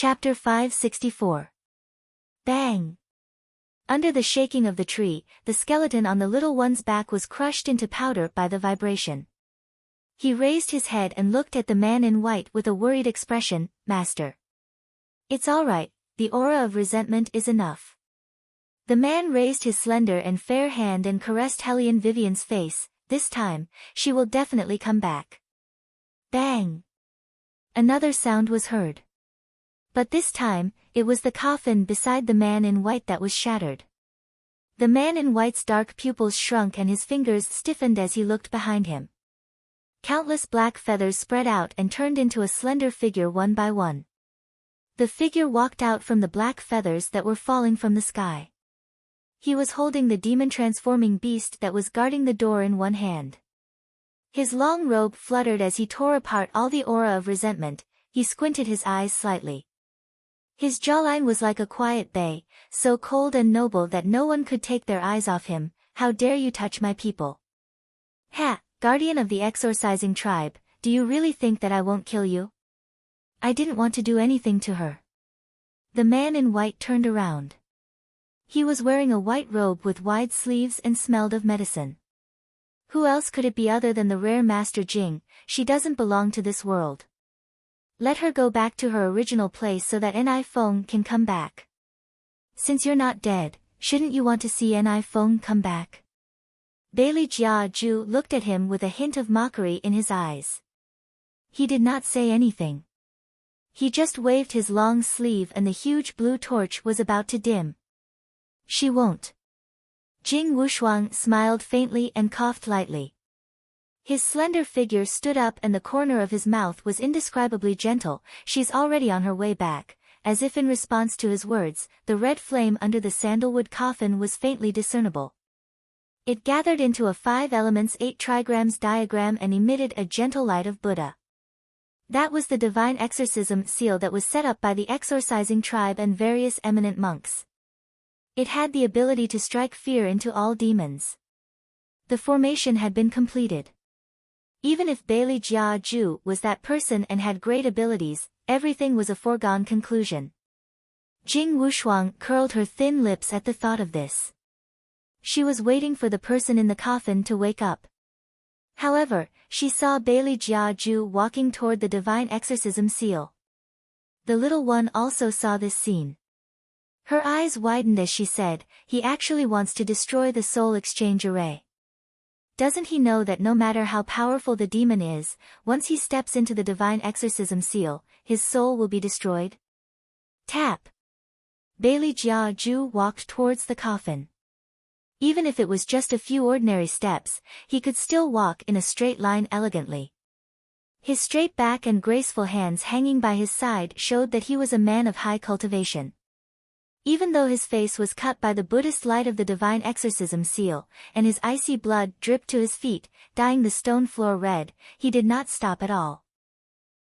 Chapter 564. Bang! Under the shaking of the tree, the skeleton on the little one's back was crushed into powder by the vibration. He raised his head and looked at the man in white with a worried expression. Master. It's all right, the aura of resentment is enough. The man raised his slender and fair hand and caressed Hellion Vivian's face. This time, she will definitely come back. Bang! Another sound was heard. But this time, it was the coffin beside the man in white that was shattered. The man in white's dark pupils shrunk and his fingers stiffened as he looked behind him. Countless black feathers spread out and turned into a slender figure one by one. The figure walked out from the black feathers that were falling from the sky. He was holding the demon-transforming beast that was guarding the door in one hand. His long robe fluttered as he tore apart all the aura of resentment. He squinted his eyes slightly. His jawline was like a quiet bay, so cold and noble that no one could take their eyes off him. How dare you touch my people? Ha, guardian of the exorcising tribe, do you really think that I won't kill you? I didn't want to do anything to her. The man in white turned around. He was wearing a white robe with wide sleeves and smelled of medicine. Who else could it be other than the rare Master Jing? She doesn't belong to this world. Let her go back to her original place so that Ni Feng can come back. Since you're not dead, shouldn't you want to see Ni Feng come back? Bailey Jia Ju looked at him with a hint of mockery in his eyes. He did not say anything. He just waved his long sleeve and the huge blue torch was about to dim. She won't. Jing Wushuang smiled faintly and coughed lightly. His slender figure stood up and the corner of his mouth was indescribably gentle. She's already on her way back. As if in response to his words, the red flame under the sandalwood coffin was faintly discernible. It gathered into a 5 elements 8 trigrams diagram and emitted a gentle light of Buddha. That was the divine exorcism seal that was set up by the exorcising tribe and various eminent monks. It had the ability to strike fear into all demons. The formation had been completed. Even if Bailey Jia Ju was that person and had great abilities, everything was a foregone conclusion. Jing Wushuang curled her thin lips at the thought of this. She was waiting for the person in the coffin to wake up. However, she saw Bailey Jia Ju walking toward the divine exorcism seal. The little one also saw this scene. Her eyes widened as she said, he actually wants to destroy the soul exchange array. Doesn't he know that no matter how powerful the demon is, once he steps into the divine exorcism seal, his soul will be destroyed? Tap! Bailey Jia Ju walked towards the coffin. Even if it was just a few ordinary steps, he could still walk in a straight line elegantly. His straight back and graceful hands hanging by his side showed that he was a man of high cultivation. Even though his face was cut by the Buddhist light of the divine exorcism seal, and his icy blood dripped to his feet, dyeing the stone floor red, he did not stop at all.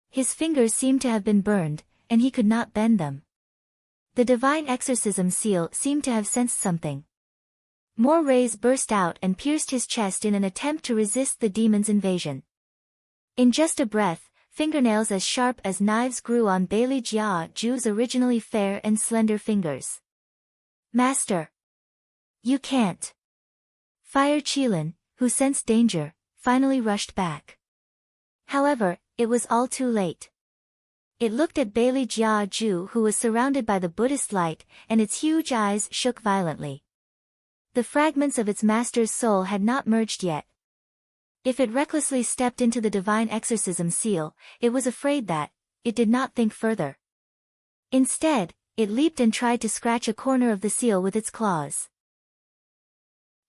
His fingers seemed to have been burned, and he could not bend them. The divine exorcism seal seemed to have sensed something. More rays burst out and pierced his chest in an attempt to resist the demon's invasion. In just a breath, fingernails as sharp as knives grew on Bailey Jia Ju's originally fair and slender fingers. Master! You can't! Fire Qilin, who sensed danger, finally rushed back. However, it was all too late. It looked at Bailey Jia Ju who was surrounded by the Buddhist light, and its huge eyes shook violently. The fragments of its master's soul had not merged yet. If it recklessly stepped into the divine exorcism seal, it was afraid that, it did not think further. Instead, it leaped and tried to scratch a corner of the seal with its claws.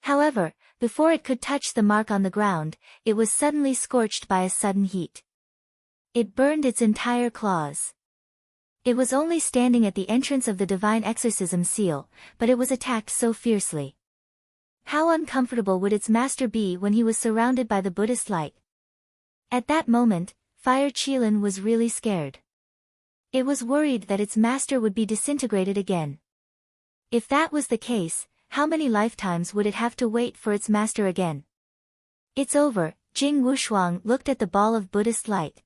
However, before it could touch the mark on the ground, it was suddenly scorched by a sudden heat. It burned its entire claws. It was only standing at the entrance of the divine exorcism seal, but it was attacked so fiercely. How uncomfortable would its master be when he was surrounded by the Buddhist light? At that moment, Fire Qilin was really scared. It was worried that its master would be disintegrated again. If that was the case, how many lifetimes would it have to wait for its master again? It's over. Jing Wushuang looked at the ball of Buddhist light.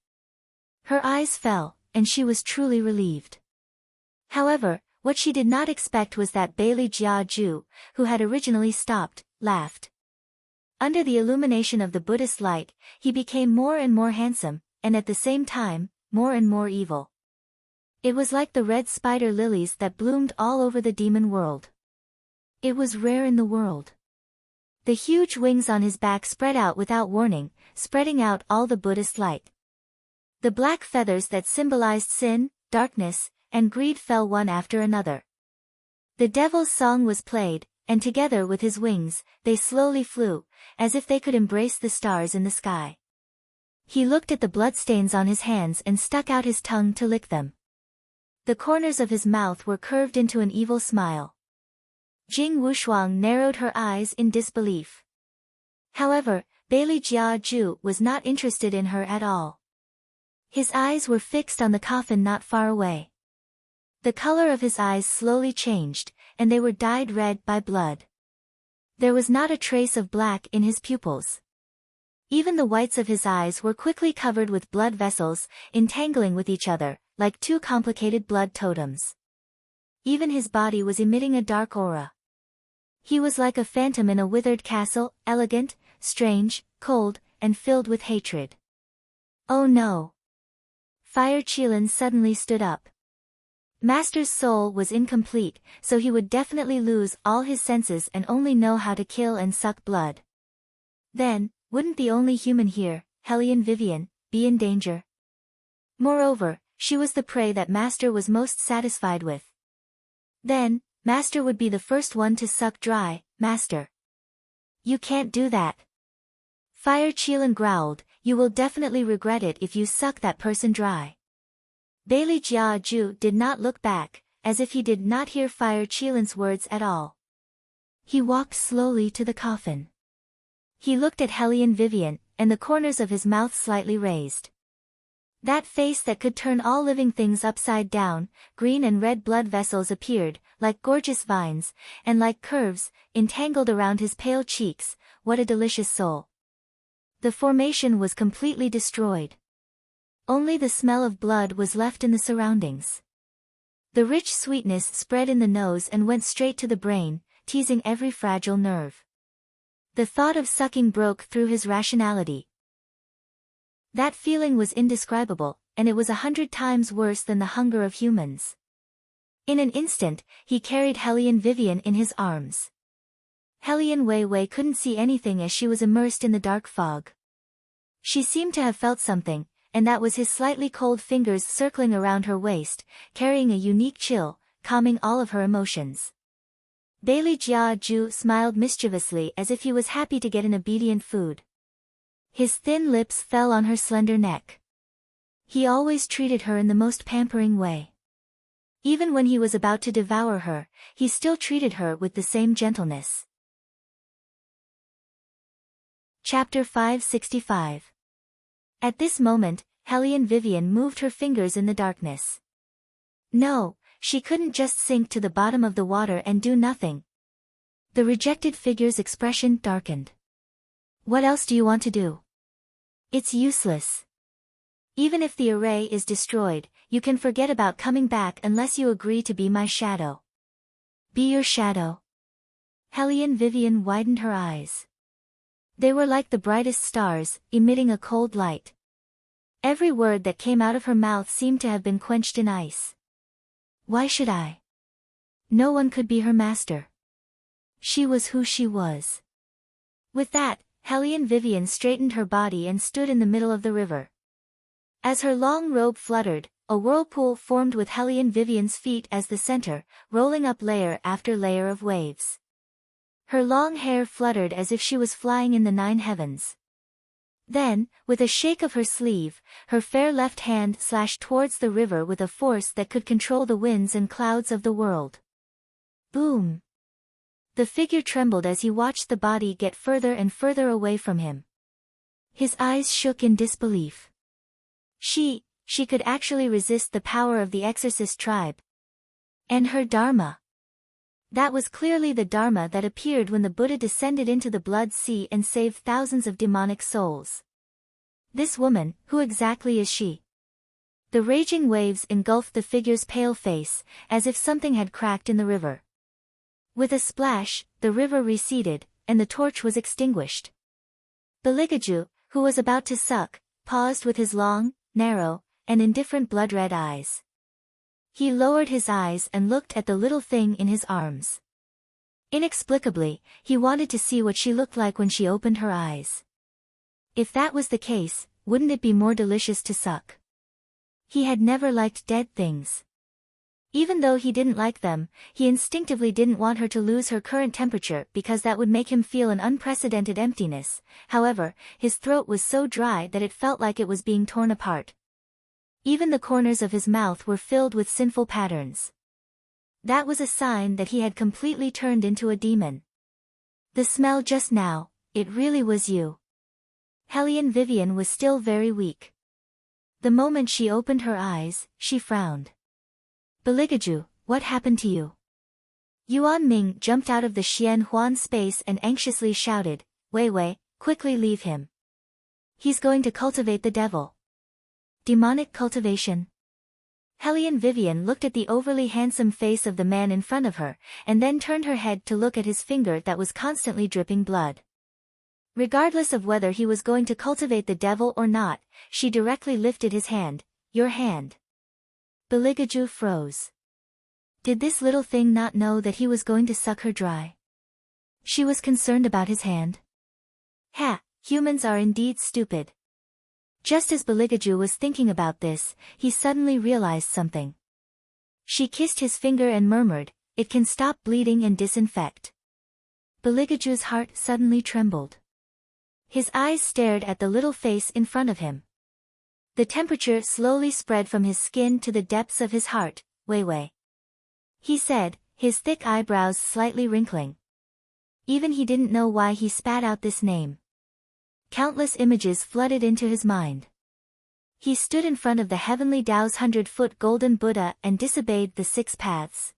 Her eyes fell, and she was truly relieved. However, what she did not expect was that Bailey Jiaju, who had originally stopped, laughed. Under the illumination of the Buddhist light, he became more and more handsome, and at the same time, more and more evil. It was like the red spider lilies that bloomed all over the demon world. It was rare in the world. The huge wings on his back spread out without warning, spreading out all the Buddhist light. The black feathers that symbolized sin, darkness, and greed fell one after another. The devil's song was played, and together with his wings, they slowly flew, as if they could embrace the stars in the sky. He looked at the bloodstains on his hands and stuck out his tongue to lick them. The corners of his mouth were curved into an evil smile. Jing Wushuang narrowed her eyes in disbelief. However, Bailey Jiaju was not interested in her at all. His eyes were fixed on the coffin not far away. The color of his eyes slowly changed, and they were dyed red by blood. There was not a trace of black in his pupils. Even the whites of his eyes were quickly covered with blood vessels, entangling with each other, like two complicated blood totems. Even his body was emitting a dark aura. He was like a phantom in a withered castle, elegant, strange, cold, and filled with hatred. Oh no! Fire Qilin suddenly stood up. Master's soul was incomplete, so he would definitely lose all his senses and only know how to kill and suck blood. Then, wouldn't the only human here, Hellion Vivian, be in danger? Moreover, she was the prey that Master was most satisfied with. Then, Master would be the first one to suck dry. Master. You can't do that. Fire Qilin growled, you will definitely regret it if you suck that person dry. Bailey Jiaju did not look back, as if he did not hear Fire Qilin's words at all. He walked slowly to the coffin. He looked at Hellion Vivian, and the corners of his mouth slightly raised. That face that could turn all living things upside down, green and red blood vessels appeared, like gorgeous vines, and like curves, entangled around his pale cheeks. What a delicious soul. The formation was completely destroyed. Only the smell of blood was left in the surroundings. The rich sweetness spread in the nose and went straight to the brain, teasing every fragile nerve. The thought of sucking broke through his rationality. That feeling was indescribable, and it was 100 times worse than the hunger of humans. In an instant, he carried Hellion Vivian in his arms. Hellion Wei Wei couldn't see anything as she was immersed in the dark fog. She seemed to have felt something, and that was his slightly cold fingers circling around her waist, carrying a unique chill, calming all of her emotions. Bailey Jiaju smiled mischievously as if he was happy to get an obedient food. His thin lips fell on her slender neck. He always treated her in the most pampering way. Even when he was about to devour her, he still treated her with the same gentleness. Chapter 565. At this moment, Hellion Vivian moved her fingers in the darkness. No, she couldn't just sink to the bottom of the water and do nothing. The rejected figure's expression darkened. What else do you want to do? It's useless. Even if the array is destroyed, you can forget about coming back unless you agree to be my shadow. Be your shadow. Hellion Vivian widened her eyes. They were like the brightest stars, emitting a cold light. Every word that came out of her mouth seemed to have been quenched in ice. Why should I? No one could be her master. She was who she was. With that, Hellion Vivian straightened her body and stood in the middle of the river. As her long robe fluttered, a whirlpool formed with Hellion Vivian's feet as the center, rolling up layer after layer of waves. Her long hair fluttered as if she was flying in the 9 heavens. Then, with a shake of her sleeve, her fair left hand slashed towards the river with a force that could control the winds and clouds of the world. Boom! The figure trembled as he watched the body get further and further away from him. His eyes shook in disbelief. She could actually resist the power of the exorcist tribe. And her Dharma. That was clearly the Dharma that appeared when the Buddha descended into the blood sea and saved thousands of demonic souls. This woman, who exactly is she? The raging waves engulfed the figure's pale face, as if something had cracked in the river. With a splash, the river receded, and the torch was extinguished. Beligaju, who was about to suck, paused with his long, narrow, and indifferent blood-red eyes. He lowered his eyes and looked at the little thing in his arms. Inexplicably, he wanted to see what she looked like when she opened her eyes. If that was the case, wouldn't it be more delicious to suck? He had never liked dead things. Even though he didn't like them, he instinctively didn't want her to lose her current temperature because that would make him feel an unprecedented emptiness. However, his throat was so dry that it felt like it was being torn apart. Even the corners of his mouth were filled with sinful patterns. That was a sign that he had completely turned into a demon. The smell just now, it really was you. Hellion Vivian was still very weak. The moment she opened her eyes, she frowned. Beligaju, what happened to you? Yuan Ming jumped out of the Xian Huan space and anxiously shouted, Wei Wei, quickly leave him. He's going to cultivate the devil. Demonic cultivation. Hellion Vivian looked at the overly handsome face of the man in front of her, and then turned her head to look at his finger that was constantly dripping blood. Regardless of whether he was going to cultivate the devil or not, she directly lifted his hand. Your hand. Beligaju froze. Did this little thing not know that he was going to suck her dry? She was concerned about his hand. Ha, humans are indeed stupid. Just as Beligaju was thinking about this, he suddenly realized something. She kissed his finger and murmured, it can stop bleeding and disinfect. Beligaju's heart suddenly trembled. His eyes stared at the little face in front of him. The temperature slowly spread from his skin to the depths of his heart. Wei Wei. He said, his thick eyebrows slightly wrinkling. Even he didn't know why he spat out this name. Countless images flooded into his mind. He stood in front of the heavenly Tao's 100-foot golden Buddha and disobeyed the 6 paths.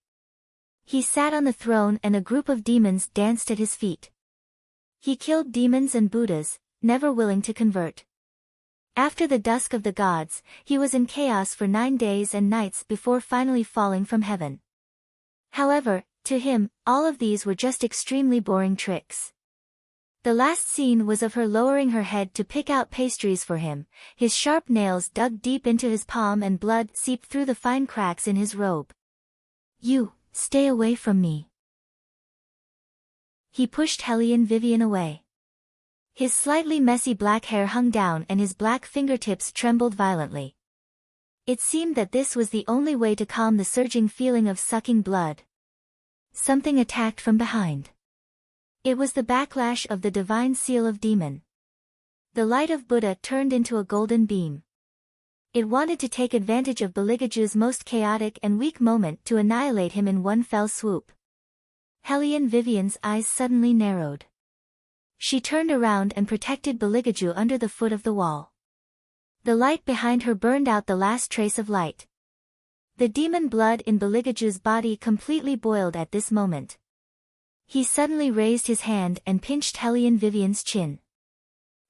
He sat on the throne and a group of demons danced at his feet. He killed demons and Buddhas, never willing to convert. After the dusk of the gods, he was in chaos for 9 days and nights before finally falling from heaven. However, to him, all of these were just extremely boring tricks. The last scene was of her lowering her head to pick out pastries for him, his sharp nails dug deep into his palm and blood seeped through the fine cracks in his robe. You, stay away from me. He pushed Hellion Vivian away. His slightly messy black hair hung down and his black fingertips trembled violently. It seemed that this was the only way to calm the surging feeling of sucking blood. Something attacked from behind. It was the backlash of the divine seal of demon. The light of Buddha turned into a golden beam. It wanted to take advantage of Beligaju's most chaotic and weak moment to annihilate him in one fell swoop. Hellion Vivian's eyes suddenly narrowed. She turned around and protected Beligaju under the foot of the wall. The light behind her burned out the last trace of light. The demon blood in Beligaju's body completely boiled at this moment. He suddenly raised his hand and pinched Hellion Vivian's chin.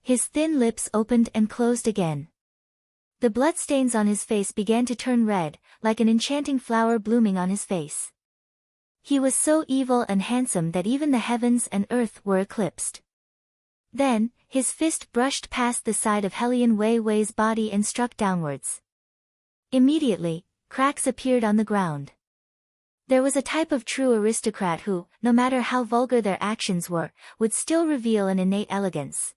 His thin lips opened and closed again. The bloodstains on his face began to turn red, like an enchanting flower blooming on his face. He was so evil and handsome that even the heavens and earth were eclipsed. Then, his fist brushed past the side of Hellion Wei Wei's body and struck downwards. Immediately, cracks appeared on the ground. There was a type of true aristocrat who, no matter how vulgar their actions were, would still reveal an innate elegance.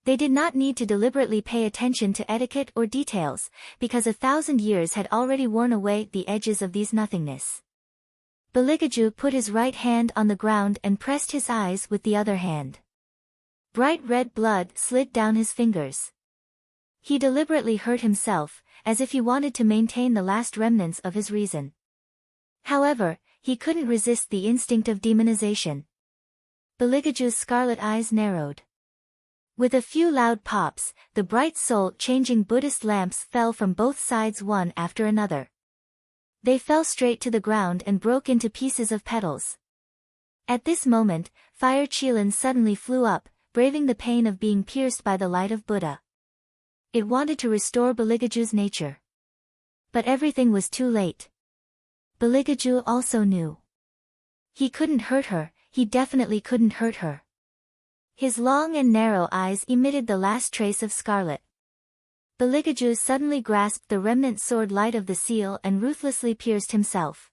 They did not need to deliberately pay attention to etiquette or details, because 1,000 years had already worn away the edges of these nothingness. Beligaju put his right hand on the ground and pressed his eyes with the other hand. Bright red blood slid down his fingers. He deliberately hurt himself, as if he wanted to maintain the last remnants of his reason. However, he couldn't resist the instinct of demonization. Beligaju's scarlet eyes narrowed. With a few loud pops, the bright soul-changing Buddhist lamps fell from both sides one after another. They fell straight to the ground and broke into pieces of petals. At this moment, Fire Qilin suddenly flew up, braving the pain of being pierced by the light of Buddha. It wanted to restore Beligaju's nature. But everything was too late. Beligaju also knew. He couldn't hurt her, he definitely couldn't hurt her. His long and narrow eyes emitted the last trace of scarlet. Beligaju suddenly grasped the remnant sword light of the seal and ruthlessly pierced himself.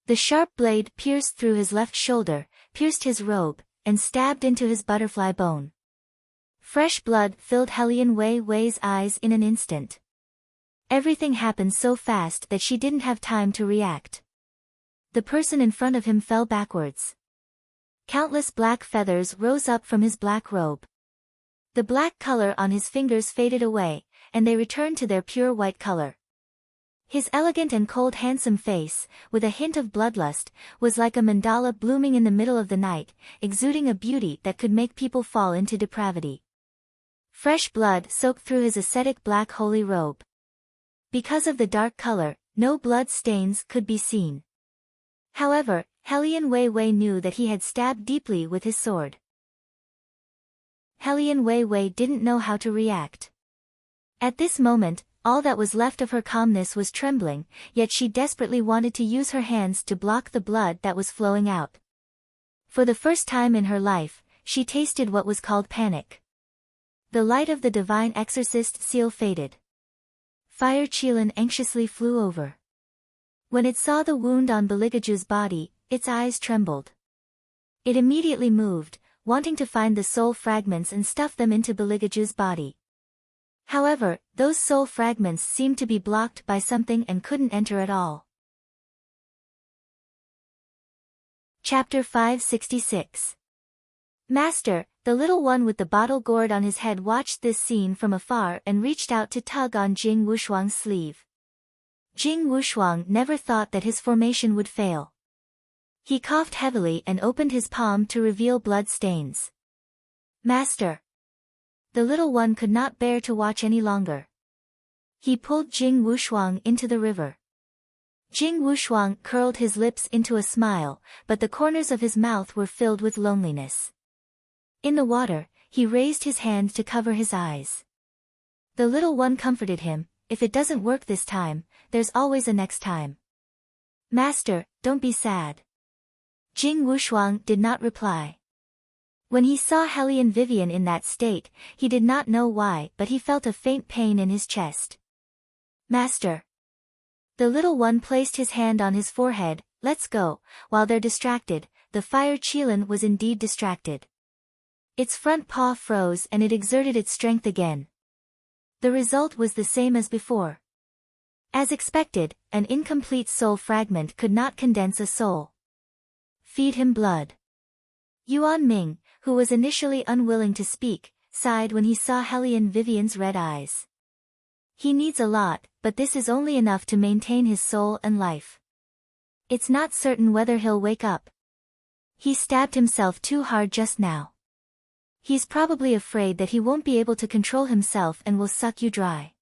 The sharp blade pierced through his left shoulder, pierced his robe, and stabbed into his butterfly bone. Fresh blood filled Helian Wei Wei's eyes in an instant. Everything happened so fast that she didn't have time to react. The person in front of him fell backwards. Countless black feathers rose up from his black robe. The black color on his fingers faded away, and they returned to their pure white color. His elegant and cold handsome face, with a hint of bloodlust, was like a mandala blooming in the middle of the night, exuding a beauty that could make people fall into depravity. Fresh blood soaked through his ascetic black holy robe. Because of the dark color, no blood stains could be seen. However, Helian Wei Wei knew that he had stabbed deeply with his sword. Helian Wei Wei didn't know how to react. At this moment, all that was left of her calmness was trembling, yet she desperately wanted to use her hands to block the blood that was flowing out. For the first time in her life, she tasted what was called panic. The light of the divine exorcist seal faded. Fire Qilin anxiously flew over. When it saw the wound on Beligaju's body, its eyes trembled. It immediately moved, wanting to find the soul fragments and stuff them into Beligaju's body. However, those soul fragments seemed to be blocked by something and couldn't enter at all. Chapter 566. Master, the little one with the bottle gourd on his head watched this scene from afar and reached out to tug on Jing Wushuang's sleeve. Jing Wushuang never thought that his formation would fail. He coughed heavily and opened his palm to reveal blood stains. Master. The little one could not bear to watch any longer. He pulled Jing Wushuang into the river. Jing Wushuang curled his lips into a smile, but the corners of his mouth were filled with loneliness. In the water, he raised his hand to cover his eyes. The little one comforted him, if it doesn't work this time, there's always a next time. Master, don't be sad. Jing Wushuang did not reply. When he saw Helian Vivian in that state, he did not know why, but he felt a faint pain in his chest. Master. The little one placed his hand on his forehead. Let's go. While they're distracted, the fire Qilin was indeed distracted. Its front paw froze and it exerted its strength again. The result was the same as before. As expected, an incomplete soul fragment could not condense a soul. Feed him blood. Yuan Ming, who was initially unwilling to speak, sighed when he saw Helian Vivian's red eyes. He needs a lot, but this is only enough to maintain his soul and life. It's not certain whether he'll wake up. He stabbed himself too hard just now. He's probably afraid that he won't be able to control himself and will suck you dry.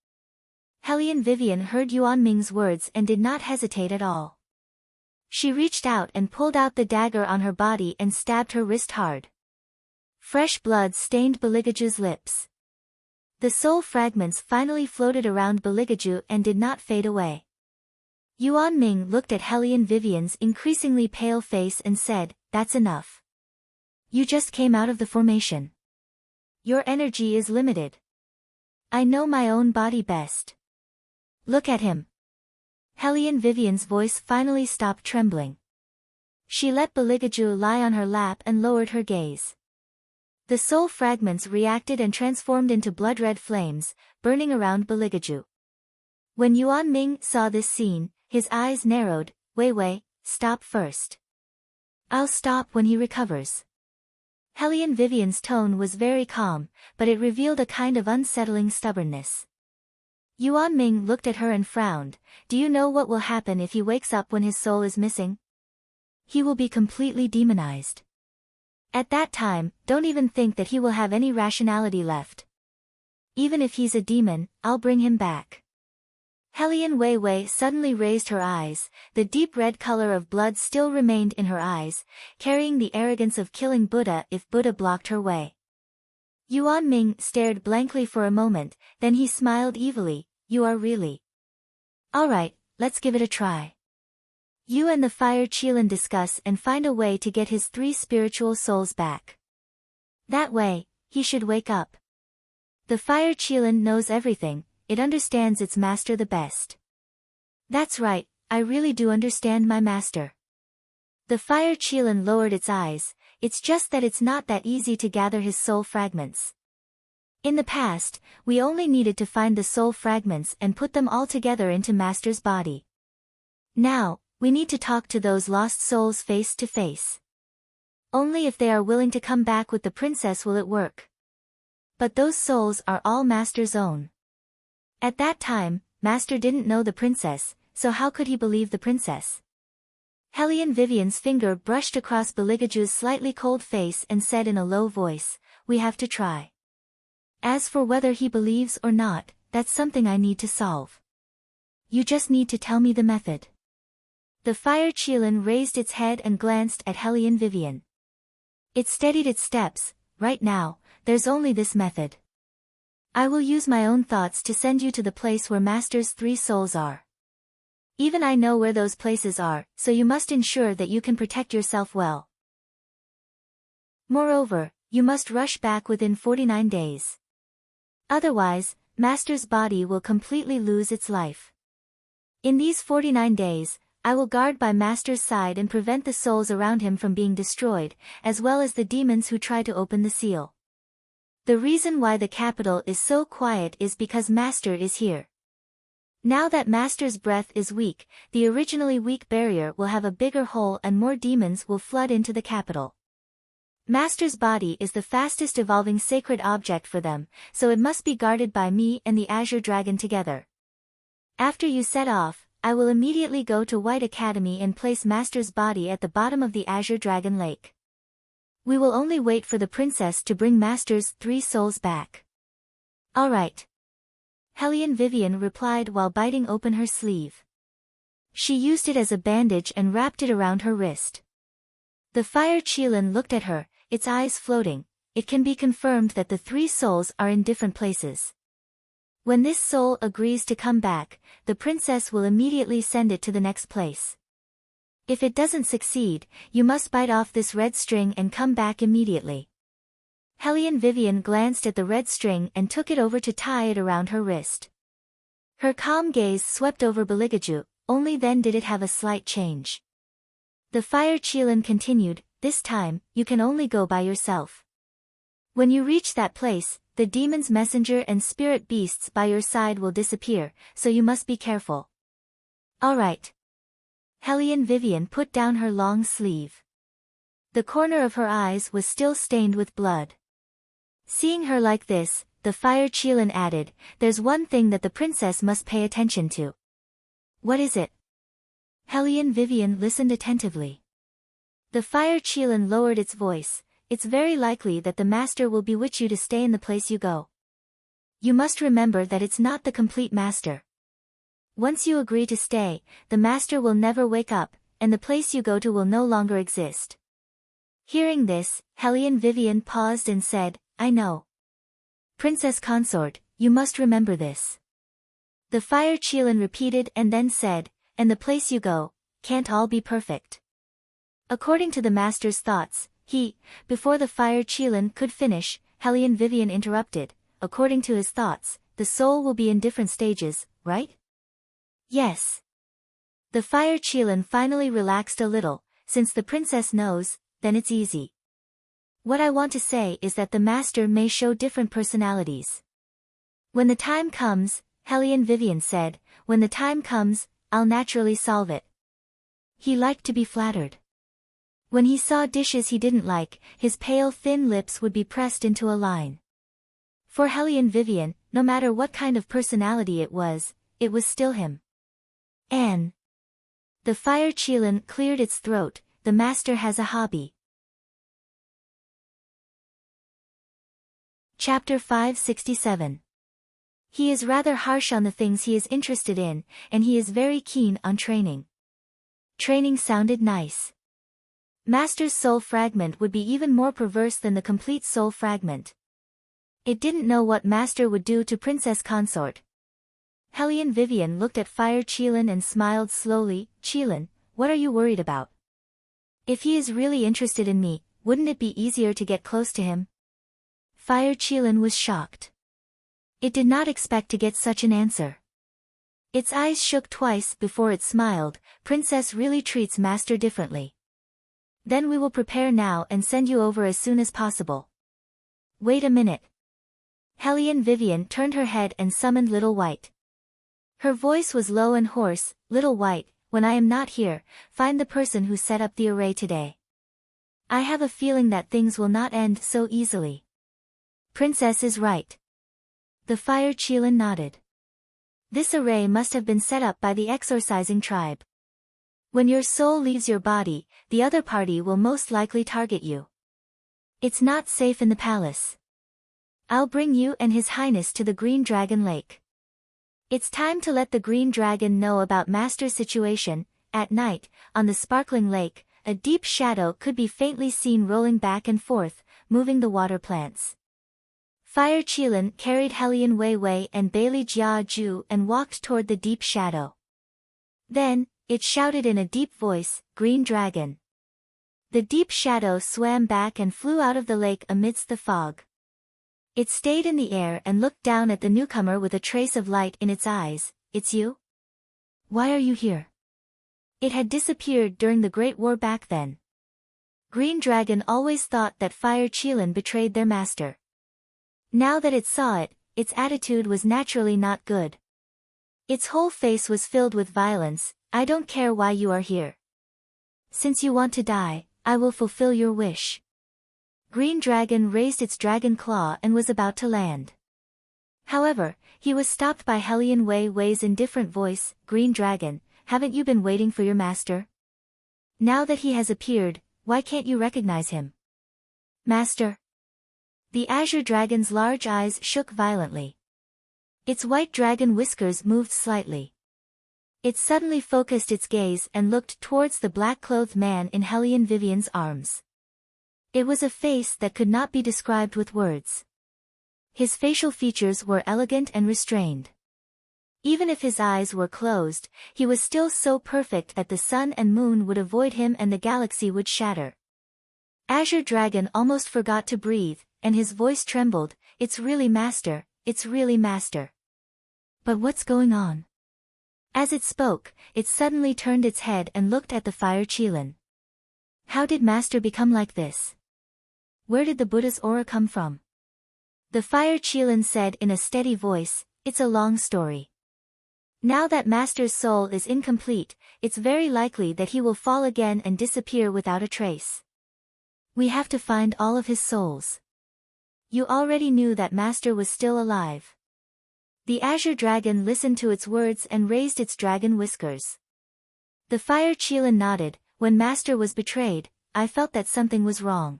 Helian Vivian heard Yuan Ming's words and did not hesitate at all. She reached out and pulled out the dagger on her body and stabbed her wrist hard. Fresh blood stained Beligaju's lips. The soul fragments finally floated around Beligaju and did not fade away. Yuan Ming looked at Helian Vivian's increasingly pale face and said, "That's enough. You just came out of the formation. Your energy is limited. I know my own body best. Look at him." Helian Vivian's voice finally stopped trembling. She let Beligaju lie on her lap and lowered her gaze. The soul fragments reacted and transformed into blood-red flames, burning around Beligaju. When Yuan Ming saw this scene, his eyes narrowed. Wei Wei, stop first. I'll stop when he recovers. Helian Vivian's tone was very calm, but it revealed a kind of unsettling stubbornness. Yuan Ming looked at her and frowned. Do you know what will happen if he wakes up when his soul is missing? He will be completely demonized. At that time, don't even think that he will have any rationality left. Even if he's a demon, I'll bring him back. Helian Wei Wei suddenly raised her eyes. The deep red color of blood still remained in her eyes, carrying the arrogance of killing Buddha if Buddha blocked her way. Yuan Ming stared blankly for a moment, then he smiled evilly. You are really Alright, let's give it a try. You and the Fire Qilin discuss and find a way to get his 3 spiritual souls back. That way, he should wake up. The Fire Qilin knows everything, it understands its master the best. That's right, I really do understand my master. The Fire Qilin lowered its eyes, it's just that it's not that easy to gather his soul fragments. In the past, we only needed to find the soul fragments and put them all together into Master's body. Now, we need to talk to those lost souls face to face. Only if they are willing to come back with the princess will it work. But those souls are all Master's own. At that time, Master didn't know the princess, so how could he believe the princess? Hellion Vivian's finger brushed across Beligaju's slightly cold face and said in a low voice, "We have to try. As for whether he believes or not, that's something I need to solve. You just need to tell me the method." The Fire Qilin raised its head and glanced at Hellion Vivian. It steadied its steps. Right now, there's only this method. I will use my own thoughts to send you to the place where Master's 3 souls are. Even I know where those places are, so you must ensure that you can protect yourself well. Moreover, you must rush back within 49 days. Otherwise, Master's body will completely lose its life. In these 49 days, I will guard by Master's side and prevent the souls around him from being destroyed, as well as the demons who try to open the seal. The reason why the capital is so quiet is because Master is here. Now that Master's breath is weak, the originally weak barrier will have a bigger hole and more demons will flood into the capital. Master's body is the fastest evolving sacred object for them, so it must be guarded by me and the Azure Dragon together. After you set off, I will immediately go to White Academy and place Master's body at the bottom of the Azure Dragon Lake. We will only wait for the princess to bring Master's 3 souls back. Alright. Hellion Vivian replied while biting open her sleeve. She used it as a bandage and wrapped it around her wrist. The Fire Qilin looked at her, its eyes floating. It can be confirmed that the 3 souls are in different places. When this soul agrees to come back, the princess will immediately send it to the next place. If it doesn't succeed, you must bite off this red string and come back immediately. Hellion Vivian glanced at the red string and took it over to tie it around her wrist. Her calm gaze swept over Beligaju, only then did it have a slight change. The Fire Qilin continued, "This time, you can only go by yourself. When you reach that place, the demon's messenger and spirit beasts by your side will disappear, so you must be careful." Alright. Hellion Vivian put down her long sleeve. The corner of her eyes was still stained with blood. Seeing her like this, the Fire Qilin added, "There's one thing that the princess must pay attention to." "What is it?" Hellion Vivian listened attentively. The Fire Qilin lowered its voice. "It's very likely that the master will bewitch you to stay in the place you go. You must remember that it's not the complete master. Once you agree to stay, the master will never wake up, and the place you go to will no longer exist." Hearing this, Hellion Vivian paused and said, "I know. Princess Consort, you must remember this." The Fire Qilin repeated and then said, "And the place you go, can't all be perfect." According to the master's thoughts, before the Fire Qilin could finish, Hellion Vivian interrupted, "According to his thoughts, the soul will be in different stages, right?" "Yes." The Fire Qilin finally relaxed a little. "Since the princess knows, then it's easy. What I want to say is that the master may show different personalities. When the time comes," Hellion Vivian said, "when the time comes, I'll naturally solve it." He liked to be flattered. When he saw dishes he didn't like, his pale thin lips would be pressed into a line. For Hellion Vivian, no matter what kind of personality it was still him. "Anne." The Fire Qilin cleared its throat, "The master has a hobby." Chapter 567. He is rather harsh on the things he is interested in, and he is very keen on training. Training sounded nice. Master's soul fragment would be even more perverse than the complete soul fragment. It didn't know what Master would do to Princess Consort. Hellion Vivian looked at Fire Qilin and smiled slowly. Qilin, what are you worried about? If he is really interested in me, wouldn't it be easier to get close to him? Fire Qilin was shocked. It did not expect to get such an answer. Its eyes shook twice before it smiled. Princess really treats master differently. Then we will prepare now and send you over as soon as possible. Wait a minute. Hellion Vivian turned her head and summoned Little White. Her voice was low and hoarse. Little White, when I am not here, find the person who set up the array today. I have a feeling that things will not end so easily. Princess is right. The Fire Qilin nodded. This array must have been set up by the exorcising tribe. When your soul leaves your body, the other party will most likely target you. It's not safe in the palace. I'll bring you and His Highness to the Green Dragon Lake. It's time to let the Green Dragon know about Master's situation. At night, on the sparkling lake, a deep shadow could be faintly seen rolling back and forth, moving the water plants. Fire Qilin carried Hellion Wei Wei and Bailey Jia Ju and walked toward the deep shadow. Then, it shouted in a deep voice, Green Dragon. The deep shadow swam back and flew out of the lake amidst the fog. It stayed in the air and looked down at the newcomer with a trace of light in its eyes. It's you? Why are you here? It had disappeared during the Great War back then. Green Dragon always thought that Fire Qilin betrayed their master. Now that it saw it, its attitude was naturally not good. Its whole face was filled with violence. I don't care why you are here. Since you want to die, I will fulfill your wish. Green Dragon raised its dragon claw and was about to land. However, he was stopped by Hellion Wei Wei's indifferent voice. Green Dragon, haven't you been waiting for your master? Now that he has appeared, why can't you recognize him? Master? The Azure Dragon's large eyes shook violently. Its white dragon whiskers moved slightly. It suddenly focused its gaze and looked towards the black-clothed man in Hellion Vivian's arms. It was a face that could not be described with words. His facial features were elegant and restrained. Even if his eyes were closed, he was still so perfect that the sun and moon would avoid him and the galaxy would shatter. Azure Dragon almost forgot to breathe, and his voice trembled. It's really Master, it's really Master. But what's going on? As it spoke, it suddenly turned its head and looked at the Fire Qilin. How did Master become like this? Where did the Buddha's aura come from? The Fire Qilin said in a steady voice, it's a long story. Now that Master's soul is incomplete, it's very likely that he will fall again and disappear without a trace. We have to find all of his souls. You already knew that Master was still alive. The Azure Dragon listened to its words and raised its dragon whiskers. The Fire Qilin nodded. When Master was betrayed, I felt that something was wrong.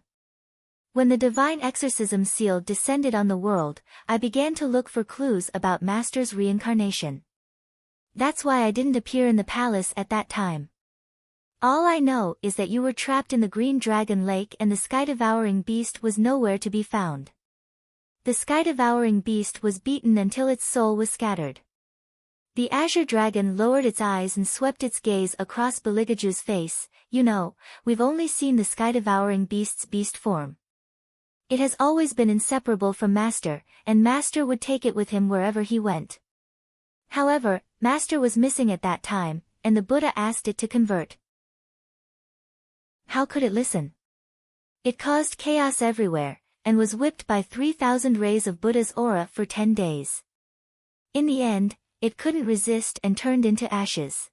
When the divine exorcism seal descended on the world, I began to look for clues about Master's reincarnation. That's why I didn't appear in the palace at that time. All I know is that you were trapped in the Green Dragon Lake and the sky-devouring beast was nowhere to be found. The sky-devouring beast was beaten until its soul was scattered. The Azure Dragon lowered its eyes and swept its gaze across Beligaju's face. You know, we've only seen the sky-devouring beast's beast form. It has always been inseparable from Master, and Master would take it with him wherever he went. However, Master was missing at that time, and the Buddha asked it to convert. How could it listen? It caused chaos everywhere, and was whipped by 3,000 rays of Buddha's aura for 10 days. In the end, it couldn't resist and turned into ashes.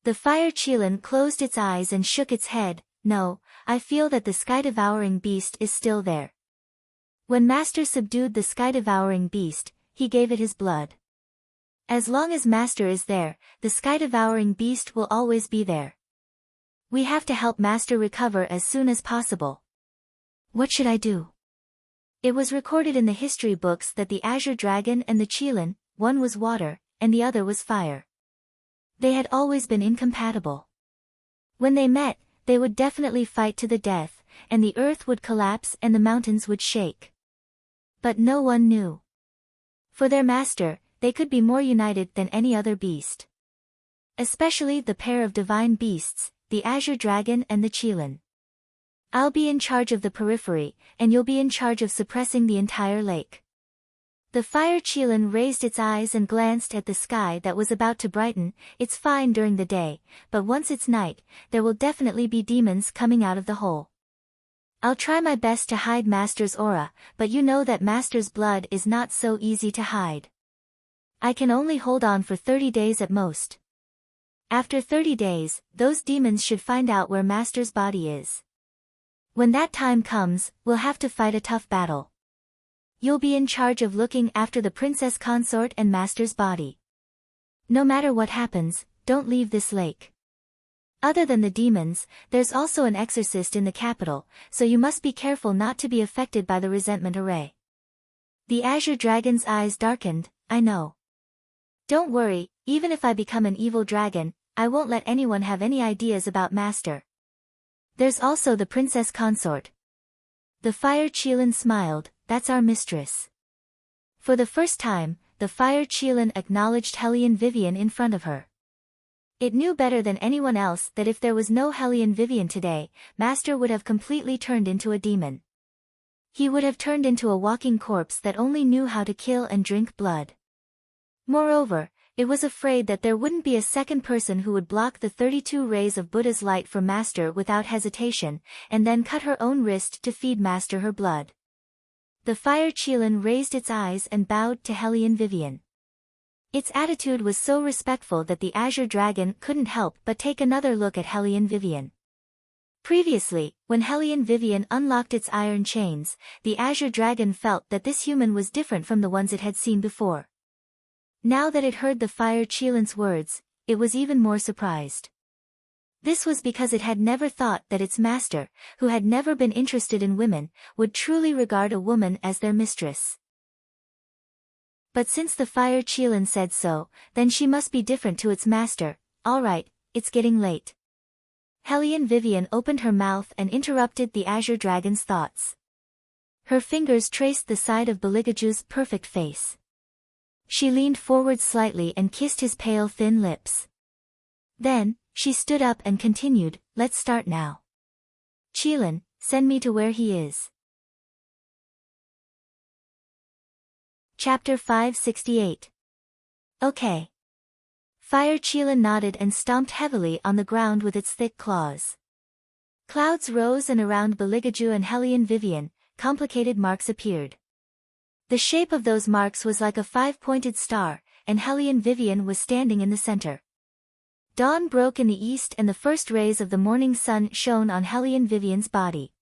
The Fire Qilin closed its eyes and shook its head. No, I feel that the sky-devouring beast is still there. When Master subdued the sky-devouring beast, he gave it his blood. As long as Master is there, the sky-devouring beast will always be there. We have to help Master recover as soon as possible. What should I do? It was recorded in the history books that the Azure Dragon and the Qilin, one was water, and the other was fire. They had always been incompatible. When they met, they would definitely fight to the death, and the earth would collapse and the mountains would shake. But no one knew. For their master, they could be more united than any other beast. Especially the pair of divine beasts, the Azure Dragon and the Qilin. I'll be in charge of the periphery, and you'll be in charge of suppressing the entire lake. The fire Qilin raised its eyes and glanced at the sky that was about to brighten. It's fine during the day, but once it's night, there will definitely be demons coming out of the hole. I'll try my best to hide Master's aura, but you know that Master's blood is not so easy to hide. I can only hold on for 30 days at most. After 30 days, those demons should find out where Master's body is. When that time comes, we'll have to fight a tough battle. You'll be in charge of looking after the Princess Consort and Master's body. No matter what happens, don't leave this lake. Other than the demons, there's also an exorcist in the capital, so you must be careful not to be affected by the resentment array. The Azure Dragon's eyes darkened. I know. Don't worry, even if I become an evil dragon, I won't let anyone have any ideas about Master. There's also the Princess Consort. The Fire Qilin smiled. That's our mistress. For the first time, the Fire Qilin acknowledged Hellion Vivian in front of her. It knew better than anyone else that if there was no Hellion Vivian today, Master would have completely turned into a demon. He would have turned into a walking corpse that only knew how to kill and drink blood. Moreover, it was afraid that there wouldn't be a second person who would block the 32 rays of Buddha's light from Master without hesitation, and then cut her own wrist to feed Master her blood. The Fire Qilin raised its eyes and bowed to Hellion Vivian. Its attitude was so respectful that the Azure Dragon couldn't help but take another look at Hellion Vivian. Previously, when Hellion Vivian unlocked its iron chains, the Azure Dragon felt that this human was different from the ones it had seen before. Now that it heard the Fire Qilin's words, it was even more surprised. This was because it had never thought that its master, who had never been interested in women, would truly regard a woman as their mistress. But since the Fire Qilin said so, then she must be different to its master. All right, it's getting late. Hellion Vivian opened her mouth and interrupted the Azure Dragon's thoughts. Her fingers traced the side of Beligaju's perfect face. She leaned forward slightly and kissed his pale thin lips. Then, she stood up and continued, let's start now. Qilin, send me to where he is. Chapter 568. Okay. Fire Qilin nodded and stomped heavily on the ground with its thick claws. Clouds rose and around Beligaju and Hellion Vivian, complicated marks appeared. The shape of those marks was like a 5-pointed star, and Hellion Vivian was standing in the center. Dawn broke in the east and the first rays of the morning sun shone on Hellion Vivian's body.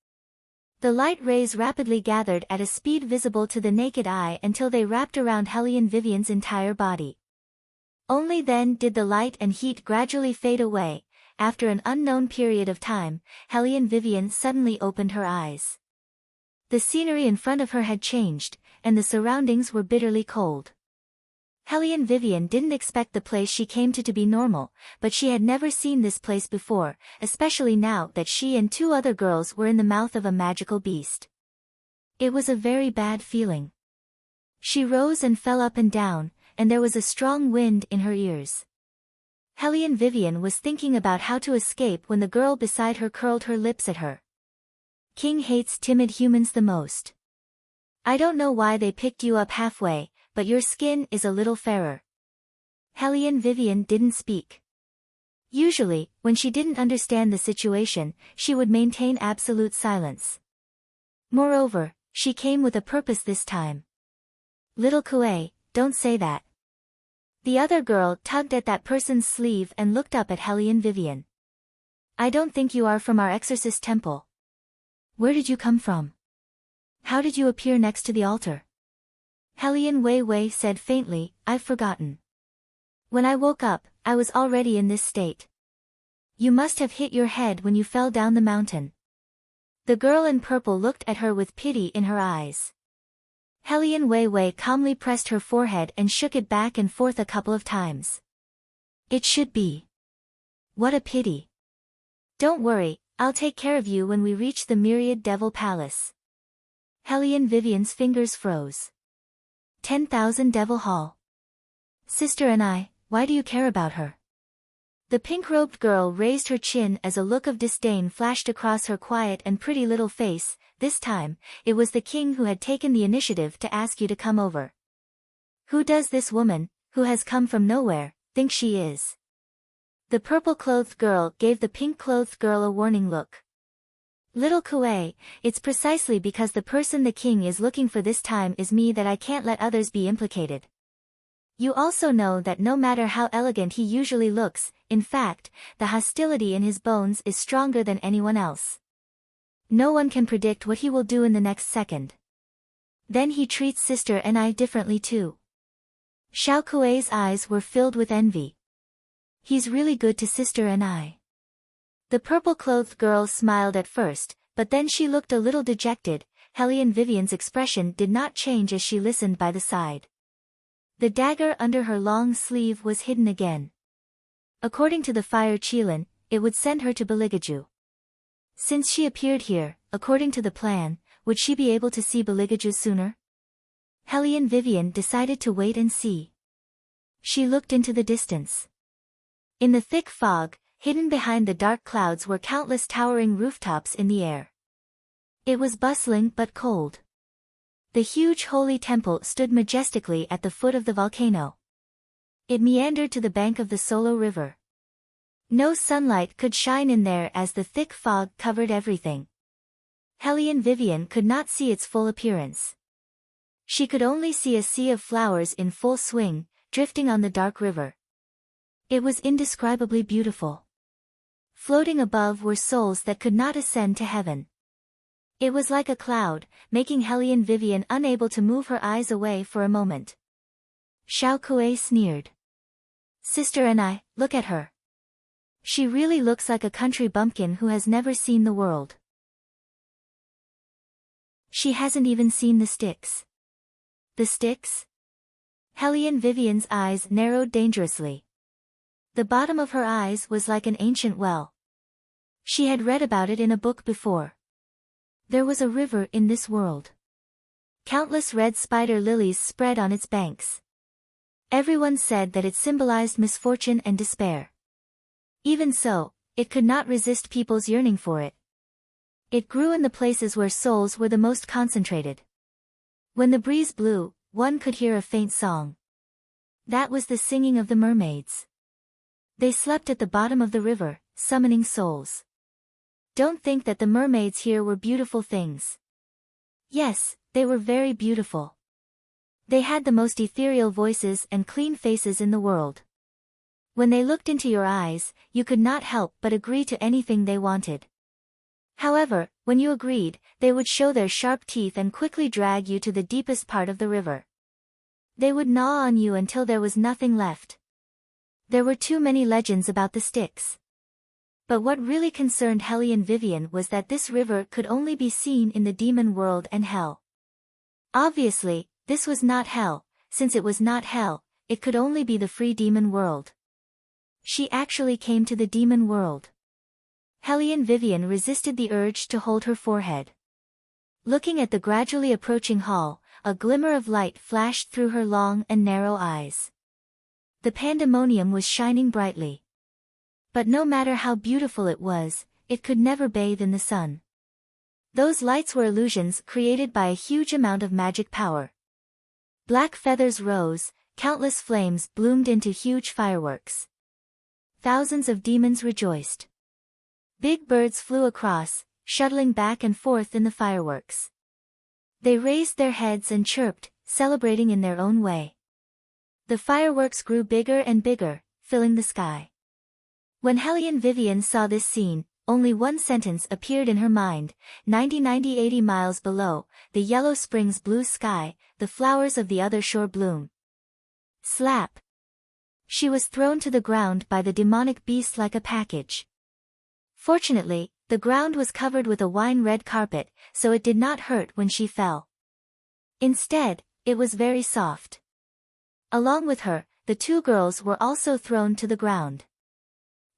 The light rays rapidly gathered at a speed visible to the naked eye until they wrapped around Hellion Vivian's entire body. Only then did the light and heat gradually fade away. After an unknown period of time, Hellion Vivian suddenly opened her eyes. The scenery in front of her had changed, and the surroundings were bitterly cold. Hellion Vivian didn't expect the place she came to be normal, but she had never seen this place before, especially now that she and 2 other girls were in the mouth of a magical beast. It was a very bad feeling. She rose and fell up and down, and there was a strong wind in her ears. Hellion Vivian was thinking about how to escape when the girl beside her curled her lips at her. King hates timid humans the most. I don't know why they picked you up halfway, but your skin is a little fairer. Hellion Vivian didn't speak. Usually, when she didn't understand the situation, she would maintain absolute silence. Moreover, she came with a purpose this time. Little Kuei, don't say that. The other girl tugged at that person's sleeve and looked up at Hellion Vivian. I don't think you are from our exorcist temple. Where did you come from? How did you appear next to the altar? Hellion Wei said faintly, I've forgotten. When I woke up, I was already in this state. You must have hit your head when you fell down the mountain. The girl in purple looked at her with pity in her eyes. Hellion Wei calmly pressed her forehead and shook it back and forth a couple of times. It should be. What a pity. Don't worry, I'll take care of you when we reach the Myriad Devil Palace. Hellion Vivian's fingers froze. 10,000 Devil Hall. Sister and I, why do you care about her? The pink-robed girl raised her chin as a look of disdain flashed across her quiet and pretty little face. This time, it was the king who had taken the initiative to ask you to come over. Who does this woman, who has come from nowhere, think she is? The purple-clothed girl gave the pink-clothed girl a warning look. Little Kuei, it's precisely because the person the king is looking for this time is me that I can't let others be implicated. You also know that no matter how elegant he usually looks, in fact, the hostility in his bones is stronger than anyone else. No one can predict what he will do in the next second. Then he treats sister and I differently too. Xiao Kuei's eyes were filled with envy. He's really good to sister and I. The purple-clothed girl smiled at first, but then she looked a little dejected. Hellion Vivian's expression did not change as she listened by the side. The dagger under her long sleeve was hidden again. According to the Fire Qilin, it would send her to Beligaju. Since she appeared here, according to the plan, would she be able to see Beligaju sooner? Hellion Vivian decided to wait and see. She looked into the distance. In the thick fog, hidden behind the dark clouds were countless towering rooftops in the air. It was bustling but cold. The huge holy temple stood majestically at the foot of the volcano. It meandered to the bank of the Solo River. No sunlight could shine in there as the thick fog covered everything. Hellion Vivian could not see its full appearance. She could only see a sea of flowers in full swing, drifting on the dark river. It was indescribably beautiful. Floating above were souls that could not ascend to heaven. It was like a cloud, making Hellion Vivian unable to move her eyes away for a moment. Xiao Kuei sneered. Sister and I, look at her. She really looks like a country bumpkin who has never seen the world. She hasn't even seen the sticks. The sticks? Hellion Vivian's eyes narrowed dangerously. The bottom of her eyes was like an ancient well. She had read about it in a book before. There was a river in this world. Countless red spider lilies spread on its banks. Everyone said that it symbolized misfortune and despair. Even so, it could not resist people's yearning for it. It grew in the places where souls were the most concentrated. When the breeze blew, one could hear a faint song. That was the singing of the mermaids. They slept at the bottom of the river, summoning souls. Don't think that the mermaids here were beautiful things. Yes, they were very beautiful. They had the most ethereal voices and clean faces in the world. When they looked into your eyes, you could not help but agree to anything they wanted. However, when you agreed, they would show their sharp teeth and quickly drag you to the deepest part of the river. They would gnaw on you until there was nothing left. There were too many legends about the sticks. But what really concerned Hellion Vivian was that this river could only be seen in the demon world and hell. Obviously, this was not hell. Since it was not hell, it could only be the free demon world. She actually came to the demon world. Hellion Vivian resisted the urge to hold her forehead. Looking at the gradually approaching hall, a glimmer of light flashed through her long and narrow eyes. The pandemonium was shining brightly. But no matter how beautiful it was, it could never bathe in the sun. Those lights were illusions created by a huge amount of magic power. Black feathers rose, countless flames bloomed into huge fireworks. Thousands of demons rejoiced. Big birds flew across, shuttling back and forth in the fireworks. They raised their heads and chirped, celebrating in their own way. The fireworks grew bigger and bigger, filling the sky. When Hellion Vivian saw this scene, only one sentence appeared in her mind: 80 miles below, the Yellow Springs blue sky, the flowers of the other shore bloom. Slap! She was thrown to the ground by the demonic beast like a package. Fortunately, the ground was covered with a wine-red carpet, so it did not hurt when she fell. Instead, it was very soft. Along with her, the two girls were also thrown to the ground.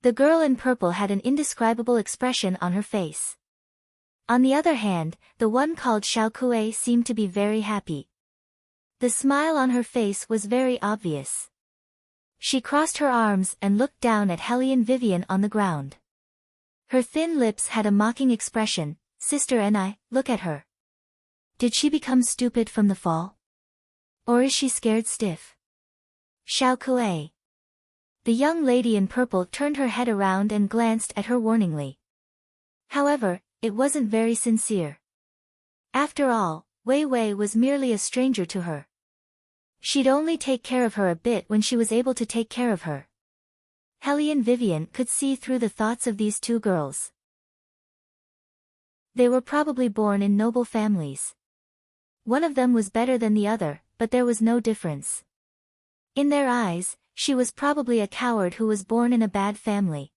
The girl in purple had an indescribable expression on her face. On the other hand, the one called Xiao Kuei seemed to be very happy. The smile on her face was very obvious. She crossed her arms and looked down at Hellion Vivian on the ground. Her thin lips had a mocking expression. Sister and I, look at her. Did she become stupid from the fall? Or is she scared stiff? Xiao Kuei. The young lady in purple turned her head around and glanced at her warningly. However, it wasn't very sincere. After all, Wei Wei was merely a stranger to her. She'd only take care of her a bit when she was able to take care of her. Hellion Vivian could see through the thoughts of these two girls. They were probably born in noble families. One of them was better than the other, but there was no difference. In their eyes, she was probably a coward who was born in a bad family.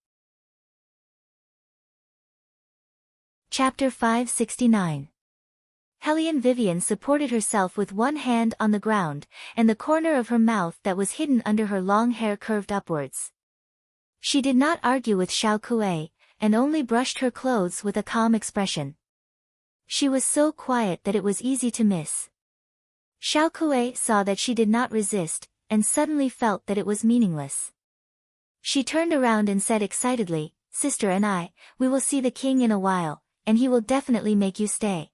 Chapter 569. Hellion Vivian supported herself with one hand on the ground, and the corner of her mouth that was hidden under her long hair curved upwards. She did not argue with Xiao Kuei, and only brushed her clothes with a calm expression. She was so quiet that it was easy to miss. Xiao Kuei saw that she did not resist, and suddenly felt that it was meaningless. She turned around and said excitedly, Sister and I, we will see the king in a while, and he will definitely make you stay.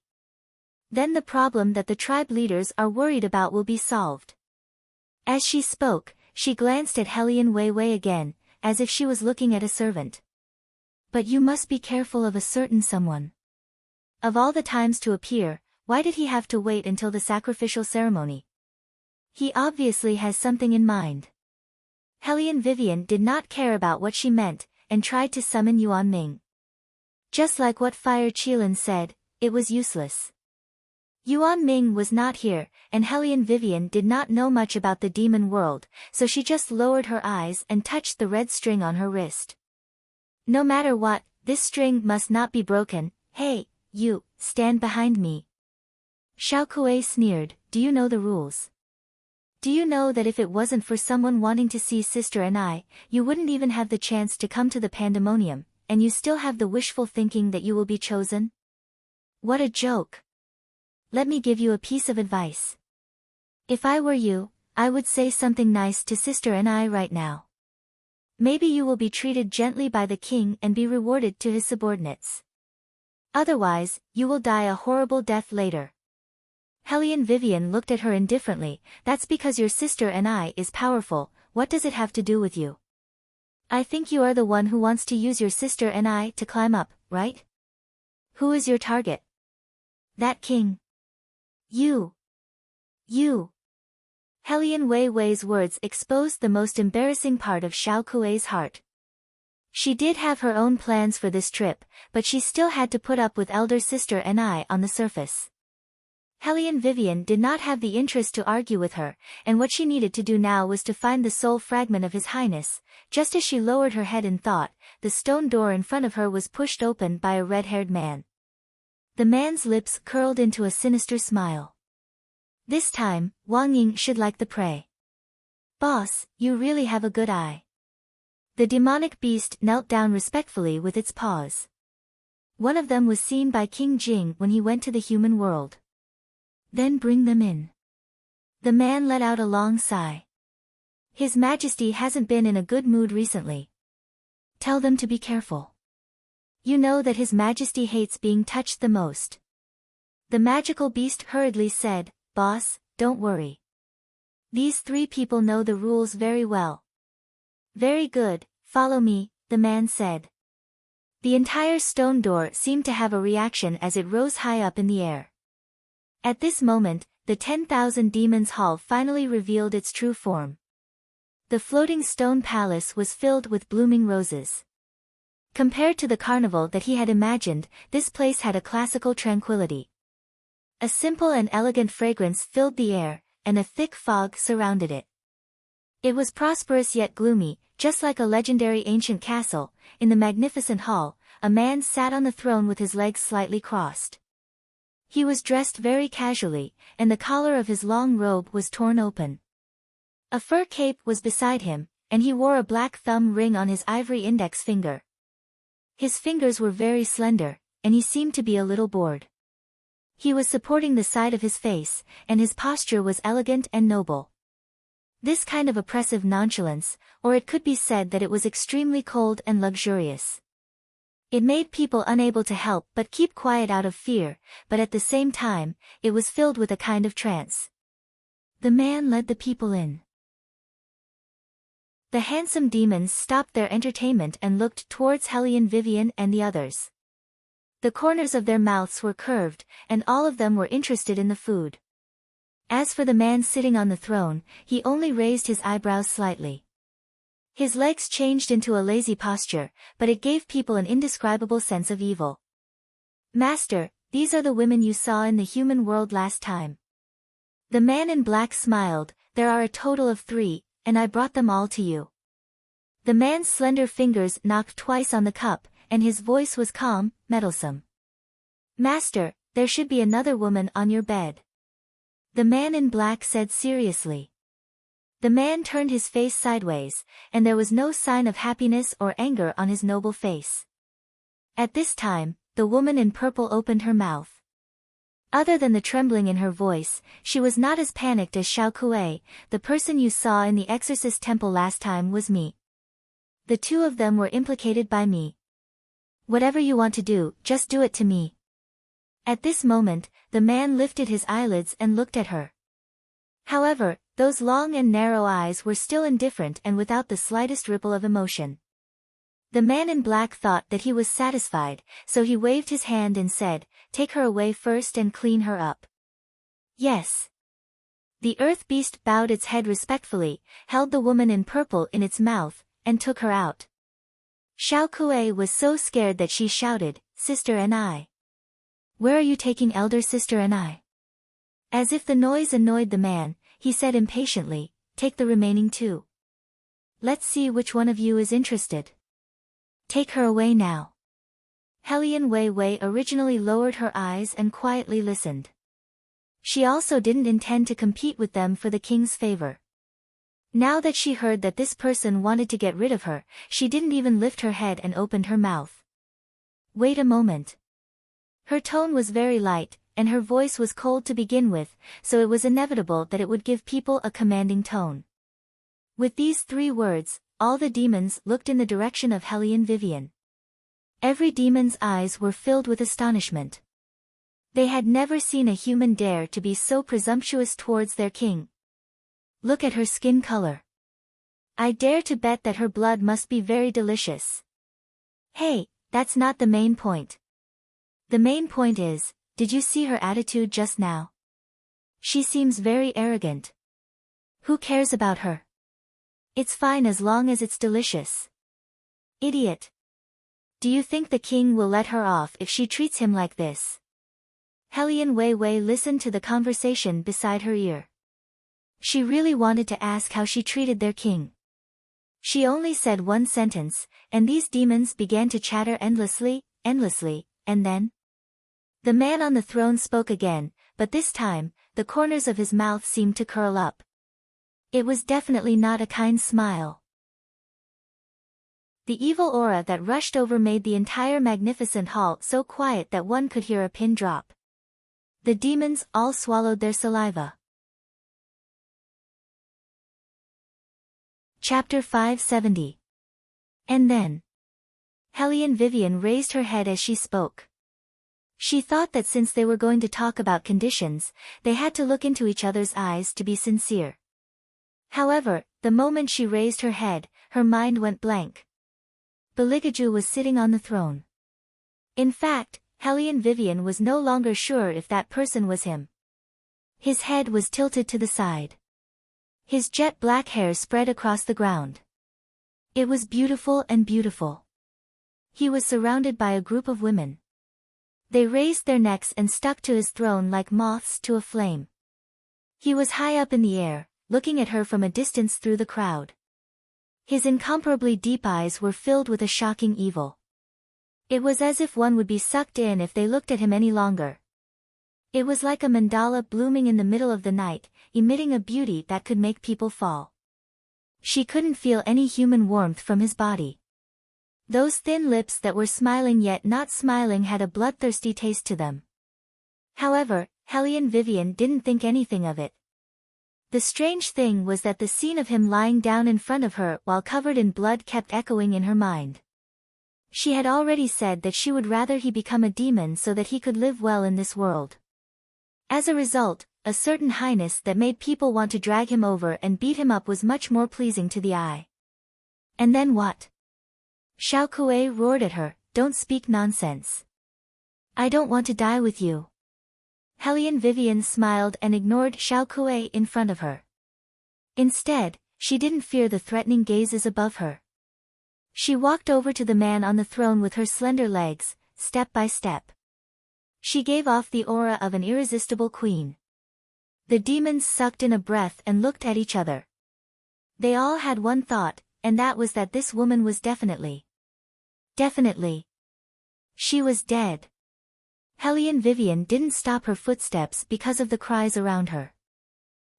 Then the problem that the tribe leaders are worried about will be solved. As she spoke, she glanced at Hellion Wei Wei again, as if she was looking at a servant. But you must be careful of a certain someone. Of all the times to appear, why did he have to wait until the sacrificial ceremony? He obviously has something in mind. Hellion Vivian did not care about what she meant, and tried to summon Yuan Ming. Just like what Fire Qilin said, it was useless. Yuan Ming was not here, and Hellion Vivian did not know much about the demon world, so she just lowered her eyes and touched the red string on her wrist. No matter what, this string must not be broken. Hey, you, stand behind me. Xiao Kuei sneered, do you know the rules? Do you know that if it wasn't for someone wanting to see Sister and I, you wouldn't even have the chance to come to the pandemonium, and you still have the wishful thinking that you will be chosen? What a joke. Let me give you a piece of advice. If I were you, I would say something nice to Sister and I right now. Maybe you will be treated gently by the king and be rewarded to his subordinates. Otherwise, you will die a horrible death later. Hellion Vivian looked at her indifferently. That's because your sister and I is powerful. What does it have to do with you? I think you are the one who wants to use your sister and I to climb up, right? Who is your target? That king. You. Hellion Wei Wei's words exposed the most embarrassing part of Xiao Kuei's heart. She did have her own plans for this trip, but she still had to put up with elder sister and I on the surface. Hellion Vivian did not have the interest to argue with her, and what she needed to do now was to find the soul fragment of His Highness. Just as she lowered her head in thought, the stone door in front of her was pushed open by a red-haired man. The man's lips curled into a sinister smile. This time, Wang Ying should like the prey. Boss, you really have a good eye. The demonic beast knelt down respectfully with its paws. One of them was seen by King Jing when he went to the human world. Then bring them in. The man let out a long sigh. His Majesty hasn't been in a good mood recently. Tell them to be careful. You know that His Majesty hates being touched the most. The magical beast hurriedly said, Boss, don't worry. These three people know the rules very well. Very good, follow me, the man said. The entire stone door seemed to have a reaction as it rose high up in the air. At this moment, the 10,000 Demons Hall finally revealed its true form. The floating stone palace was filled with blooming roses. Compared to the carnival that he had imagined, this place had a classical tranquility. A simple and elegant fragrance filled the air, and a thick fog surrounded it. It was prosperous yet gloomy, just like a legendary ancient castle. In the magnificent hall, a man sat on the throne with his legs slightly crossed. He was dressed very casually, and the collar of his long robe was torn open. A fur cape was beside him, and he wore a black thumb ring on his ivory index finger. His fingers were very slender, and he seemed to be a little bored. He was supporting the side of his face, and his posture was elegant and noble. This kind of oppressive nonchalance, or it could be said that it was extremely cold and luxurious. It made people unable to help but keep quiet out of fear, but at the same time, it was filled with a kind of trance. The man led the people in. The handsome demons stopped their entertainment and looked towards Hellion Vivian and the others. The corners of their mouths were curved, and all of them were interested in the food. As for the man sitting on the throne, he only raised his eyebrows slightly. His legs changed into a lazy posture, but it gave people an indescribable sense of evil. Master, these are the women you saw in the human world last time. The man in black smiled. There are a total of 3, and I brought them all to you. The man's slender fingers knocked twice on the cup, and his voice was calm, meddlesome. Master, there should be another woman on your bed. The man in black said seriously. The man turned his face sideways, and there was no sign of happiness or anger on his noble face. At this time, the woman in purple opened her mouth. Other than the trembling in her voice, she was not as panicked as Xiao Kuei. The person you saw in the exorcist temple last time was me. The 2 of them were implicated by me. Whatever you want to do, just do it to me. At this moment, the man lifted his eyelids and looked at her. However, those long and narrow eyes were still indifferent and without the slightest ripple of emotion. The man in black thought that he was satisfied, so he waved his hand and said, "Take her away first and clean her up." Yes. The earth beast bowed its head respectfully, held the woman in purple in its mouth, and took her out. Xiao Kuei was so scared that she shouted, "Sister and I. Where are you taking elder sister and I?" As if the noise annoyed the man, he said impatiently, "Take the remaining 2. Let's see which one of you is interested. Take her away now." Hellion Wei Wei originally lowered her eyes and quietly listened. She also didn't intend to compete with them for the king's favor. Now that she heard that this person wanted to get rid of her, she didn't even lift her head and opened her mouth. Wait a moment. Her tone was very light, and her voice was cold to begin with, so it was inevitable that it would give people a commanding tone. With these 3 words, all the demons looked in the direction of Hellion Vivian. Every demon's eyes were filled with astonishment. They had never seen a human dare to be so presumptuous towards their king. Look at her skin color. I dare to bet that her blood must be very delicious. Hey, that's not the main point. The main point is, did you see her attitude just now? She seems very arrogant. Who cares about her? It's fine as long as it's delicious. Idiot. Do you think the king will let her off if she treats him like this? Hellion Wei Wei listened to the conversation beside her ear. She really wanted to ask how she treated their king. She only said one sentence, and these demons began to chatter endlessly, and then? The man on the throne spoke again, but this time, the corners of his mouth seemed to curl up. It was definitely not a kind smile. The evil aura that rushed over made the entire magnificent hall so quiet that one could hear a pin drop. The demons all swallowed their saliva. Chapter 570. And then. Hellion Vivian raised her head as she spoke. She thought that since they were going to talk about conditions, they had to look into each other's eyes to be sincere. However, the moment she raised her head, her mind went blank. Beligaju was sitting on the throne. In fact, Hellion Vivian was no longer sure if that person was him. His head was tilted to the side. His jet black hair spread across the ground. It was beautiful and beautiful. He was surrounded by a group of women. They raised their necks and stuck to his throne like moths to a flame. He was high up in the air, looking at her from a distance through the crowd. His incomparably deep eyes were filled with a shocking evil. It was as if one would be sucked in if they looked at him any longer. It was like a mandala blooming in the middle of the night, emitting a beauty that could make people fall. She couldn't feel any human warmth from his body. Those thin lips that were smiling yet not smiling had a bloodthirsty taste to them. However, Hellion Vivian didn't think anything of it. The strange thing was that the scene of him lying down in front of her while covered in blood kept echoing in her mind. She had already said that she would rather he become a demon so that he could live well in this world. As a result, a certain highness that made people want to drag him over and beat him up was much more pleasing to the eye. And then what? Xiao Kuei roared at her, "Don't speak nonsense. I don't want to die with you." Hellion Vivian smiled and ignored Xiao Kuei in front of her. Instead, she didn't fear the threatening gazes above her. She walked over to the man on the throne with her slender legs, step by step. She gave off the aura of an irresistible queen. The demons sucked in a breath and looked at each other. They all had one thought, and that was that this woman was definitely. She was dead. Hellion Vivian didn't stop her footsteps because of the cries around her.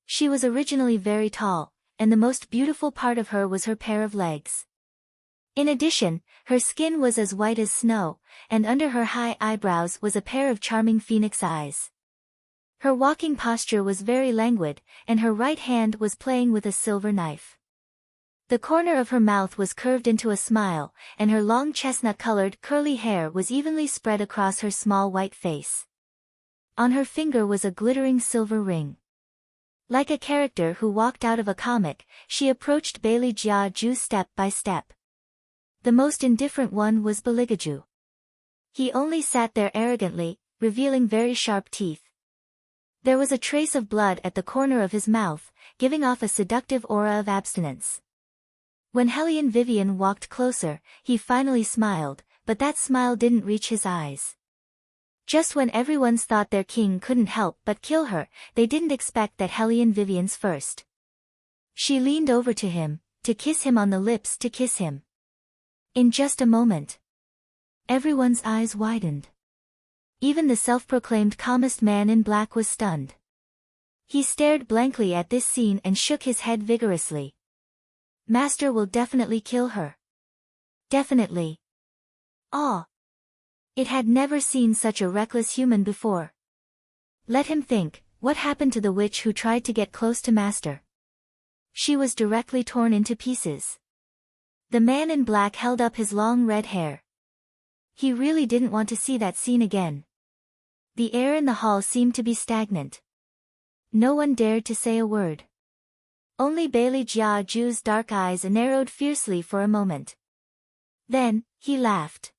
She was originally very tall, and the most beautiful part of her was her pair of legs. In addition, her skin was as white as snow, and under her high eyebrows was a pair of charming phoenix eyes. Her walking posture was very languid, and her right hand was playing with a silver knife. The corner of her mouth was curved into a smile, and her long chestnut-colored curly hair was evenly spread across her small white face. On her finger was a glittering silver ring. Like a character who walked out of a comic, she approached Bailey Jiaju step by step. The most indifferent one was Beligaju. He only sat there arrogantly, revealing very sharp teeth. There was a trace of blood at the corner of his mouth, giving off a seductive aura of abstinence. When Hellion Vivian walked closer, he finally smiled, but that smile didn't reach his eyes. Just when everyone's thought their king couldn't help but kill her, they didn't expect that Hellion Vivian's first. She leaned over to him, to kiss him on the lips to kiss him. In just a moment, everyone's eyes widened. Even the self-proclaimed calmest man in black was stunned. He stared blankly at this scene and shook his head vigorously. Master will definitely kill her. Definitely. Ah! It had never seen such a reckless human before. Let him think, what happened to the witch who tried to get close to Master? She was directly torn into pieces. The man in black held up his long red hair. He really didn't want to see that scene again. The air in the hall seemed to be stagnant. No one dared to say a word. Only Bailey Jiaju's dark eyes narrowed fiercely for a moment. Then, he laughed.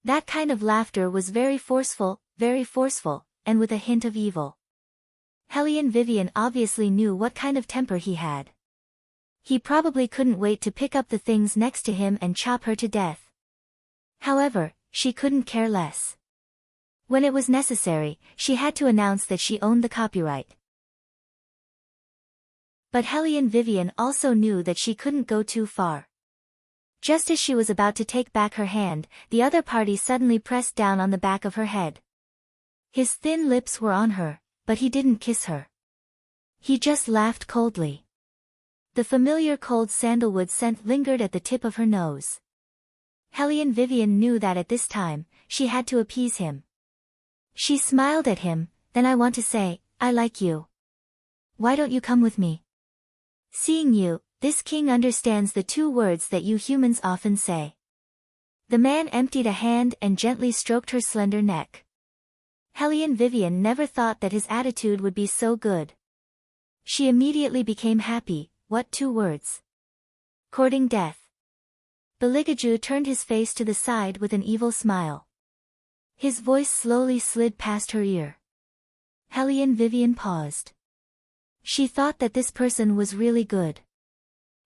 That kind of laughter was very forceful, and with a hint of evil. Hellion Vivian obviously knew what kind of temper he had. He probably couldn't wait to pick up the things next to him and chop her to death. However, she couldn't care less. When it was necessary, she had to announce that she owned the copyright. But Hellion Vivian also knew that she couldn't go too far. Just as she was about to take back her hand, the other party suddenly pressed down on the back of her head. His thin lips were on her, but he didn't kiss her. He just laughed coldly. The familiar cold sandalwood scent lingered at the tip of her nose. Hellion Vivian knew that at this time, she had to appease him. She smiled at him, "Then I want to say, I like you. Why don't you come with me? Seeing you, this king understands the two words that you humans often say." The man emptied a hand and gently stroked her slender neck. Hellion Vivian never thought that his attitude would be so good. She immediately became happy. What two words? Courting death. Beligaju turned his face to the side with an evil smile. His voice slowly slid past her ear. Hellion Vivian paused. She thought that this person was really good.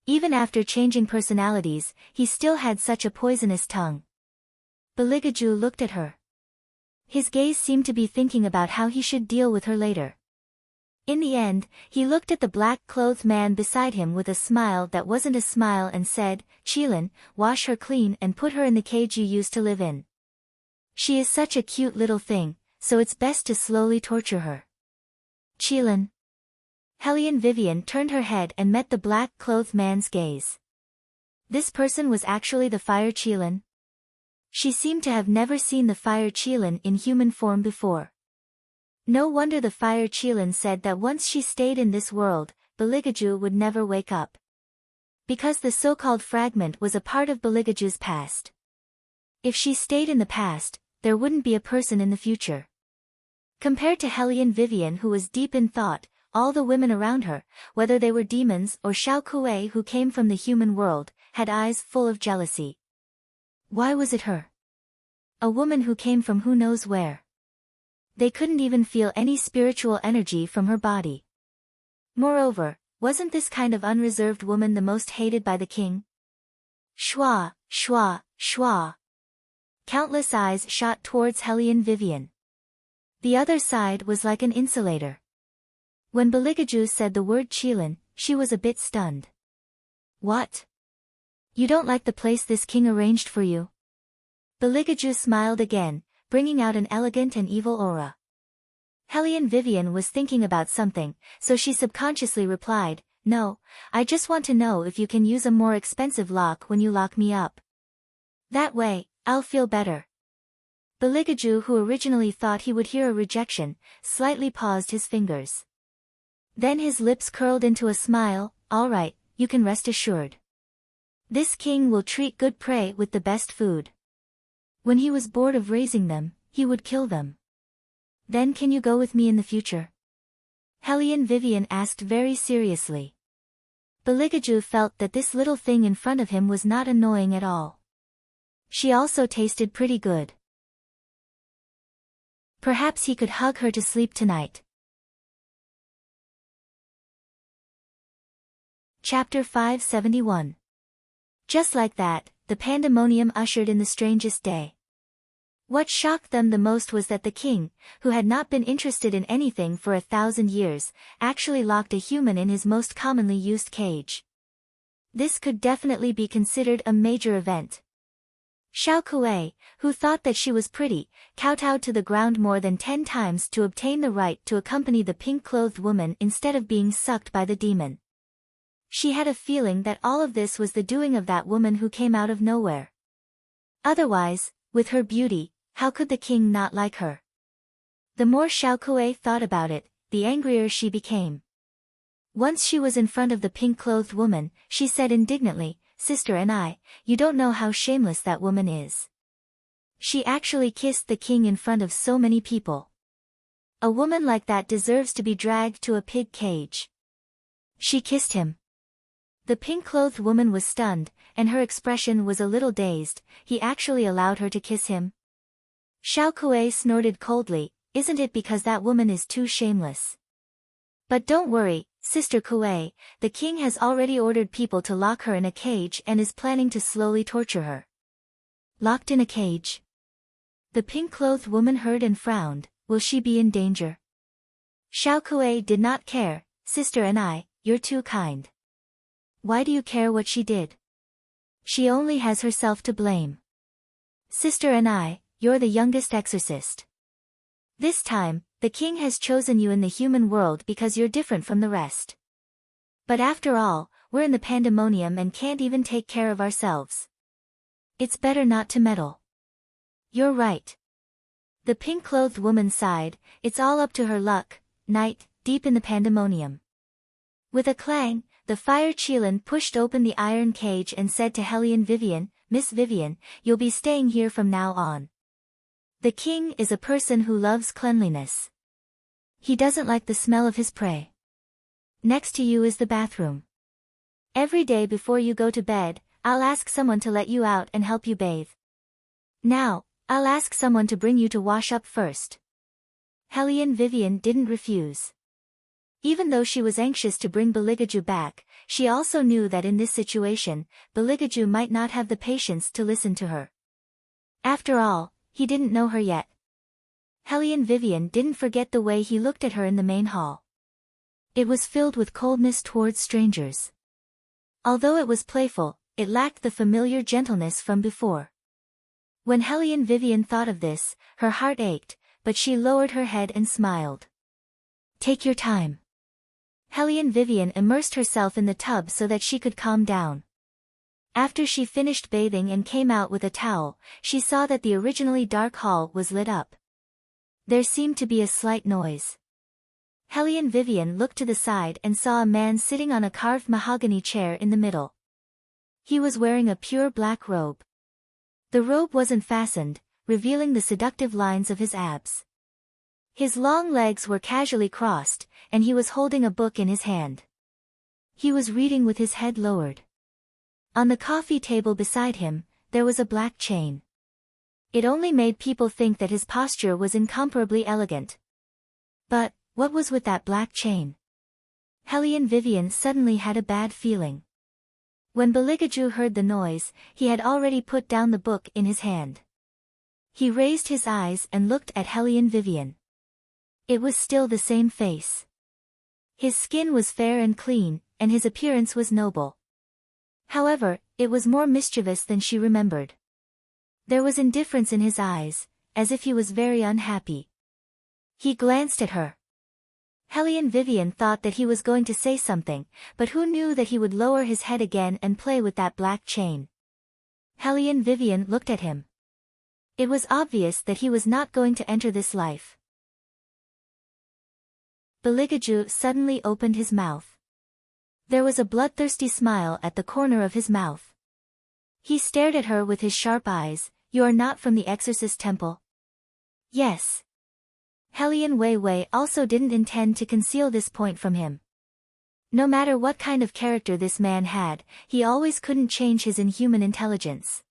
Even after changing personalities, he still had such a poisonous tongue. Beligaju looked at her. His gaze seemed to be thinking about how he should deal with her later. In the end, he looked at the black-clothed man beside him with a smile that wasn't a smile and said, "Qilin, wash her clean and put her in the cage you used to live in. She is such a cute little thing, so it's best to slowly torture her." Qilin. Hellion Vivian turned her head and met the black-clothed man's gaze. This person was actually the Fire Qilin. She seemed to have never seen the Fire Qilin in human form before. No wonder the fire Qilin said that once she stayed in this world, Beligaju would never wake up. Because the so-called fragment was a part of Beligaju's past. If she stayed in the past, there wouldn't be a person in the future. Compared to Hellion Vivian, who was deep in thought, all the women around her, whether they were demons or Xiao Kuei who came from the human world, had eyes full of jealousy. Why was it her? A woman who came from who knows where. They couldn't even feel any spiritual energy from her body. Moreover, wasn't this kind of unreserved woman the most hated by the king? Shua, shua, shua. Countless eyes shot towards Hellion Vivian. The other side was like an insulator. When Beligaju said the word Qilin, she was a bit stunned. What? You don't like the place this king arranged for you? Beligaju smiled again, bringing out an elegant and evil aura. Hellion Vivian was thinking about something, so she subconsciously replied, "No, I just want to know if you can use a more expensive lock when you lock me up. That way, I'll feel better." Beligaju, who originally thought he would hear a rejection, slightly paused his fingers. Then his lips curled into a smile. "All right, you can rest assured. This king will treat good prey with the best food. When he was bored of raising them, he would kill them. Then can you go with me in the future?" Hellion Vivian asked very seriously. Beligaju felt that this little thing in front of him was not annoying at all. She also tasted pretty good. Perhaps he could hug her to sleep tonight. Chapter 571. Just like that, the pandemonium ushered in the strangest day. What shocked them the most was that the king, who had not been interested in anything for 1,000 years, actually locked a human in his most commonly used cage. This could definitely be considered a major event. Xiao Kuei, who thought that she was pretty, kowtowed to the ground more than 10 times to obtain the right to accompany the pink-clothed woman instead of being sucked by the demon. She had a feeling that all of this was the doing of that woman who came out of nowhere. Otherwise, with her beauty, how could the king not like her? The more Xiao Kuei thought about it, the angrier she became. Once she was in front of the pink-clothed woman, she said indignantly, "Sister and I, you don't know how shameless that woman is. She actually kissed the king in front of so many people. A woman like that deserves to be dragged to a pig cage." She kissed him. The pink-clothed woman was stunned, and her expression was a little dazed. He actually allowed her to kiss him? Xiao Kuei snorted coldly, "Isn't it because that woman is too shameless? But don't worry, Sister Kuei, the king has already ordered people to lock her in a cage and is planning to slowly torture her." Locked in a cage? The pink-clothed woman heard and frowned. Will she be in danger? Xiao Kuei did not care. "Sister and I, you're too kind. Why do you care what she did? She only has herself to blame. Sister and I, you're the youngest exorcist. This time, the king has chosen you in the human world because you're different from the rest. But after all, we're in the pandemonium and can't even take care of ourselves. It's better not to meddle." "You're right." The pink-clothed woman sighed. It's all up to her luck. Night, deep in the pandemonium. With a clang, the fire Qilin pushed open the iron cage and said to Hellion Vivian, "Miss Vivian, you'll be staying here from now on. The king is a person who loves cleanliness. He doesn't like the smell of his prey. Next to you is the bathroom. Every day before you go to bed, I'll ask someone to let you out and help you bathe. Now, I'll ask someone to bring you to wash up first." Hellion Vivian didn't refuse. Even though she was anxious to bring Beligaju back, she also knew that in this situation, Beligaju might not have the patience to listen to her. After all, he didn't know her yet. Hellion Vivian didn't forget the way he looked at her in the main hall. It was filled with coldness towards strangers. Although it was playful, it lacked the familiar gentleness from before. When Hellion Vivian thought of this, her heart ached, but she lowered her head and smiled. "Take your time." Hellion Vivian immersed herself in the tub so that she could calm down. After she finished bathing and came out with a towel, she saw that the originally dark hall was lit up. There seemed to be a slight noise. Hellion Vivian looked to the side and saw a man sitting on a carved mahogany chair in the middle. He was wearing a pure black robe. The robe wasn't fastened, revealing the seductive lines of his abs. His long legs were casually crossed, and he was holding a book in his hand. He was reading with his head lowered. On the coffee table beside him, there was a black chain. It only made people think that his posture was incomparably elegant. But, what was with that black chain? Hellion Vivian suddenly had a bad feeling. When Beligaju heard the noise, he had already put down the book in his hand. He raised his eyes and looked at Hellion Vivian. It was still the same face. His skin was fair and clean, and his appearance was noble. However, it was more mischievous than she remembered. There was indifference in his eyes, as if he was very unhappy. He glanced at her. Hellion Vivian thought that he was going to say something, but who knew that he would lower his head again and play with that black chain? Hellion Vivian looked at him. It was obvious that he was not going to enter this life. Beligaju suddenly opened his mouth. There was a bloodthirsty smile at the corner of his mouth. He stared at her with his sharp eyes. "You are not from the Exorcist Temple?" "Yes." Hellion Wei also didn't intend to conceal this point from him. No matter what kind of character this man had, he always couldn't change his inhuman intelligence.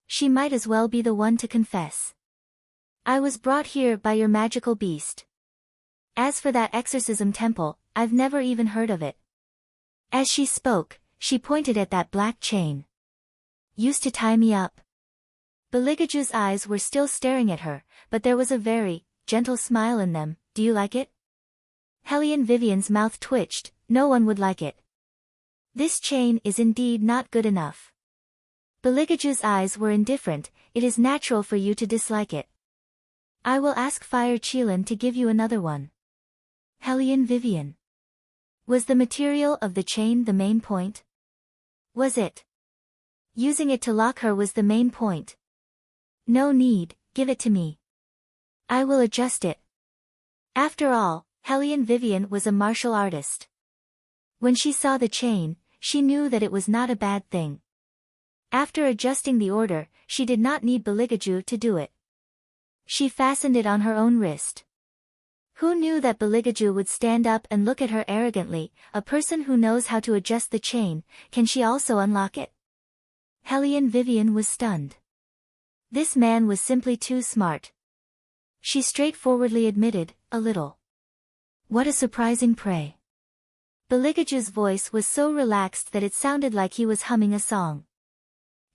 She might as well be the one to confess. "I was brought here by your magical beast. As for that exorcism temple, I've never even heard of it." As she spoke, she pointed at that black chain. "Used to tie me up." Beligaju's eyes were still staring at her, but there was a very gentle smile in them. "Do you like it?" Hellion Vivian's mouth twitched. "No one would like it. This chain is indeed not good enough." Beligaju's eyes were indifferent. "It is natural for you to dislike it. I will ask Fire Qilin to give you another one." Hellion Vivian. Was the material of the chain the main point? Was it? Using it to lock her was the main point. "No need, give it to me. I will adjust it." After all, Hellion Vivian was a martial artist. When she saw the chain, she knew that it was not a bad thing. After adjusting the order, she did not need Beligaju to do it. She fastened it on her own wrist. Who knew that Beligaju would stand up and look at her arrogantly? "A person who knows how to adjust the chain, can she also unlock it?" Hellion Vivian was stunned. This man was simply too smart. She straightforwardly admitted, "A little." What a surprising prey. Beligaju's voice was so relaxed that it sounded like he was humming a song.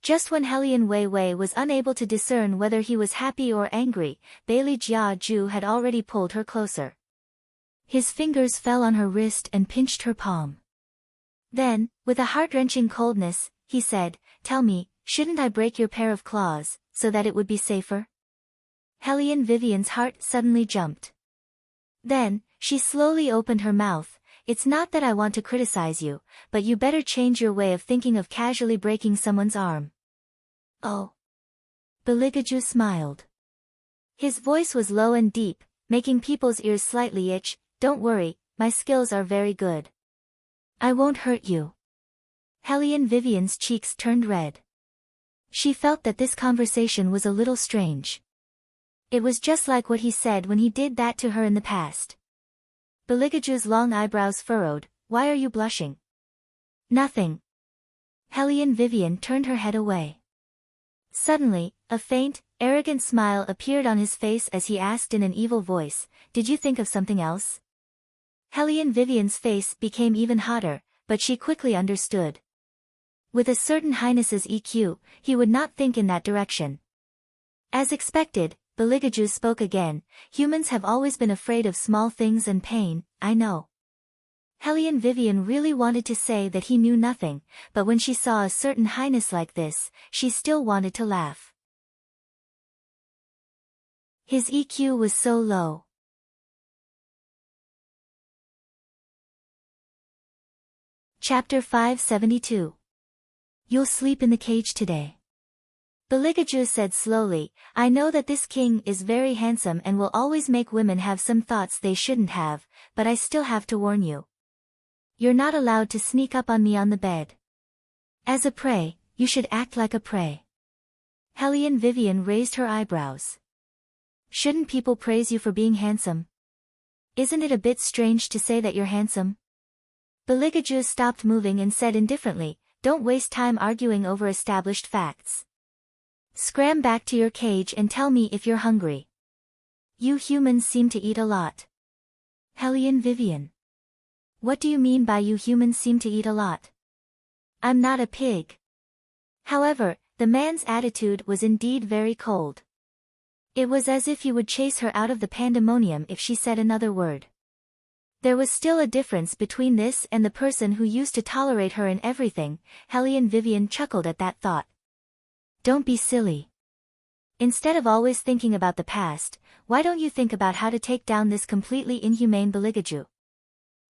Just when Hellion Wei was unable to discern whether he was happy or angry, Bailey Jia Ju had already pulled her closer. His fingers fell on her wrist and pinched her palm. Then, with a heart-wrenching coldness, he said, "Tell me, shouldn't I break your pair of claws, so that it would be safer?" Hellion Vivian's heart suddenly jumped. Then, she slowly opened her mouth. "It's not that I want to criticize you, but you better change your way of thinking of casually breaking someone's arm." "Oh." Beligaju smiled. His voice was low and deep, making people's ears slightly itch. "Don't worry, my skills are very good. I won't hurt you." Hellion Vivian's cheeks turned red. She felt that this conversation was a little strange. It was just like what he said when he did that to her in the past. Beligaju's long eyebrows furrowed. "Why are you blushing?" "Nothing." Hellion Vivian turned her head away. Suddenly, a faint, arrogant smile appeared on his face as he asked in an evil voice, "Did you think of something else?" Hellion Vivian's face became even hotter, but she quickly understood. With a certain highness's EQ, he would not think in that direction. As expected, Beligaju spoke again. "Humans have always been afraid of small things and pain, I know." Hellion Vivian really wanted to say that he knew nothing, but when she saw a certain highness like this, she still wanted to laugh. His EQ was so low. Chapter 572. You'll sleep in the cage today. Beligaju said slowly, I know that this king is very handsome and will always make women have some thoughts they shouldn't have, but I still have to warn you. You're not allowed to sneak up on me on the bed. As a prey, you should act like a prey. Hellion Vivian raised her eyebrows. Shouldn't people praise you for being handsome? Isn't it a bit strange to say that you're handsome? Beligaju stopped moving and said indifferently, don't waste time arguing over established facts. Scram back to your cage and tell me if you're hungry. You humans seem to eat a lot. Hellion Vivian. What do you mean by you humans seem to eat a lot? I'm not a pig. However, the man's attitude was indeed very cold. It was as if he would chase her out of the pandemonium if she said another word. There was still a difference between this and the person who used to tolerate her in everything. Hellion Vivian chuckled at that thought. Don't be silly. Instead of always thinking about the past, why don't you think about how to take down this completely inhumane Beligaju?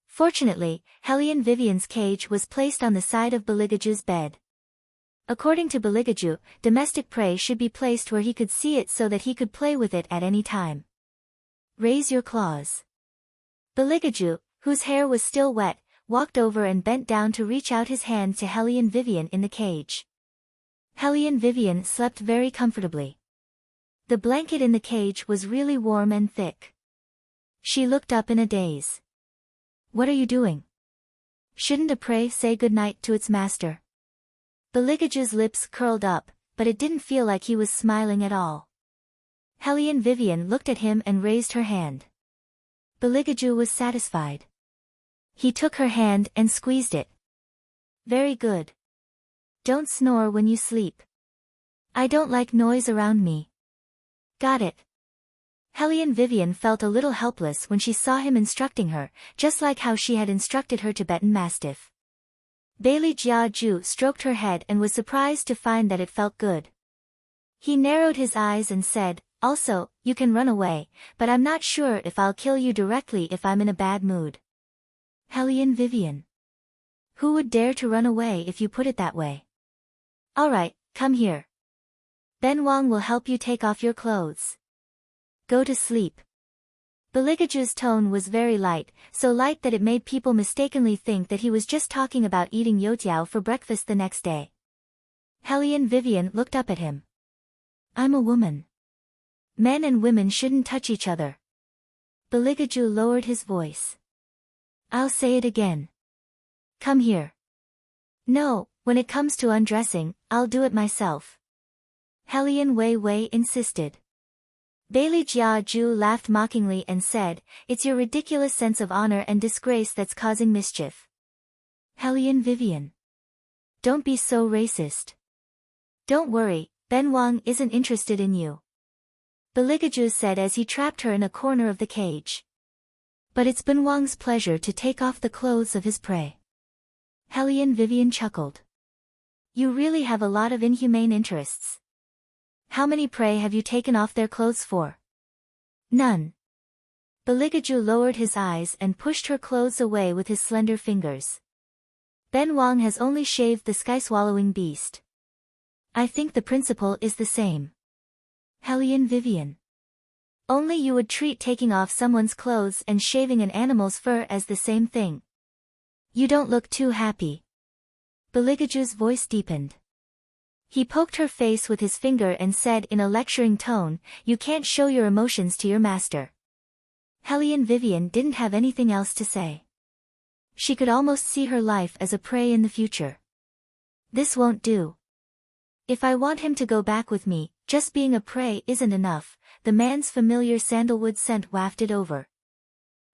Fortunately, Hellion Vivian's cage was placed on the side of Beligaju's bed. According to Beligaju, domestic prey should be placed where he could see it so that he could play with it at any time. Raise your claws. Beligaju, whose hair was still wet, walked over and bent down to reach out his hand to Hellion Vivian in the cage. Hellion Vivian slept very comfortably. The blanket in the cage was really warm and thick. She looked up in a daze. What are you doing? Shouldn't a prey say goodnight to its master? Beligaju's lips curled up, but it didn't feel like he was smiling at all. Hellion Vivian looked at him and raised her hand. Beligaju was satisfied. He took her hand and squeezed it. Very good. Don't snore when you sleep. I don't like noise around me. Got it. Hellion Vivian felt a little helpless when she saw him instructing her, just like how she had instructed her Tibetan Mastiff. Bailey Jia Ju stroked her head and was surprised to find that it felt good. He narrowed his eyes and said, also, you can run away, but I'm not sure if I'll kill you directly if I'm in a bad mood. Hellion Vivian. Who would dare to run away if you put it that way? Alright, come here. Ben Wang will help you take off your clothes. Go to sleep. Beligaju's tone was very light, so light that it made people mistakenly think that he was just talking about eating youtiao for breakfast the next day. Hellion Vivian looked up at him. I'm a woman. Men and women shouldn't touch each other. Beligaju lowered his voice. I'll say it again. Come here. No, when it comes to undressing, I'll do it myself. Hellion Wei Wei insisted. Bailey Jia Ju laughed mockingly and said, it's your ridiculous sense of honor and disgrace that's causing mischief. Hellion Vivian. Don't be so racist. Don't worry, Ben Wang isn't interested in you. Beligaju said as he trapped her in a corner of the cage. But it's Ben Wang's pleasure to take off the clothes of his prey. Hellion Vivian chuckled. You really have a lot of inhumane interests. How many prey have you taken off their clothes for? None. Beligaju lowered his eyes and pushed her clothes away with his slender fingers. Ben Wang has only shaved the sky-swallowing beast. I think the principle is the same. Hellion Vivian. Only you would treat taking off someone's clothes and shaving an animal's fur as the same thing. You don't look too happy. Beligaju's voice deepened. He poked her face with his finger and said in a lecturing tone, you can't show your emotions to your master. Hellion Vivian didn't have anything else to say. She could almost see her life as a prey in the future. This won't do. If I want him to go back with me, just being a prey isn't enough. The man's familiar sandalwood scent wafted over.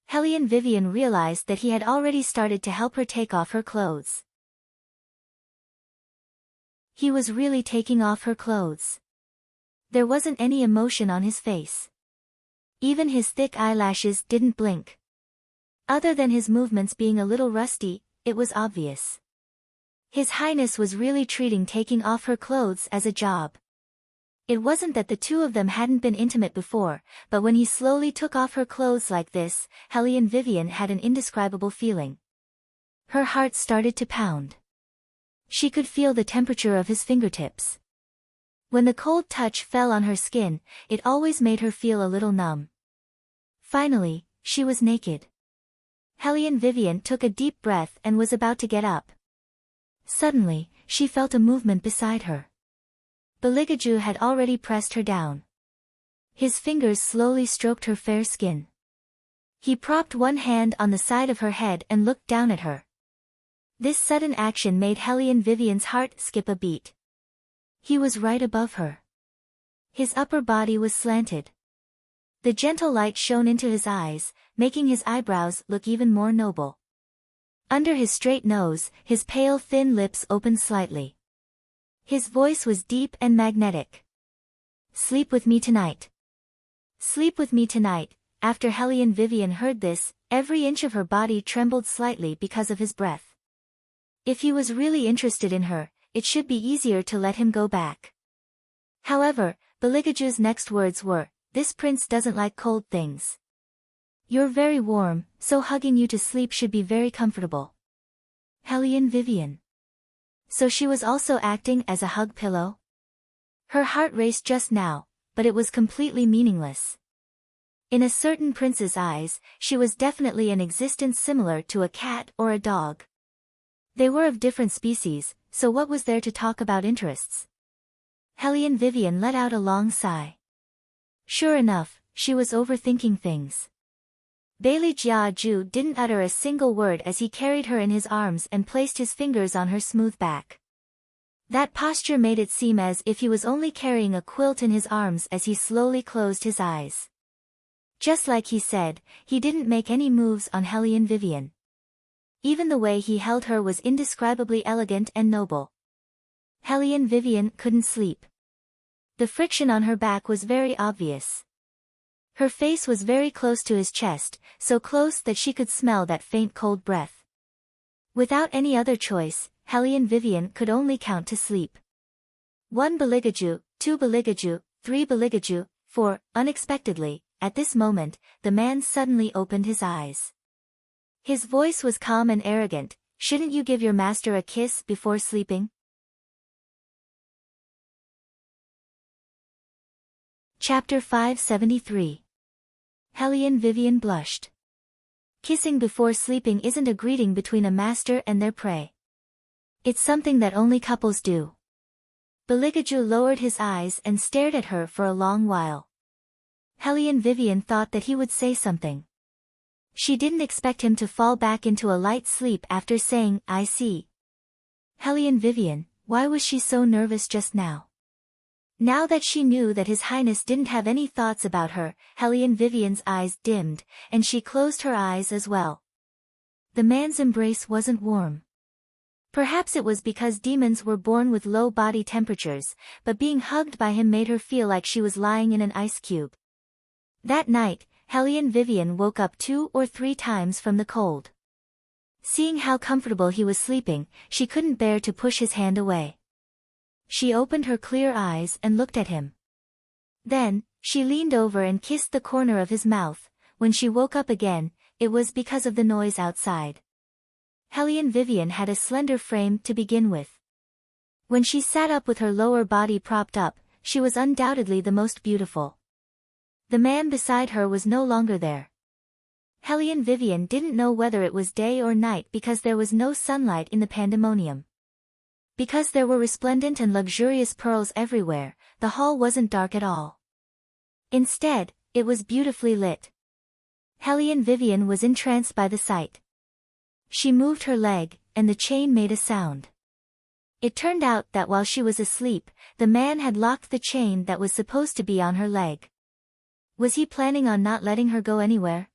Hellion Vivian realized that he had already started to help her take off her clothes. He was really taking off her clothes. There wasn't any emotion on his face. Even his thick eyelashes didn't blink. Other than his movements being a little rusty, it was obvious. His Highness was really treating taking off her clothes as a job. It wasn't that the two of them hadn't been intimate before, but when he slowly took off her clothes like this, Hellion Vivian had an indescribable feeling. Her heart started to pound. She could feel the temperature of his fingertips. When the cold touch fell on her skin, it always made her feel a little numb. Finally, she was naked. Hellion Vivian took a deep breath and was about to get up. Suddenly, she felt a movement beside her. Beligaju had already pressed her down. His fingers slowly stroked her fair skin. He propped one hand on the side of her head and looked down at her. This sudden action made Hellion Vivian's heart skip a beat. He was right above her. His upper body was slanted. The gentle light shone into his eyes, making his eyebrows look even more noble. Under his straight nose, his pale thin lips opened slightly. His voice was deep and magnetic. "Sleep with me tonight. Sleep with me tonight." After Hellion Vivian heard this, every inch of her body trembled slightly because of his breath. If he was really interested in her, it should be easier to let him go back. However, Beligaju's next words were, "This prince doesn't like cold things. You're very warm, so hugging you to sleep should be very comfortable." Hellion Vivian. So she was also acting as a hug pillow? Her heart raced just now, but it was completely meaningless. In a certain prince's eyes, she was definitely an existence similar to a cat or a dog. They were of different species, so what was there to talk about interests? Hellion Vivian let out a long sigh. Sure enough, she was overthinking things. Bailey Jiaju didn't utter a single word as he carried her in his arms and placed his fingers on her smooth back. That posture made it seem as if he was only carrying a quilt in his arms as he slowly closed his eyes. Just like he said, he didn't make any moves on Hellion Vivian. Even the way he held her was indescribably elegant and noble. Hellion Vivian couldn't sleep. The friction on her back was very obvious. Her face was very close to his chest, so close that she could smell that faint cold breath. Without any other choice, Hellion Vivian could only count to sleep. 1 Beligaju, 2 Beligaju, 3 Beligaju, 4, unexpectedly, at this moment, the man suddenly opened his eyes. His voice was calm and arrogant. "Shouldn't you give your master a kiss before sleeping?" Chapter 573. Hellion Vivian blushed. Kissing before sleeping isn't a greeting between a master and their prey. It's something that only couples do. Beligaju lowered his eyes and stared at her for a long while. Hellion Vivian thought that he would say something. She didn't expect him to fall back into a light sleep after saying, "I see." Hellion Vivian, why was she so nervous just now? Now that she knew that His Highness didn't have any thoughts about her, Hellion Vivian's eyes dimmed, and she closed her eyes as well. The man's embrace wasn't warm. Perhaps it was because demons were born with low body temperatures, but being hugged by him made her feel like she was lying in an ice cube. That night, Hellion Vivian woke up 2 or 3 times from the cold. Seeing how comfortable he was sleeping, she couldn't bear to push his hand away. She opened her clear eyes and looked at him. Then, she leaned over and kissed the corner of his mouth. When she woke up again, it was because of the noise outside. Hellion Vivian had a slender frame to begin with. When she sat up with her lower body propped up, she was undoubtedly the most beautiful. The man beside her was no longer there. Hellion Vivian didn't know whether it was day or night because there was no sunlight in the pandemonium. Because there were resplendent and luxurious pearls everywhere, the hall wasn't dark at all. Instead, it was beautifully lit. Hellion Vivian was entranced by the sight. She moved her leg, and the chain made a sound. It turned out that while she was asleep, the man had locked the chain that was supposed to be on her leg. Was he planning on not letting her go anywhere?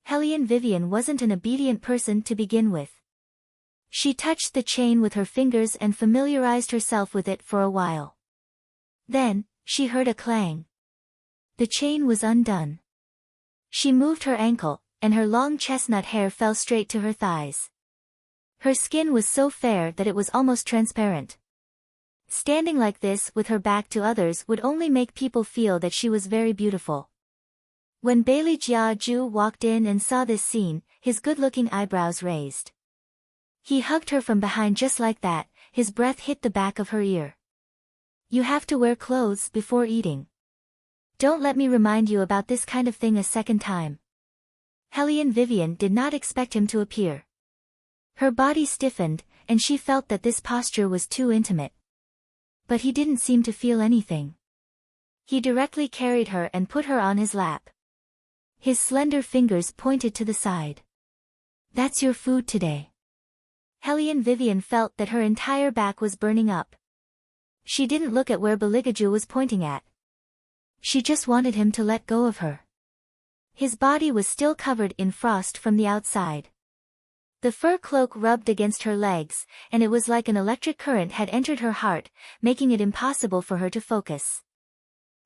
Hellion Vivian wasn't an obedient person to begin with. She touched the chain with her fingers and familiarized herself with it for a while. Then, she heard a clang. The chain was undone. She moved her ankle, and her long chestnut hair fell straight to her thighs. Her skin was so fair that it was almost transparent. Standing like this with her back to others would only make people feel that she was very beautiful. When Bailey Jiaju walked in and saw this scene, his good-looking eyebrows raised. He hugged her from behind just like that, his breath hit the back of her ear. You have to wear clothes before eating. Don't let me remind you about this kind of thing a second time. Hellion Vivian did not expect him to appear. Her body stiffened, and she felt that this posture was too intimate. But he didn't seem to feel anything. He directly carried her and put her on his lap. His slender fingers pointed to the side. That's your food today. Hellion Vivian felt that her entire back was burning up. She didn't look at where Beligaju was pointing at. She just wanted him to let go of her. His body was still covered in frost from the outside. The fur cloak rubbed against her legs, and it was like an electric current had entered her heart, making it impossible for her to focus.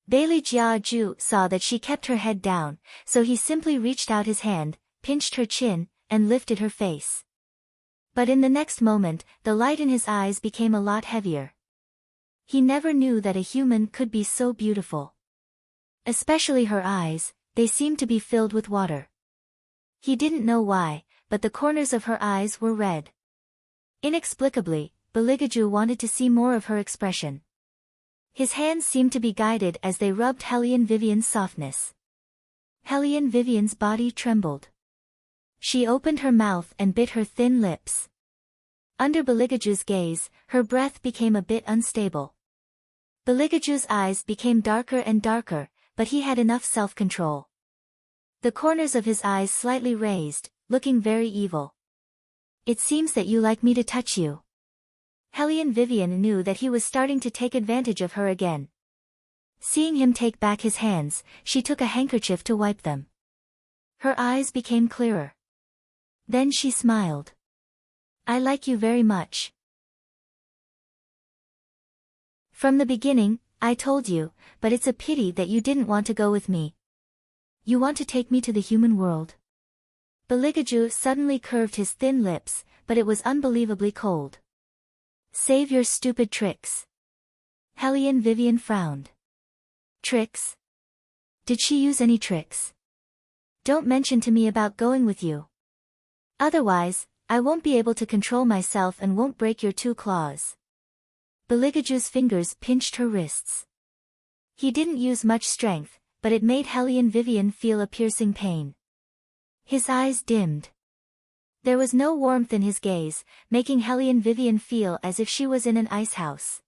Bailey Jiaju saw that she kept her head down, so he simply reached out his hand, pinched her chin, and lifted her face. But in the next moment, the light in his eyes became a lot heavier. He never knew that a human could be so beautiful. Especially her eyes, they seemed to be filled with water. He didn't know why, but the corners of her eyes were red. Inexplicably, Beligaju wanted to see more of her expression. His hands seemed to be guided as they rubbed Hellion Vivian's softness. Hellion Vivian's body trembled. She opened her mouth and bit her thin lips. Under Beligaju's gaze, her breath became a bit unstable. Beligaju's eyes became darker and darker, but he had enough self-control. The corners of his eyes slightly raised, looking very evil. It seems that you like me to touch you. Hellion Vivian knew that he was starting to take advantage of her again. Seeing him take back his hands, she took a handkerchief to wipe them. Her eyes became clearer. Then she smiled. I like you very much. From the beginning, I told you, but it's a pity that you didn't want to go with me. You want to take me to the human world? Beligaju suddenly curved his thin lips, but it was unbelievably cold. Save your stupid tricks. Hellion Vivian frowned. Tricks? Did she use any tricks? Don't mention to me about going with you. Otherwise, I won't be able to control myself and won't break your 2 claws. Beligaju's fingers pinched her wrists. He didn't use much strength, but it made Hellion Vivian feel a piercing pain. His eyes dimmed. There was no warmth in his gaze, making Hellion Vivian feel as if she was in an ice house.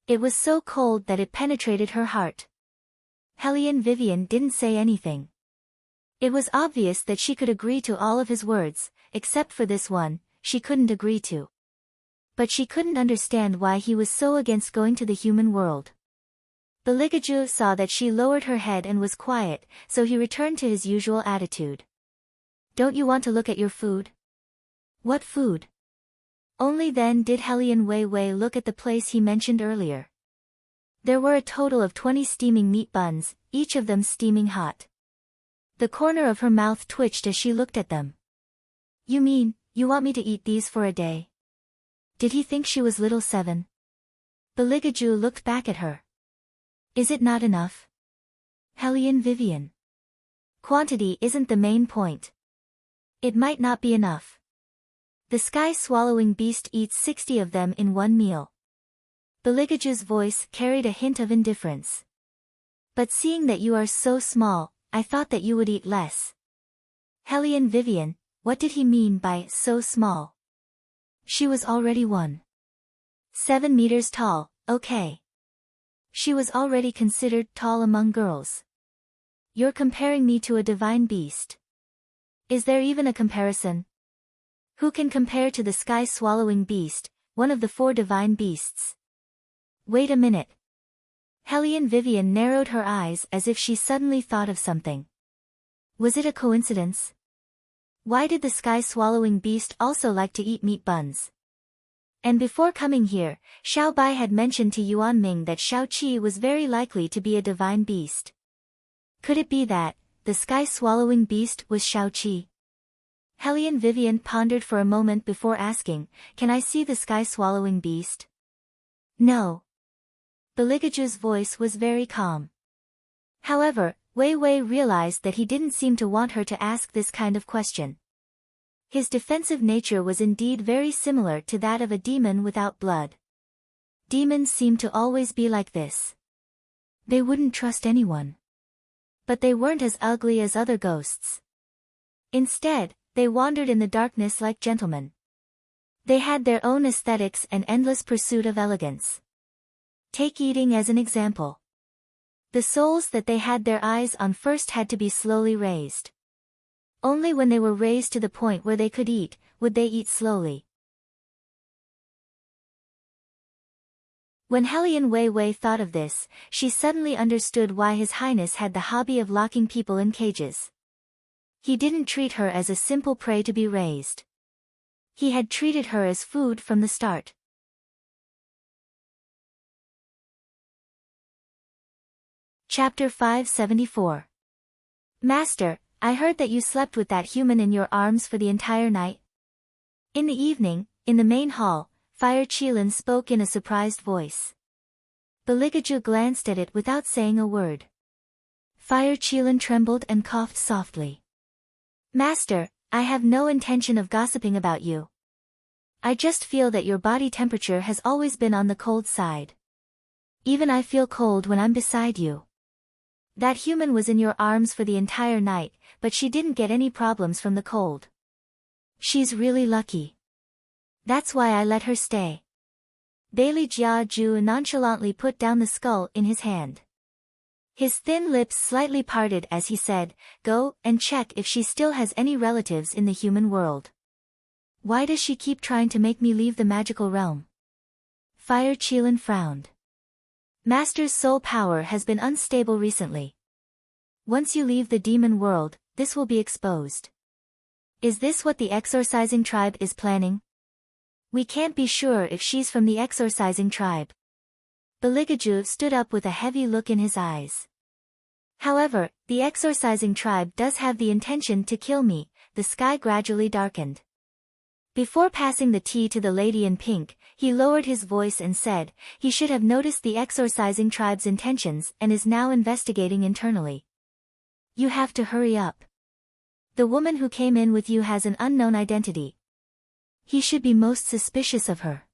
It was so cold that it penetrated her heart. Hellion Vivian didn't say anything. It was obvious that she could agree to all of his words, except for this one, she couldn't agree to. But she couldn't understand why he was so against going to the human world. Beligaju saw that she lowered her head and was quiet, so he returned to his usual attitude. Don't you want to look at your food? What food? Only then did Hellion Wei Wei look at the place he mentioned earlier. There were a total of 20 steaming meat buns, each of them steaming hot. The corner of her mouth twitched as she looked at them. You mean, you want me to eat these for a day? Did he think she was little 7? Beligaju looked back at her. Is it not enough? Hellion Vivian. Quantity isn't the main point. It might not be enough. The sky-swallowing beast eats 60 of them in one meal. Beligaju's voice carried a hint of indifference. But seeing that you are so small, I thought that you would eat less. Hellion Vivian, what did he mean by so small? She was already 1.7 meters tall, okay. She was already considered tall among girls. You're comparing me to a divine beast. Is there even a comparison? Who can compare to the sky-swallowing beast, one of the 4 divine beasts? Wait a minute. Hellion Vivian narrowed her eyes as if she suddenly thought of something. Was it a coincidence? Why did the sky-swallowing beast also like to eat meat buns? And before coming here, Xiao Bai had mentioned to Yuan Ming that Xiao Qi was very likely to be a divine beast. Could it be that the sky-swallowing beast was Xiao Qi? Hellion Vivian pondered for a moment before asking, can I see the sky-swallowing beast? No. Beligaju's voice was very calm. However, Wei Wei realized that he didn't seem to want her to ask this kind of question. His defensive nature was indeed very similar to that of a demon without blood. Demons seem to always be like this. They wouldn't trust anyone. But they weren't as ugly as other ghosts. Instead, they wandered in the darkness like gentlemen. They had their own aesthetics and endless pursuit of elegance. Take eating as an example. The souls that they had their eyes on first had to be slowly raised. Only when they were raised to the point where they could eat, would they eat slowly. When Hellion Wei Wei thought of this, she suddenly understood why His Highness had the hobby of locking people in cages. He didn't treat her as a simple prey to be raised. He had treated her as food from the start. Chapter 574. Master, I heard that you slept with that human in your arms for the entire night. In the evening, in the main hall, Fire Qilin spoke in a surprised voice. Beligaju glanced at it without saying a word. Fire Qilin trembled and coughed softly. Master, I have no intention of gossiping about you. I just feel that your body temperature has always been on the cold side. Even I feel cold when I'm beside you. That human was in your arms for the entire night, but she didn't get any problems from the cold. She's really lucky. That's why I let her stay. Bailey Jia Ju nonchalantly put down the skull in his hand. His thin lips slightly parted as he said, "Go and check if she still has any relatives in the human world. Why does she keep trying to make me leave the magical realm?" Fire Qilin frowned. Master's soul power has been unstable recently. Once you leave the demon world, this will be exposed. Is this what the exorcising tribe is planning? We can't be sure if she's from the exorcising tribe. Beligaju stood up with a heavy look in his eyes. However, the exorcising tribe does have the intention to kill me. The sky gradually darkened. Before passing the tea to the lady in pink, he lowered his voice and said, he should have noticed the exorcising tribe's intentions and is now investigating internally. You have to hurry up. The woman who came in with you has an unknown identity. He should be most suspicious of her.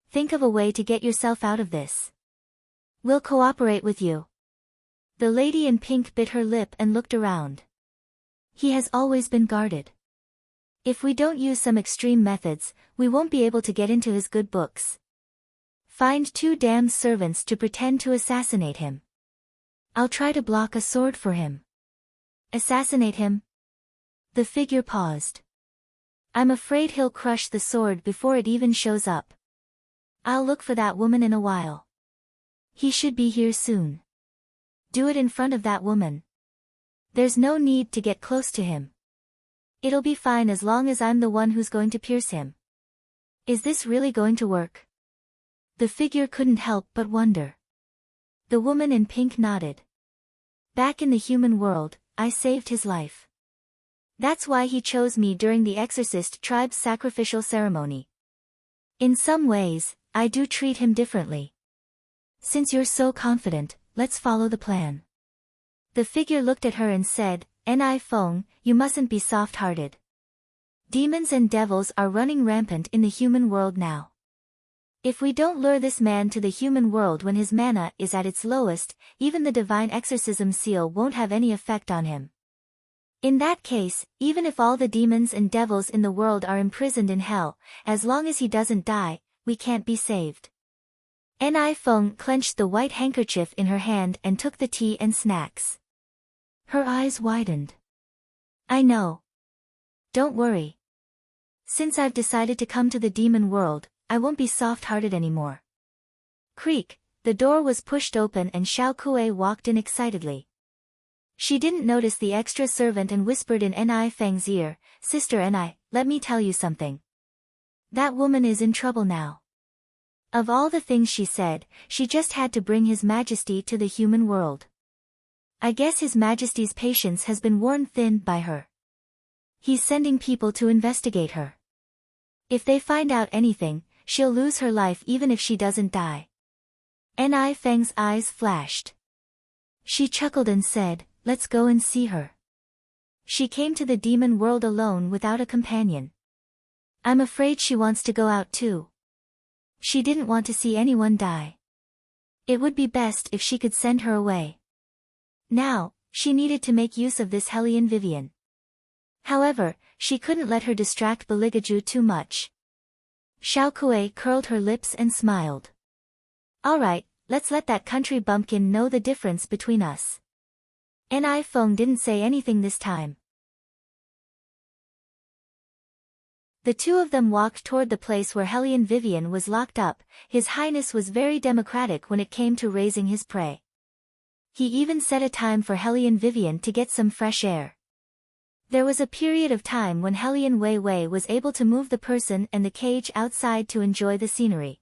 Think of a way to get yourself out of this. We'll cooperate with you. The lady in pink bit her lip and looked around. He has always been guarded. If we don't use some extreme methods, we won't be able to get into his good books. Find 2 damned servants to pretend to assassinate him. I'll try to block a sword for him. Assassinate him? The figure paused. I'm afraid he'll crush the sword before it even shows up. I'll look for that woman in a while. He should be here soon. Do it in front of that woman. There's no need to get close to him. It'll be fine as long as I'm the one who's going to pierce him. Is this really going to work? The figure couldn't help but wonder. The woman in pink nodded. Back in the human world, I saved his life. That's why he chose me during the exorcist tribe's sacrificial ceremony. In some ways, I do treat him differently. Since you're so confident, let's follow the plan. The figure looked at her and said, Ni Feng, you mustn't be soft-hearted. Demons and devils are running rampant in the human world now. If we don't lure this man to the human world when his mana is at its lowest, even the divine exorcism seal won't have any effect on him. In that case, even if all the demons and devils in the world are imprisoned in hell, as long as he doesn't die, we can't be saved. Ni Feng clenched the white handkerchief in her hand and took the tea and snacks. Her eyes widened. I know. Don't worry. Since I've decided to come to the demon world, I won't be soft-hearted anymore. Creak, the door was pushed open and Xiao Kuei walked in excitedly. She didn't notice the extra servant and whispered in Ni Feng's ear, Sister Ni, let me tell you something. That woman is in trouble now. Of all the things she said, she just had to bring His Majesty to the human world. I guess His Majesty's patience has been worn thin by her. He's sending people to investigate her. If they find out anything, she'll lose her life even if she doesn't die. Ni Feng's eyes flashed. She chuckled and said, let's go and see her. She came to the demon world alone without a companion. I'm afraid she wants to go out too. She didn't want to see anyone die. It would be best if she could send her away. Now, she needed to make use of this Hellion Vivian. However, she couldn't let her distract Beligaju too much. Xiao Kuei curled her lips and smiled. Alright, let's let that country bumpkin know the difference between us. Ni Feng didn't say anything this time. The two of them walked toward the place where Hellion Vivian was locked up. His Highness was very democratic when it came to raising his prey. He even set a time for Hellion Vivian to get some fresh air. There was a period of time when Hellion Wei Wei was able to move the person and the cage outside to enjoy the scenery.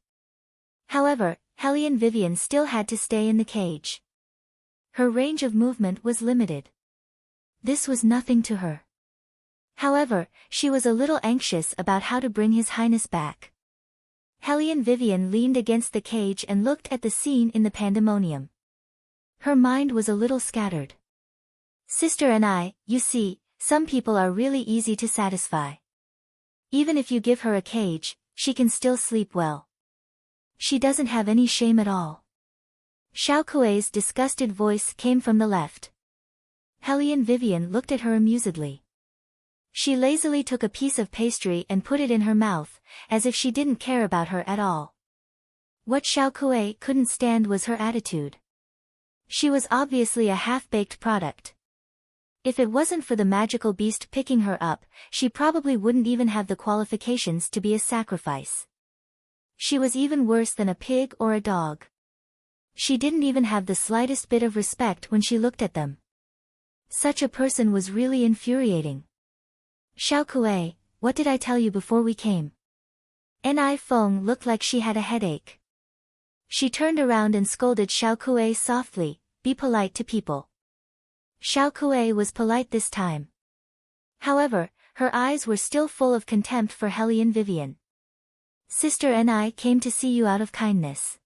However, Hellion Vivian still had to stay in the cage. Her range of movement was limited. This was nothing to her. However, she was a little anxious about how to bring His Highness back. Hellion Vivian leaned against the cage and looked at the scene in the pandemonium. Her mind was a little scattered. Sister and I, you see, some people are really easy to satisfy. Even if you give her a cage, she can still sleep well. She doesn't have any shame at all. Xiao Kuei's disgusted voice came from the left. Hellion Vivian looked at her amusedly. She lazily took a piece of pastry and put it in her mouth, as if she didn't care about her at all. What Xiao Kuei couldn't stand was her attitude. She was obviously a half-baked product. If it wasn't for the magical beast picking her up, she probably wouldn't even have the qualifications to be a sacrifice. She was even worse than a pig or a dog. She didn't even have the slightest bit of respect when she looked at them. Such a person was really infuriating. Xiao Kuei, what did I tell you before we came? Ni Feng looked like she had a headache. She turned around and scolded Xiao Kuei softly, be polite to people. Xiao Kuei was polite this time. However, her eyes were still full of contempt for Hellion Vivian. Sister and I came to see you out of kindness.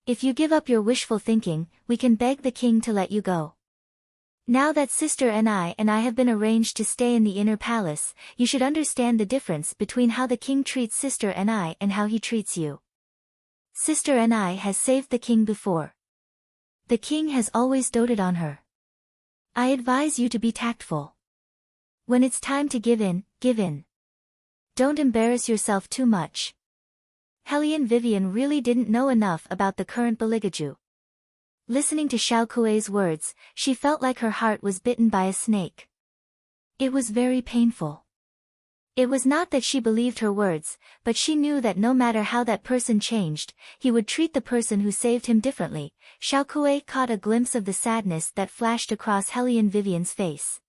If you give up your wishful thinking, we can beg the king to let you go. Now that Sister and I have been arranged to stay in the inner palace, you should understand the difference between how the king treats Sister and I and how he treats you. Sister and I has saved the king before. The king has always doted on her. I advise you to be tactful. When it's time to give in, give in. Don't embarrass yourself too much. Hellion Vivian really didn't know enough about the current Beligaju. Listening to Xiao Kuei's words, she felt like her heart was bitten by a snake. It was very painful. It was not that she believed her words, but she knew that no matter how that person changed, he would treat the person who saved him differently. Xiao Kuei caught a glimpse of the sadness that flashed across Hellion Vivian's face.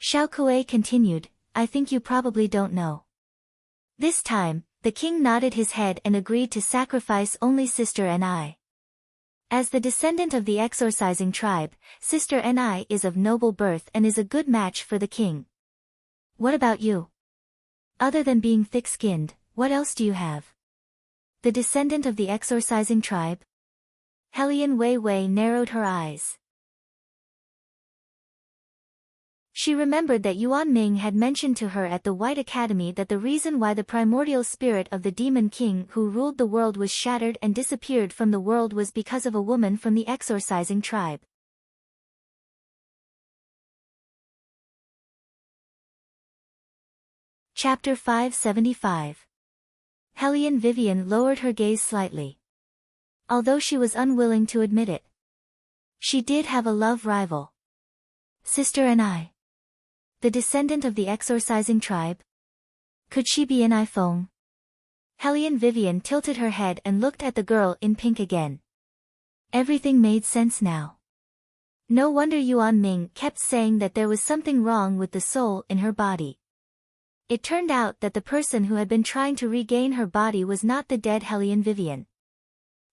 Xiao Kuei continued, I think you probably don't know. This time, the king nodded his head and agreed to sacrifice only Sister and I. As the descendant of the exorcising tribe, Sister and I is of noble birth and is a good match for the king. What about you? Other than being thick-skinned, what else do you have? The descendant of the exorcising tribe? Hellion Wei Wei narrowed her eyes. She remembered that Yuan Ming had mentioned to her at the White Academy that the reason why the primordial spirit of the demon king who ruled the world was shattered and disappeared from the world was because of a woman from the exorcising tribe. Chapter 575. Hellion Vivian lowered her gaze slightly. Although she was unwilling to admit it. She did have a love rival. Sister and I. The descendant of the exorcising tribe? Could she be Ni Feng? Hellion Vivian tilted her head and looked at the girl in pink again. Everything made sense now. No wonder Yuan Ming kept saying that there was something wrong with the soul in her body. It turned out that the person who had been trying to regain her body was not the dead Hellion Vivian.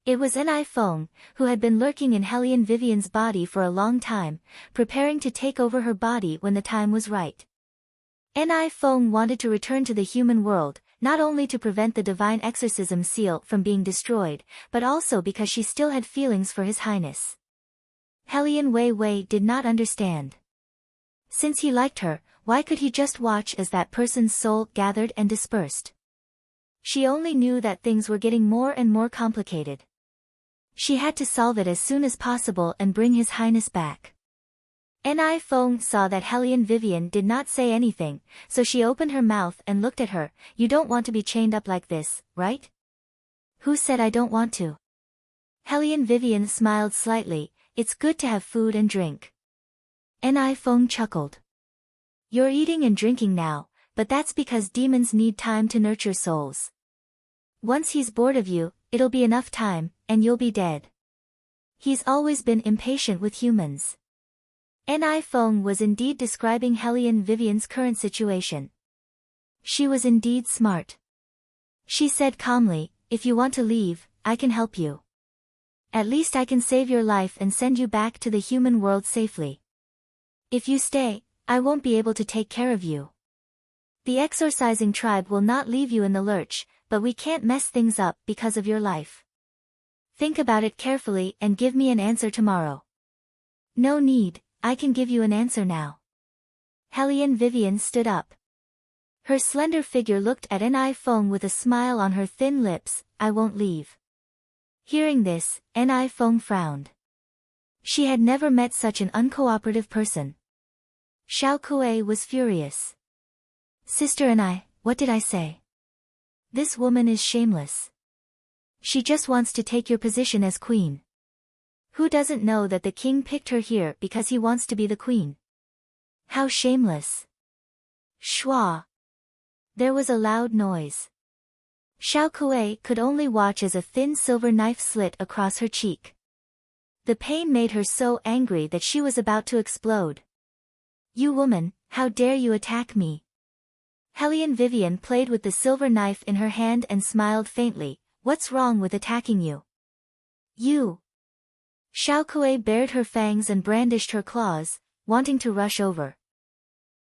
It was Ni Feng, who had been lurking in Hellion Vivian's body for a long time, preparing to take over her body when the time was right. Ni Feng wanted to return to the human world, not only to prevent the divine exorcism seal from being destroyed, but also because she still had feelings for His Highness. Hellion Wei Wei did not understand. Since he liked her, why could he just watch as that person's soul gathered and dispersed? She only knew that things were getting more and more complicated. She had to solve it as soon as possible and bring His Highness back. Ni Feng saw that Hellion Vivian did not say anything, so she opened her mouth and looked at her. You don't want to be chained up like this, right? Who said I don't want to? Hellion Vivian smiled slightly. It's good to have food and drink. Ni Feng chuckled. You're eating and drinking now, but that's because demons need time to nurture souls. Once he's bored of you, it'll be enough time, and you'll be dead. He's always been impatient with humans. Ni Feng was indeed describing Hellion Vivian's current situation. She was indeed smart. She said calmly, if you want to leave, I can help you. At least I can save your life and send you back to the human world safely. If you stay, I won't be able to take care of you. The exorcising tribe will not leave you in the lurch, but we can't mess things up because of your life. Think about it carefully and give me an answer tomorrow. No need, I can give you an answer now. Hellion Vivian stood up. Her slender figure looked at Ni Feng with a smile on her thin lips. I won't leave. Hearing this, Ni Feng frowned. She had never met such an uncooperative person. Xiao Kuei was furious. Sister Ni, what did I say? This woman is shameless. She just wants to take your position as queen. Who doesn't know that the king picked her here because he wants to be the queen? How shameless. Schwa. There was a loud noise. Xiao Kuei could only watch as a thin silver knife slit across her cheek. The pain made her so angry that she was about to explode. You woman, how dare you attack me? Hellion Vivian played with the silver knife in her hand and smiled faintly. What's wrong with attacking you? You. Xiao Kuei bared her fangs and brandished her claws, wanting to rush over.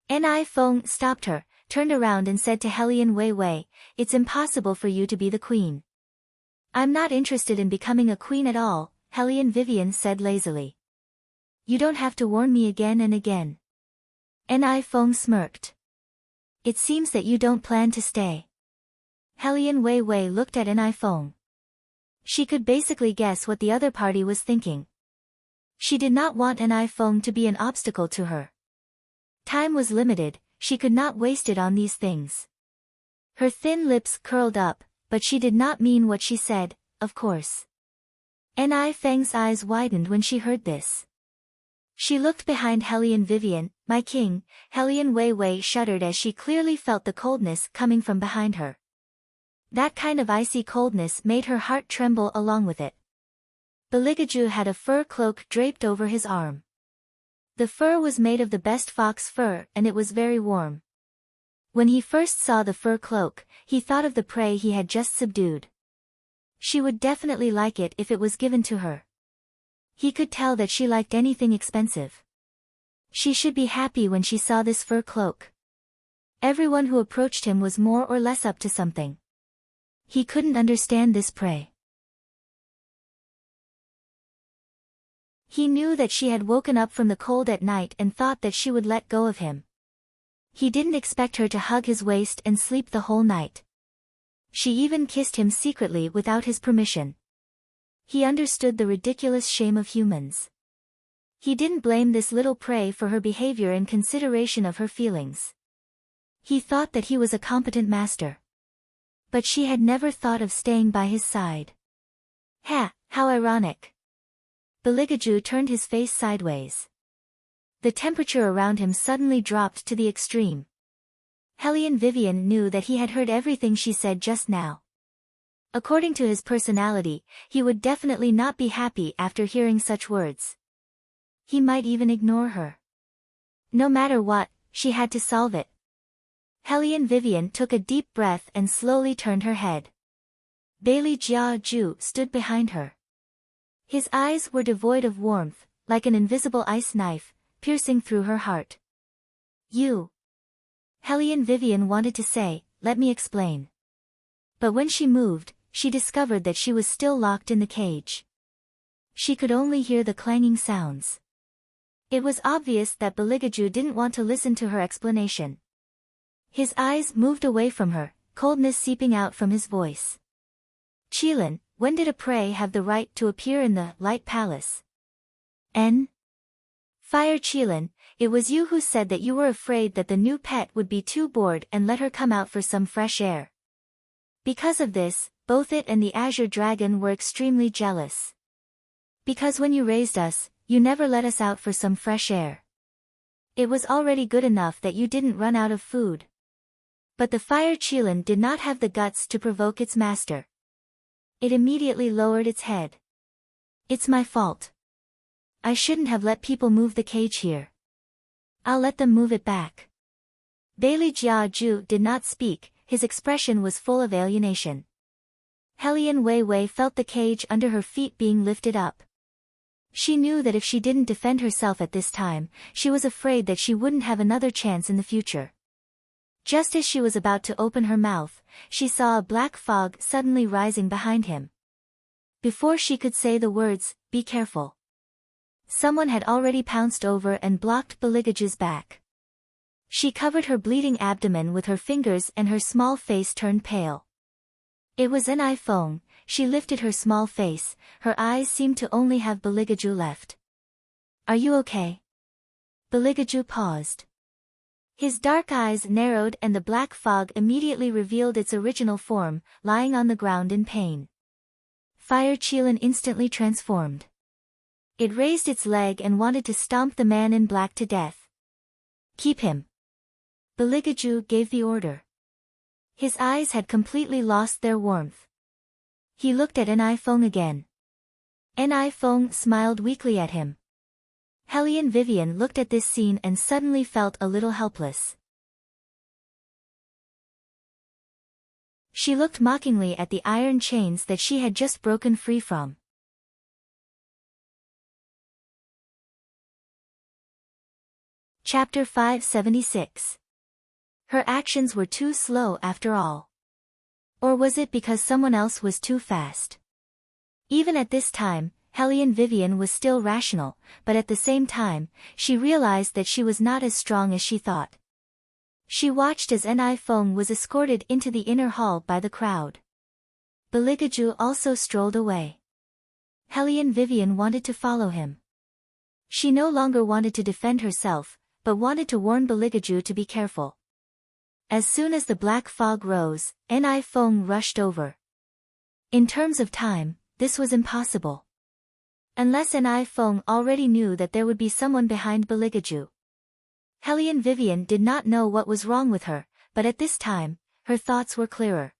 Ni Feng stopped her, turned around and said to Hellion Wei Wei, it's impossible for you to be the queen. I'm not interested in becoming a queen at all, Hellion Vivian said lazily. You don't have to warn me again and again. Ni Feng smirked. It seems that you don't plan to stay. Hellion Wei Wei looked at Ni Feng. She could basically guess what the other party was thinking. She did not want Ni Feng to be an obstacle to her. Time was limited, she could not waste it on these things. Her thin lips curled up, but she did not mean what she said, of course. Ni Feng's eyes widened when she heard this. She looked behind Hellion Vivian. My king. Hellion Wei Wei shuddered as she clearly felt the coldness coming from behind her. That kind of icy coldness made her heart tremble along with it. Beligaju had a fur cloak draped over his arm. The fur was made of the best fox fur and it was very warm. When he first saw the fur cloak, he thought of the prey he had just subdued. She would definitely like it if it was given to her. He could tell that she liked anything expensive. She should be happy when she saw this fur cloak. Everyone who approached him was more or less up to something. He couldn't understand this prey. He knew that she had woken up from the cold at night and thought that she would let go of him. He didn't expect her to hug his waist and sleep the whole night. She even kissed him secretly without his permission. He understood the ridiculous shame of humans. He didn't blame this little prey for her behavior in consideration of her feelings. He thought that he was a competent master. But she had never thought of staying by his side. Ha, how ironic. Beligaju turned his face sideways. The temperature around him suddenly dropped to the extreme. Hellion Vivian knew that he had heard everything she said just now. According to his personality, he would definitely not be happy after hearing such words. He might even ignore her. No matter what, she had to solve it. Hellion Vivian took a deep breath and slowly turned her head. Bailey Jia Ju stood behind her. His eyes were devoid of warmth, like an invisible ice knife, piercing through her heart. You. Hellion Vivian wanted to say, let me explain. But when she moved, she discovered that she was still locked in the cage. She could only hear the clanging sounds. It was obvious that Beligaju didn't want to listen to her explanation. His eyes moved away from her, coldness seeping out from his voice. Qilin, when did a prey have the right to appear in the Light Palace? Fire Qilin, it was you who said that you were afraid that the new pet would be too bored and let her come out for some fresh air. Because of this, both it and the Azure Dragon were extremely jealous. Because when you raised us, you never let us out for some fresh air. It was already good enough that you didn't run out of food. But the Fire Qilin did not have the guts to provoke its master. It immediately lowered its head. It's my fault. I shouldn't have let people move the cage here. I'll let them move it back. Bailey Jiaju did not speak, his expression was full of alienation. Hellion Wei Wei felt the cage under her feet being lifted up. She knew that if she didn't defend herself at this time, she was afraid that she wouldn't have another chance in the future. Just as she was about to open her mouth, she saw a black fog suddenly rising behind him. Before she could say the words, "Be careful," someone had already pounced over and blocked Beligaju's back. She covered her bleeding abdomen with her fingers and her small face turned pale. It was an iPhone. She lifted her small face, her eyes seemed to only have Beligaju left. Are you okay? Beligaju paused. His dark eyes narrowed and the black fog immediately revealed its original form, lying on the ground in pain. Fire Qilin instantly transformed. It raised its leg and wanted to stomp the man in black to death. Keep him. Beligaju gave the order. His eyes had completely lost their warmth. He looked at an iPhone again. An iPhone smiled weakly at him. Hellion Vivian looked at this scene and suddenly felt a little helpless. She looked mockingly at the iron chains that she had just broken free from. Chapter 576. Her actions were too slow after all. Or was it because someone else was too fast? Even at this time, Hellion Vivian was still rational, but at the same time, she realized that she was not as strong as she thought. She watched as an iPhone was escorted into the inner hall by the crowd. Beligaju also strolled away. Hellion Vivian wanted to follow him. She no longer wanted to defend herself, but wanted to warn Beligaju to be careful. As soon as the black fog rose, an iPhone rushed over. In terms of time, this was impossible. Unless an iPhone already knew that there would be someone behind Beligaju. Hellion Vivian did not know what was wrong with her, but at this time, her thoughts were clearer.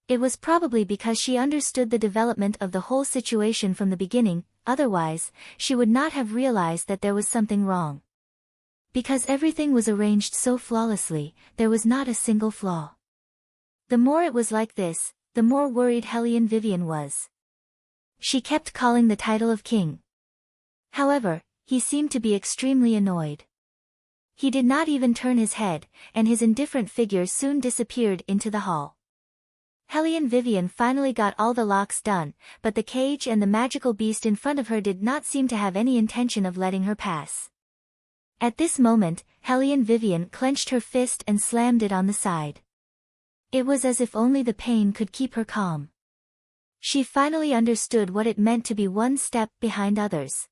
It was probably because she understood the development of the whole situation from the beginning, otherwise, she would not have realized that there was something wrong. Because everything was arranged so flawlessly, there was not a single flaw. The more it was like this, the more worried Hellion Vivian was. She kept calling the title of king. However, he seemed to be extremely annoyed. He did not even turn his head, and his indifferent figure soon disappeared into the hall. Hellion Vivian finally got all the locks done, but the cage and the magical beast in front of her did not seem to have any intention of letting her pass. At this moment, Hellion Vivian clenched her fist and slammed it on the side. It was as if only the pain could keep her calm. She finally understood what it meant to be one step behind others.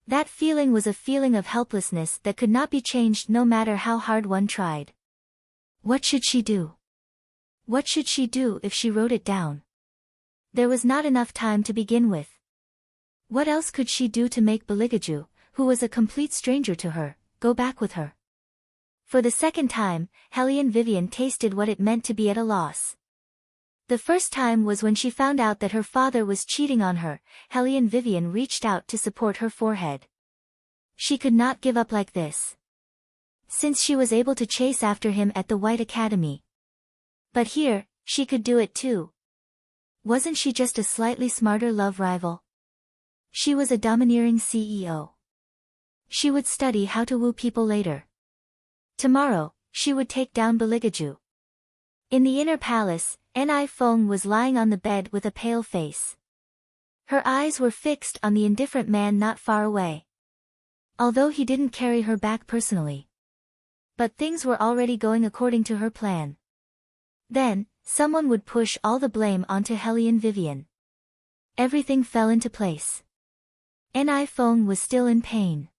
That feeling was a feeling of helplessness that could not be changed no matter how hard one tried. What should she do? What should she do if she wrote it down? There was not enough time to begin with. What else could she do to make Beligaju, who was a complete stranger to her, go back with her? For the second time, Hellion Vivian tasted what it meant to be at a loss. The first time was when she found out that her father was cheating on her. Hellion Vivian reached out to support her forehead. She could not give up like this. Since she was able to chase after him at the White Academy. But here, she could do it too. Wasn't she just a slightly smarter love rival? She was a domineering CEO. She would study how to woo people later. Tomorrow, she would take down Beligaju. In the inner palace, an iPhone was lying on the bed with a pale face. Her eyes were fixed on the indifferent man not far away. Although he didn't carry her back personally. But things were already going according to her plan. Then, someone would push all the blame onto Hellion Vivian. Everything fell into place. Feng was still in pain.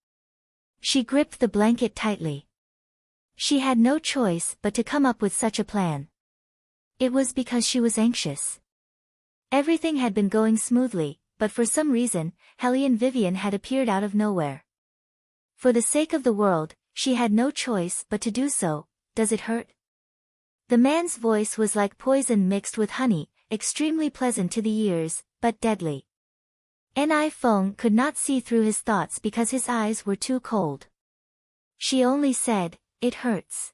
She gripped the blanket tightly. She had no choice but to come up with such a plan. It was because she was anxious. Everything had been going smoothly, but for some reason, Hellion Vivian had appeared out of nowhere. For the sake of the world, she had no choice but to do so. Does it hurt? The man's voice was like poison mixed with honey, extremely pleasant to the ears, but deadly. Feng could not see through his thoughts because his eyes were too cold. She only said, "It hurts."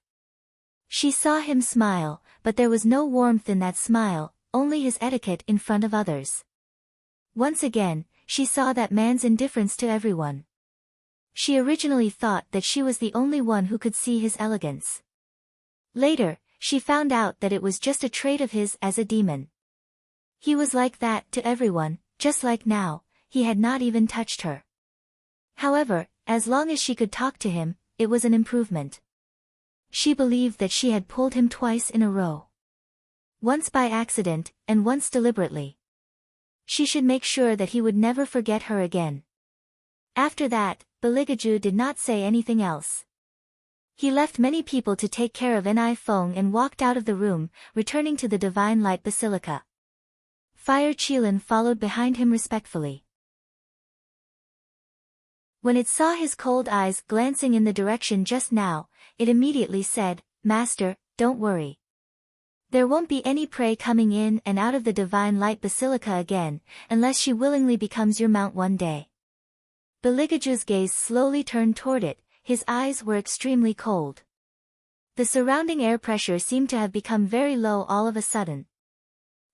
She saw him smile, but there was no warmth in that smile, only his etiquette in front of others. Once again, she saw that man's indifference to everyone. She originally thought that she was the only one who could see his elegance. Later, she found out that it was just a trait of his as a demon. He was like that to everyone, just like now, he had not even touched her. However, as long as she could talk to him, it was an improvement. She believed that she had pulled him twice in a row. Once by accident, and once deliberately. She should make sure that he would never forget her again. After that, Beligaju did not say anything else. He left many people to take care of Feng and walked out of the room, returning to the Divine Light Basilica. Fire Qilin followed behind him respectfully. When it saw his cold eyes glancing in the direction just now, it immediately said, "Master, don't worry. There won't be any prey coming in and out of the Divine Light Basilica again, unless she willingly becomes your mount one day." Beligaju's gaze slowly turned toward it, his eyes were extremely cold. The surrounding air pressure seemed to have become very low all of a sudden.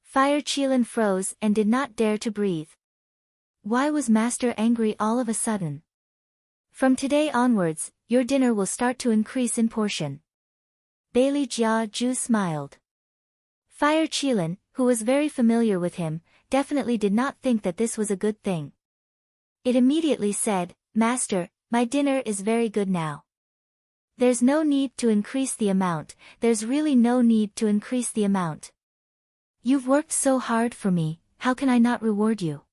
Fire Qilin froze and did not dare to breathe. Why was Master angry all of a sudden? "From today onwards, your dinner will start to increase in portion." Bailey Jia Ju smiled. Fire Qilin, who was very familiar with him, definitely did not think that this was a good thing. It immediately said, "Master, my dinner is very good now. There's no need to increase the amount, there's really no need to increase the amount. You've worked so hard for me, how can I not reward you?"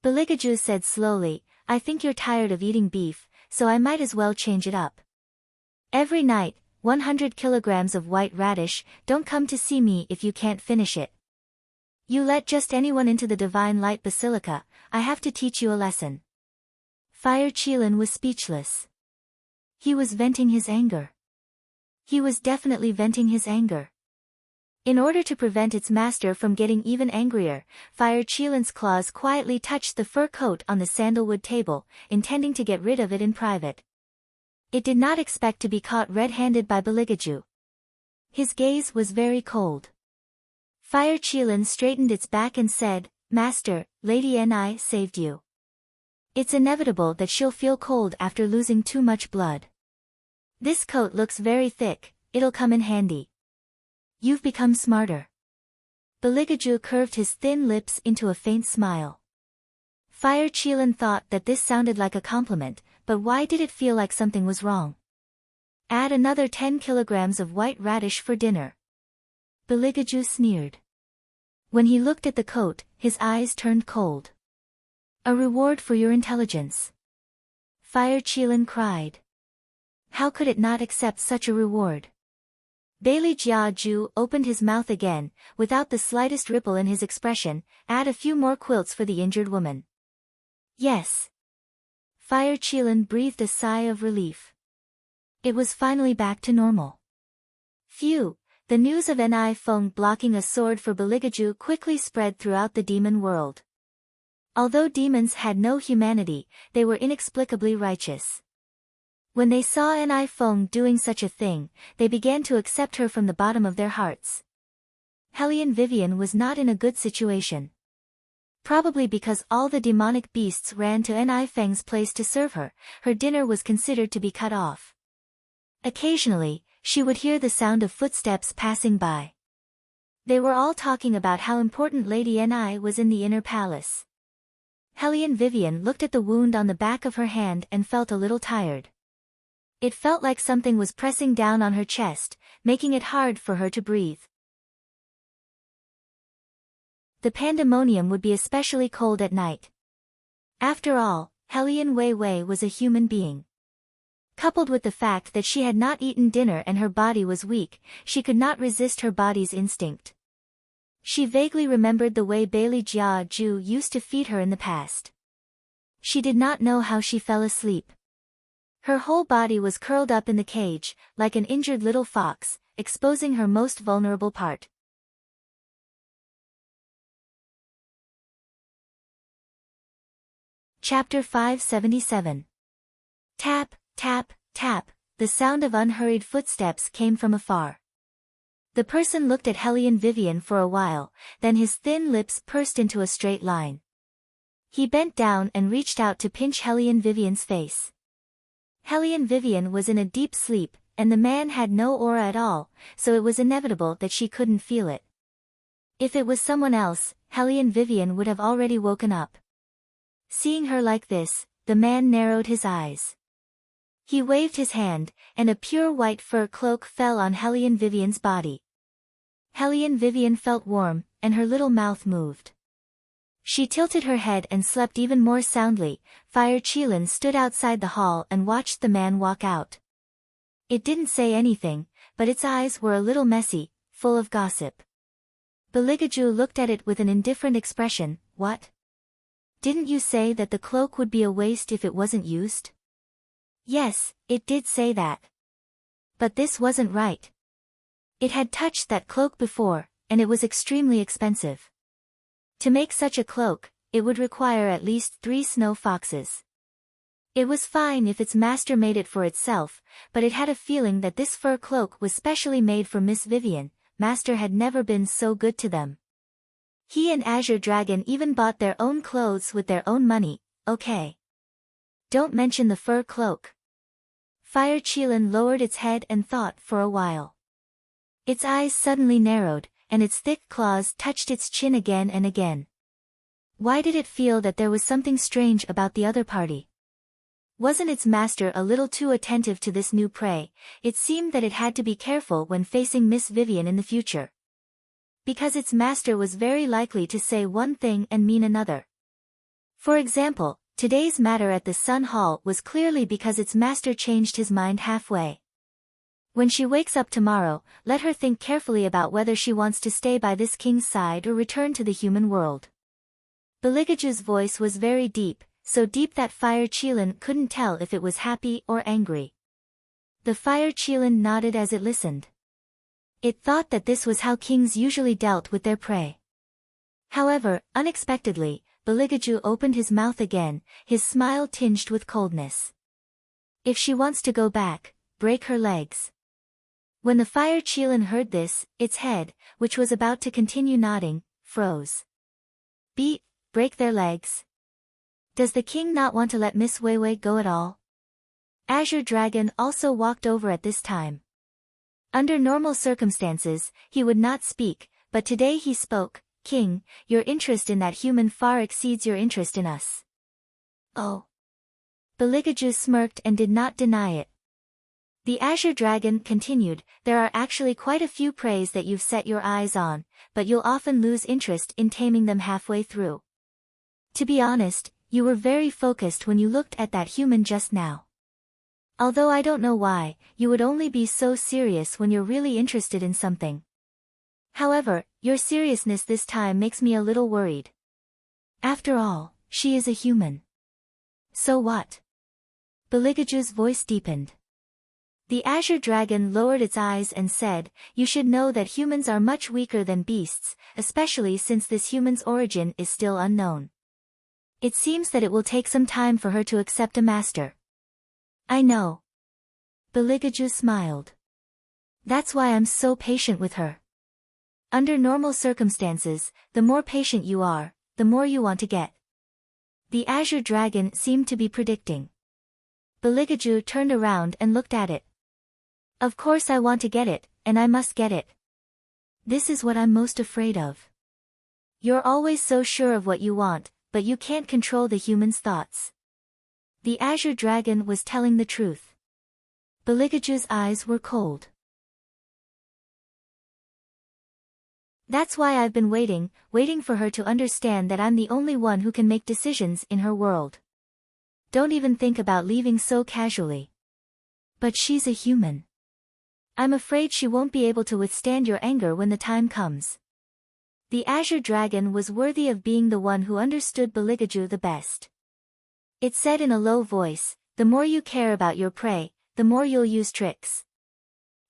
Beligaju said slowly, "I think you're tired of eating beef, so I might as well change it up. Every night, 100 kilograms of white radish, don't come to see me if you can't finish it. You let just anyone into the Divine Light Basilica, I have to teach you a lesson." Fire Qilin was speechless. He was venting his anger. He was definitely venting his anger. In order to prevent its master from getting even angrier, Fire Qilin's claws quietly touched the fur coat on the sandalwood table, intending to get rid of it in private. It did not expect to be caught red-handed by Beligaju. His gaze was very cold. Fire Qilin straightened its back and said, "Master, Lady Ni saved you. It's inevitable that she'll feel cold after losing too much blood. This coat looks very thick, it'll come in handy. You've become smarter." Beligaju curved his thin lips into a faint smile. Fire Qilin thought that this sounded like a compliment, but why did it feel like something was wrong? "Add another 10 kilograms of white radish for dinner." Beligaju sneered. When he looked at the coat, his eyes turned cold. "A reward for your intelligence." Fire Qilin cried. How could it not accept such a reward? Bailey Jia Ju opened his mouth again, without the slightest ripple in his expression. "Add a few more quilts for the injured woman." "Yes." Fire Qilin breathed a sigh of relief. It was finally back to normal. Phew, the news of Feng blocking a sword for Beligaju quickly spread throughout the demon world. Although demons had no humanity, they were inexplicably righteous. When they saw Feng doing such a thing, they began to accept her from the bottom of their hearts. Hellion Vivian was not in a good situation. Probably because all the demonic beasts ran to Feng's place to serve her, her dinner was considered to be cut off. Occasionally, she would hear the sound of footsteps passing by. They were all talking about how important Lady Ni was in the inner palace. Hellion Vivian looked at the wound on the back of her hand and felt a little tired. It felt like something was pressing down on her chest, making it hard for her to breathe. the pandemonium would be especially cold at night. After all, Hellion Wei Wei was a human being. Coupled with the fact that she had not eaten dinner and her body was weak, she could not resist her body's instinct. She vaguely remembered the way Bailey Jia Ju used to feed her in the past. She did not know how she fell asleep. Her whole body was curled up in the cage, like an injured little fox, exposing her most vulnerable part. Chapter 577. Tap, tap, tap, the sound of unhurried footsteps came from afar. The person looked at Hellion Vivian for a while, then his thin lips pursed into a straight line. He bent down and reached out to pinch Hellion Vivian's face. Hellion Vivian was in a deep sleep, and the man had no aura at all, so it was inevitable that she couldn't feel it. If it was someone else, Hellion Vivian would have already woken up. Seeing her like this, the man narrowed his eyes. He waved his hand, and a pure white fur cloak fell on Hellion Vivian's body. Hellion Vivian felt warm, and her little mouth moved. She tilted her head and slept even more soundly. Fire Qilin stood outside the hall and watched the man walk out. It didn't say anything, but its eyes were a little messy, full of gossip. Beligaju looked at it with an indifferent expression. What? Didn't you say that the cloak would be a waste if it wasn't used? Yes, it did say that. But this wasn't right. It had touched that cloak before, and it was extremely expensive. To make such a cloak, it would require at least 3 snow foxes. It was fine if its master made it for itself, but it had a feeling that this fur cloak was specially made for Miss Vivian. Master had never been so good to them. He and Azure Dragon even bought their own clothes with their own money. Okay. Don't mention the fur cloak. Fire Qilin lowered its head and thought for a while. Its eyes suddenly narrowed, and its thick claws touched its chin again and again. Why did it feel that there was something strange about the other party? Wasn't its master a little too attentive to this new prey? It seemed that it had to be careful when facing Miss Vivian in the future. Because its master was very likely to say one thing and mean another. For example, today's matter at the Sun Hall was clearly because its master changed his mind halfway. When she wakes up tomorrow, let her think carefully about whether she wants to stay by this king's side or return to the human world. Beligaju's voice was very deep, so deep that Fire Qilin couldn't tell if it was happy or angry. The Fire Qilin nodded as it listened. It thought that this was how kings usually dealt with their prey. However, unexpectedly, Beligaju opened his mouth again, his smile tinged with coldness. If she wants to go back, break her legs. When the Fire Qilin heard this, its head, which was about to continue nodding, froze. Break their legs? Does the king not want to let Miss Wei Wei go at all? Azure Dragon also walked over at this time. Under normal circumstances, he would not speak, but today he spoke. King, your interest in that human far exceeds your interest in us. Oh. Beligaju smirked and did not deny it. The Azure Dragon continued, there are actually quite a few preys that you've set your eyes on, but you'll often lose interest in taming them halfway through. To be honest, you were very focused when you looked at that human just now. Although I don't know why, you would only be so serious when you're really interested in something. However, your seriousness this time makes me a little worried. After all, she is a human. So what? Beligaju's voice deepened. The Azure Dragon lowered its eyes and said, you should know that humans are much weaker than beasts, especially since this human's origin is still unknown. It seems that it will take some time for her to accept a master. I know. Beligaju smiled. That's why I'm so patient with her. Under normal circumstances, the more patient you are, the more you want to get. The Azure Dragon seemed to be predicting. Beligaju turned around and looked at it. Of course I want to get it, and I must get it. This is what I'm most afraid of. You're always so sure of what you want, but you can't control the human's thoughts. The Azure Dragon was telling the truth. Beligaju's eyes were cold. That's why I've been waiting for her to understand that I'm the only one who can make decisions in her world. Don't even think about leaving so casually. But she's a human. I'm afraid she won't be able to withstand your anger when the time comes. The Azure Dragon was worthy of being the one who understood Beligaju the best. It said in a low voice, the more you care about your prey, the more you'll use tricks.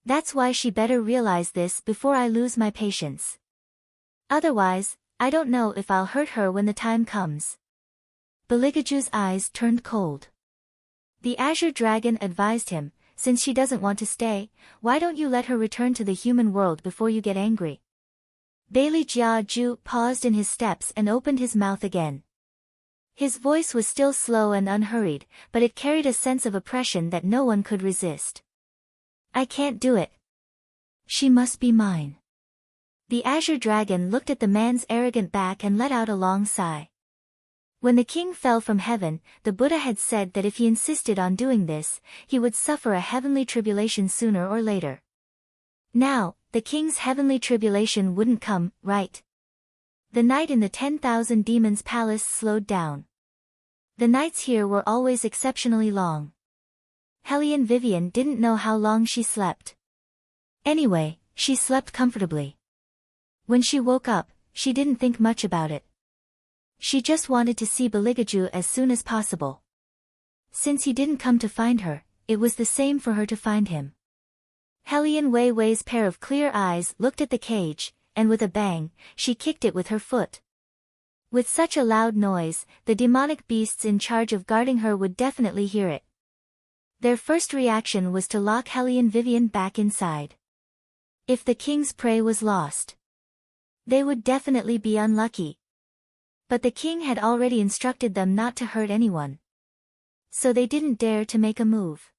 That's why she better realize this before I lose my patience. Otherwise, I don't know if I'll hurt her when the time comes. Beligaju's eyes turned cold. The Azure Dragon advised him, since she doesn't want to stay, why don't you let her return to the human world before you get angry? Bailey Jiaju paused in his steps and opened his mouth again. His voice was still slow and unhurried, but it carried a sense of oppression that no one could resist. I can't do it. She must be mine. The Azure Dragon looked at the man's arrogant back and let out a long sigh. When the king fell from heaven, the Buddha had said that if he insisted on doing this, he would suffer a heavenly tribulation sooner or later. Now, the king's heavenly tribulation wouldn't come, right? The night in the 10,000 Demons Palace slowed down. The nights here were always exceptionally long. Hellion Vivian didn't know how long she slept. Anyway, she slept comfortably. When she woke up, she didn't think much about it. She just wanted to see Beligaju as soon as possible. Since he didn't come to find her, it was the same for her to find him. Hellion Wei Wei's pair of clear eyes looked at the cage, and with a bang, she kicked it with her foot. With such a loud noise, the demonic beasts in charge of guarding her would definitely hear it. Their first reaction was to lock Hellion Vivian back inside. If the king's prey was lost, they would definitely be unlucky. But the king had already instructed them not to hurt anyone. So they didn't dare to make a move.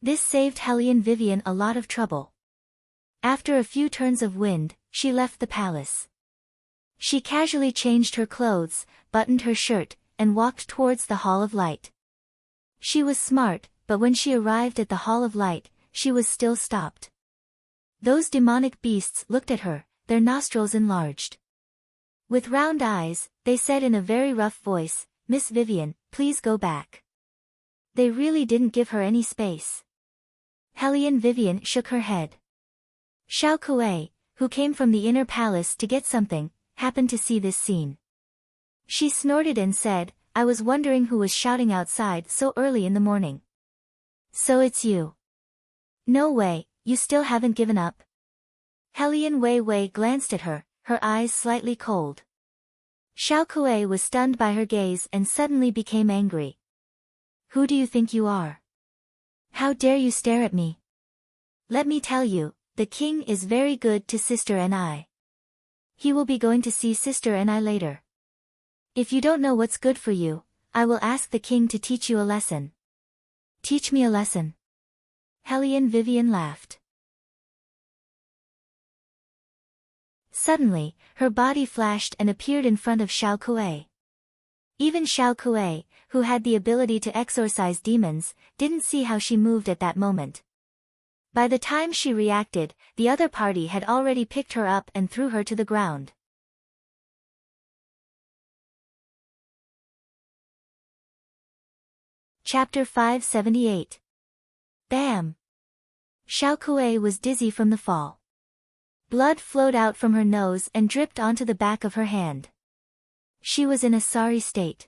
This saved Hellion Vivian a lot of trouble. After a few turns of wind, she left the palace. She casually changed her clothes, buttoned her shirt, and walked towards the Hall of Light. She was smart, but when she arrived at the Hall of Light, she was still stopped. Those demonic beasts looked at her, their nostrils enlarged. With round eyes, they said in a very rough voice, Miss Vivian, please go back. They really didn't give her any space. Hellion Vivian shook her head. Xiao Kuei, who came from the inner palace to get something, happened to see this scene. She snorted and said, I was wondering who was shouting outside so early in the morning. So it's you. No way, you still haven't given up. Hellion Wei Wei glanced at her, her eyes slightly cold. Xiao Kuei was stunned by her gaze and suddenly became angry. Who do you think you are? How dare you stare at me? Let me tell you, the king is very good to Sister and I. He will be going to see Sister and I later. If you don't know what's good for you, I will ask the king to teach you a lesson. Teach me a lesson. Hellion Vivian laughed. Suddenly, her body flashed and appeared in front of Xiao Kuei. Even Xiao Kuei, who had the ability to exorcise demons, didn't see how she moved at that moment. By the time she reacted, the other party had already picked her up and threw her to the ground. Chapter 578. Bam! Xiao Kuei was dizzy from the fall. Blood flowed out from her nose and dripped onto the back of her hand. She was in a sorry state.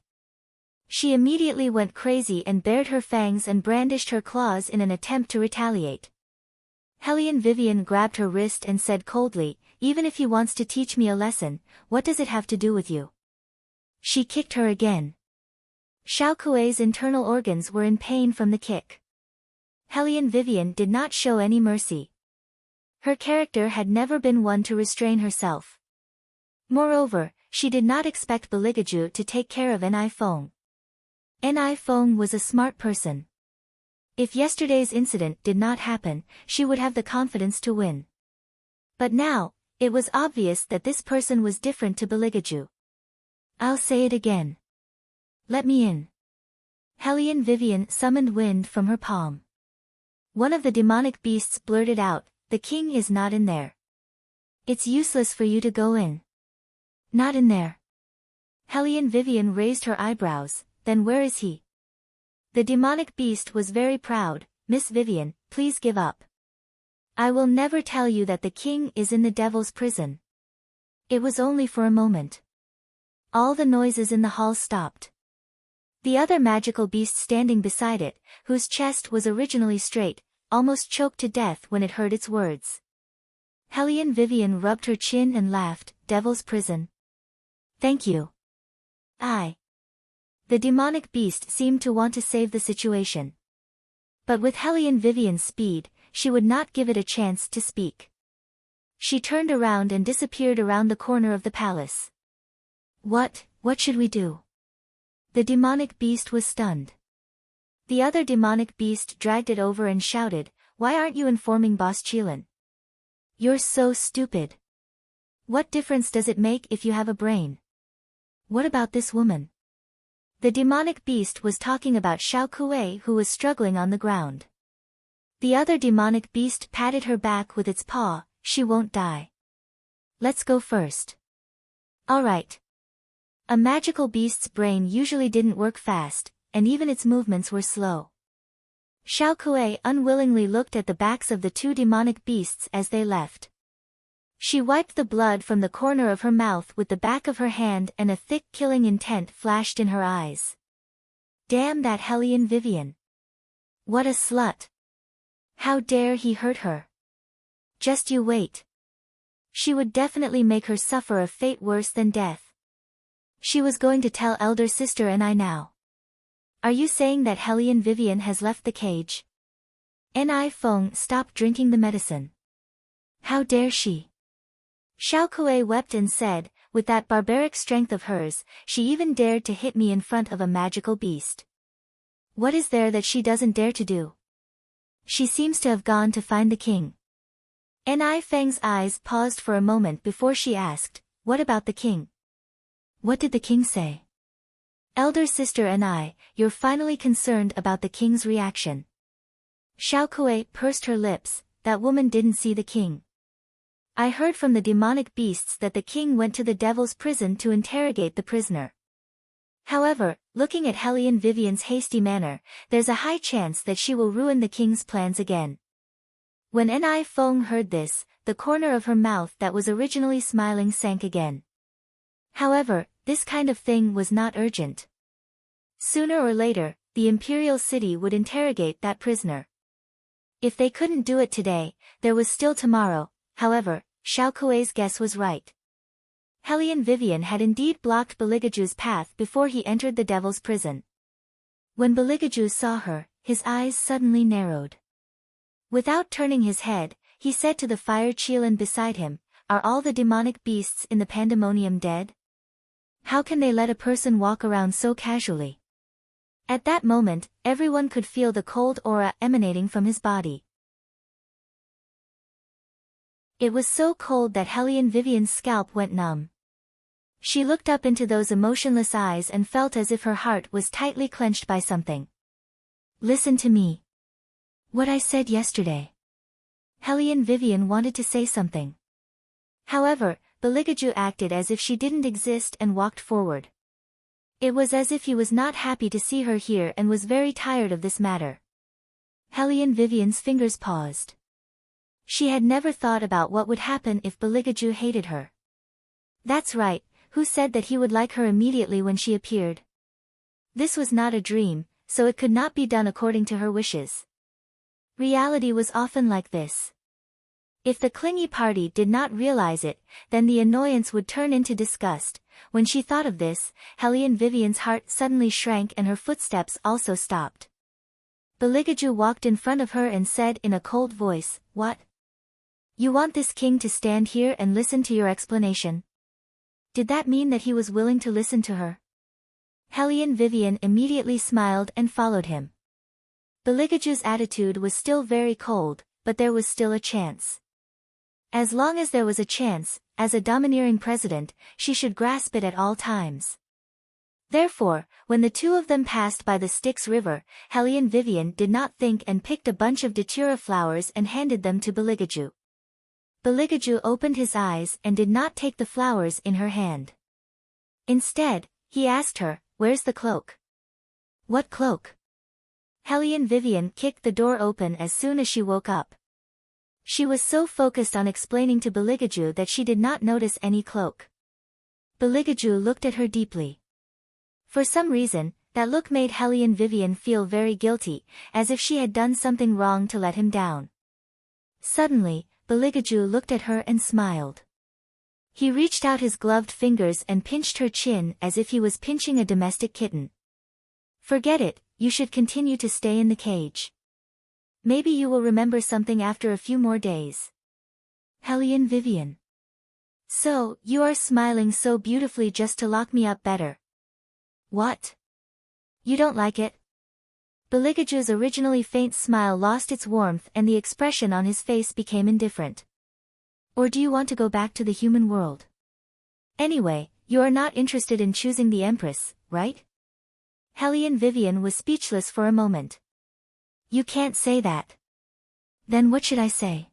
She immediately went crazy and bared her fangs and brandished her claws in an attempt to retaliate. Hellion Vivian grabbed her wrist and said coldly, even if he wants to teach me a lesson, what does it have to do with you? She kicked her again. Xiao Kuei's internal organs were in pain from the kick. Hellion Vivian did not show any mercy. Her character had never been one to restrain herself. Moreover, she did not expect Beligaju to take care of Ni Feng. Ni Feng was a smart person. If yesterday's incident did not happen, she would have the confidence to win. But now, it was obvious that this person was different to Beligaju. I'll say it again. Let me in. Hellion Vivian summoned wind from her palm. One of the demonic beasts blurted out, the king is not in there. It's useless for you to go in. Not in there. Hellion Vivian raised her eyebrows. Then where is he? The demonic beast was very proud. Miss Vivian, please give up. I will never tell you that the king is in the devil's prison. It was only for a moment. All the noises in the hall stopped. The other magical beast standing beside it, whose chest was originally straight, almost choked to death when it heard its words. Hellion Vivian rubbed her chin and laughed. Devil's prison. Thank you. The demonic beast seemed to want to save the situation. But with Hellion Vivian's speed, she would not give it a chance to speak. She turned around and disappeared around the corner of the palace. What should we do? The demonic beast was stunned. The other demonic beast dragged it over and shouted, Why aren't you informing Boss Qilin? You're so stupid. What difference does it make if you have a brain? What about this woman? The demonic beast was talking about Xiao Kuei, who was struggling on the ground. The other demonic beast patted her back with its paw. She won't die. Let's go first. All right. A magical beast's brain usually didn't work fast, and even its movements were slow. Xiao Kuei unwillingly looked at the backs of the two demonic beasts as they left. She wiped the blood from the corner of her mouth with the back of her hand, and a thick killing intent flashed in her eyes. Damn that Hellion Vivian. What a slut. How dare he hurt her? Just you wait. She would definitely make her suffer a fate worse than death. She was going to tell elder sister and I now. Are you saying that Hellion Vivian has left the cage? Ni Feng stopped drinking the medicine. How dare she? Xiao Kuei wept and said, with that barbaric strength of hers, she even dared to hit me in front of a magical beast. What is there that she doesn't dare to do? She seems to have gone to find the king. Ni Feng's eyes paused for a moment before she asked, What about the king? What did the king say? Elder sister and you're finally concerned about the king's reaction. Xiao Kuei pursed her lips. That woman didn't see the king. I heard from the demonic beasts that the king went to the devil's prison to interrogate the prisoner. However, looking at Hellion Vivian's hasty manner, there's a high chance that she will ruin the king's plans again. When Ni Feng heard this, the corner of her mouth that was originally smiling sank again. However, this kind of thing was not urgent. Sooner or later, the imperial city would interrogate that prisoner. If they couldn't do it today, there was still tomorrow. However, Xiao Kuei's guess was right. Hellion Vivian had indeed blocked Beligaju's path before he entered the devil's prison. When Beligaju saw her, his eyes suddenly narrowed. Without turning his head, he said to the fire Qilin beside him, Are all the demonic beasts in the pandemonium dead? How can they let a person walk around so casually? At that moment, everyone could feel the cold aura emanating from his body. It was so cold that Hellion Vivian's scalp went numb. She looked up into those emotionless eyes and felt as if her heart was tightly clenched by something. Listen to me. What I said yesterday. Hellion Vivian wanted to say something. However, Beligaju acted as if she didn't exist and walked forward. It was as if he was not happy to see her here and was very tired of this matter. Hellion Vivian's fingers paused. She had never thought about what would happen if Beligaju hated her. That's right, who said that he would like her immediately when she appeared? This was not a dream, so it could not be done according to her wishes. Reality was often like this. If the clingy party did not realize it, then the annoyance would turn into disgust. When she thought of this, Hellion Vivian's heart suddenly shrank and her footsteps also stopped. Beligaju walked in front of her and said in a cold voice, What? You want this king to stand here and listen to your explanation? Did that mean that he was willing to listen to her? Hellion Vivian immediately smiled and followed him. Beligaju's attitude was still very cold, but there was still a chance. As long as there was a chance, as a domineering president, she should grasp it at all times. Therefore, when the two of them passed by the Styx River, Hellion Vivian did not think and picked a bunch of datura flowers and handed them to Beligaju. Beligaju opened his eyes and did not take the flowers in her hand. Instead, he asked her, "Where's the cloak?" "What cloak?" Hellion Vivian kicked the door open as soon as she woke up. She was so focused on explaining to Beligaju that she did not notice any cloak. Beligaju looked at her deeply. For some reason, that look made Hellion Vivian feel very guilty, as if she had done something wrong to let him down. Suddenly, Beligaju looked at her and smiled. He reached out his gloved fingers and pinched her chin as if he was pinching a domestic kitten. "Forget it, you should continue to stay in the cage. Maybe you will remember something after a few more days." Hellion Vivian. "So, you are smiling so beautifully just to lock me up better." "What? You don't like it?" Beligaju's originally faint smile lost its warmth and the expression on his face became indifferent. "Or do you want to go back to the human world? Anyway, you are not interested in choosing the Empress, right?" Hellion Vivian was speechless for a moment. "You can't say that." "Then what should I say?"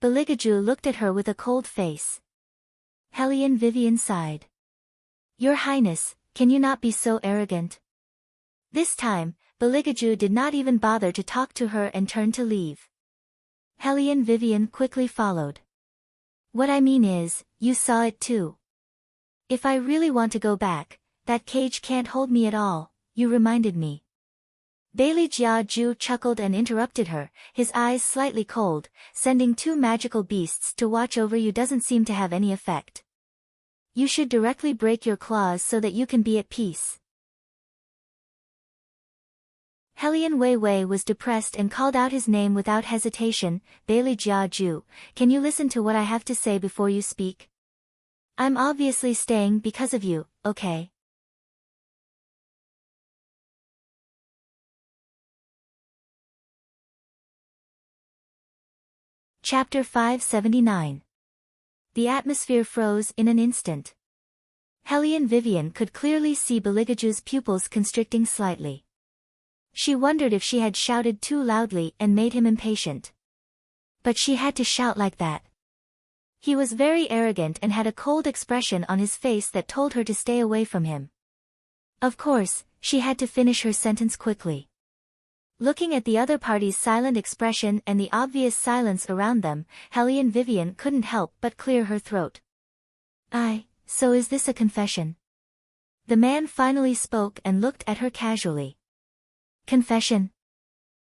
Beligaju looked at her with a cold face. Hellion Vivian sighed. "Your Highness, can you not be so arrogant?" This time, Beligaju did not even bother to talk to her and turned to leave. Hellion Vivian quickly followed. "What I mean is, you saw it too. If I really want to go back, that cage can't hold me at all, you reminded me." Bailey Jiaju chuckled and interrupted her, his eyes slightly cold. "Sending two magical beasts to watch over you doesn't seem to have any effect. You should directly break your claws so that you can be at peace." Hellion Wei was depressed and called out his name without hesitation. "Bailey Jiaju, can you listen to what I have to say before you speak? I'm obviously staying because of you, okay?" Chapter 579. The atmosphere froze in an instant. Hellion Vivian could clearly see Beligaju's pupils constricting slightly. She wondered if she had shouted too loudly and made him impatient. But she had to shout like that. He was very arrogant and had a cold expression on his face that told her to stay away from him. Of course, she had to finish her sentence quickly. Looking at the other party's silent expression and the obvious silence around them, Hellion Vivian couldn't help but clear her throat. So is this a confession?" The man finally spoke and looked at her casually. "Confession?"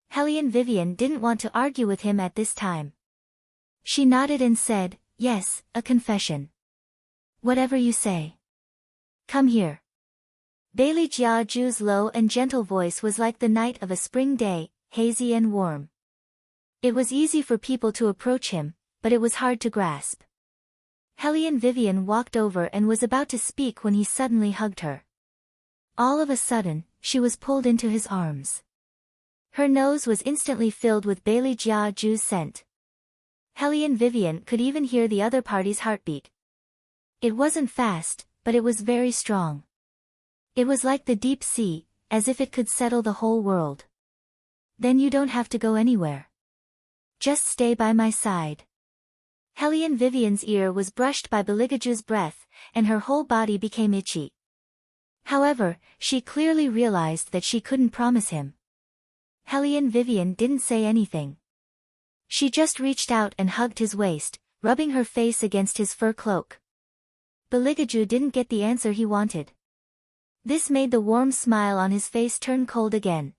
Hellion Vivian didn't want to argue with him at this time. She nodded and said, "Yes, a confession. Whatever you say. Come here." Bailey Jiaju's low and gentle voice was like the night of a spring day, hazy and warm. It was easy for people to approach him, but it was hard to grasp. Hellion Vivian walked over and was about to speak when he suddenly hugged her. All of a sudden, she was pulled into his arms. Her nose was instantly filled with Bailey Jiaju's scent. Hellion Vivian could even hear the other party's heartbeat. It wasn't fast, but it was very strong. It was like the deep sea, as if it could settle the whole world. "Then you don't have to go anywhere. Just stay by my side." Hellion Vivian's ear was brushed by Beligaju's breath, and her whole body became itchy. However, she clearly realized that she couldn't promise him. Hellion Vivian didn't say anything. She just reached out and hugged his waist, rubbing her face against his fur cloak. Beligaju didn't get the answer he wanted. This made the warm smile on his face turn cold again.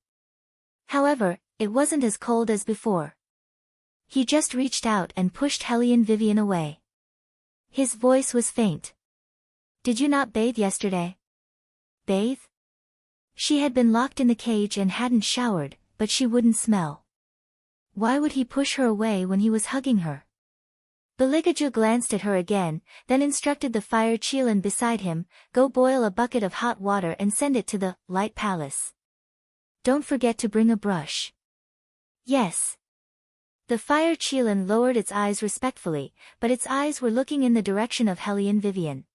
However, it wasn't as cold as before. He just reached out and pushed Hellion Vivian away. His voice was faint. "Did you not bathe yesterday?" Bathe? She had been locked in the cage and hadn't showered, but she wouldn't smell. Why would he push her away when he was hugging her? Beligaju glanced at her again, then instructed the fire Qilin beside him, "Go boil a bucket of hot water and send it to the Light Palace. Don't forget to bring a brush." "Yes." The fire Qilin lowered its eyes respectfully, but its eyes were looking in the direction of Hellion Vivian.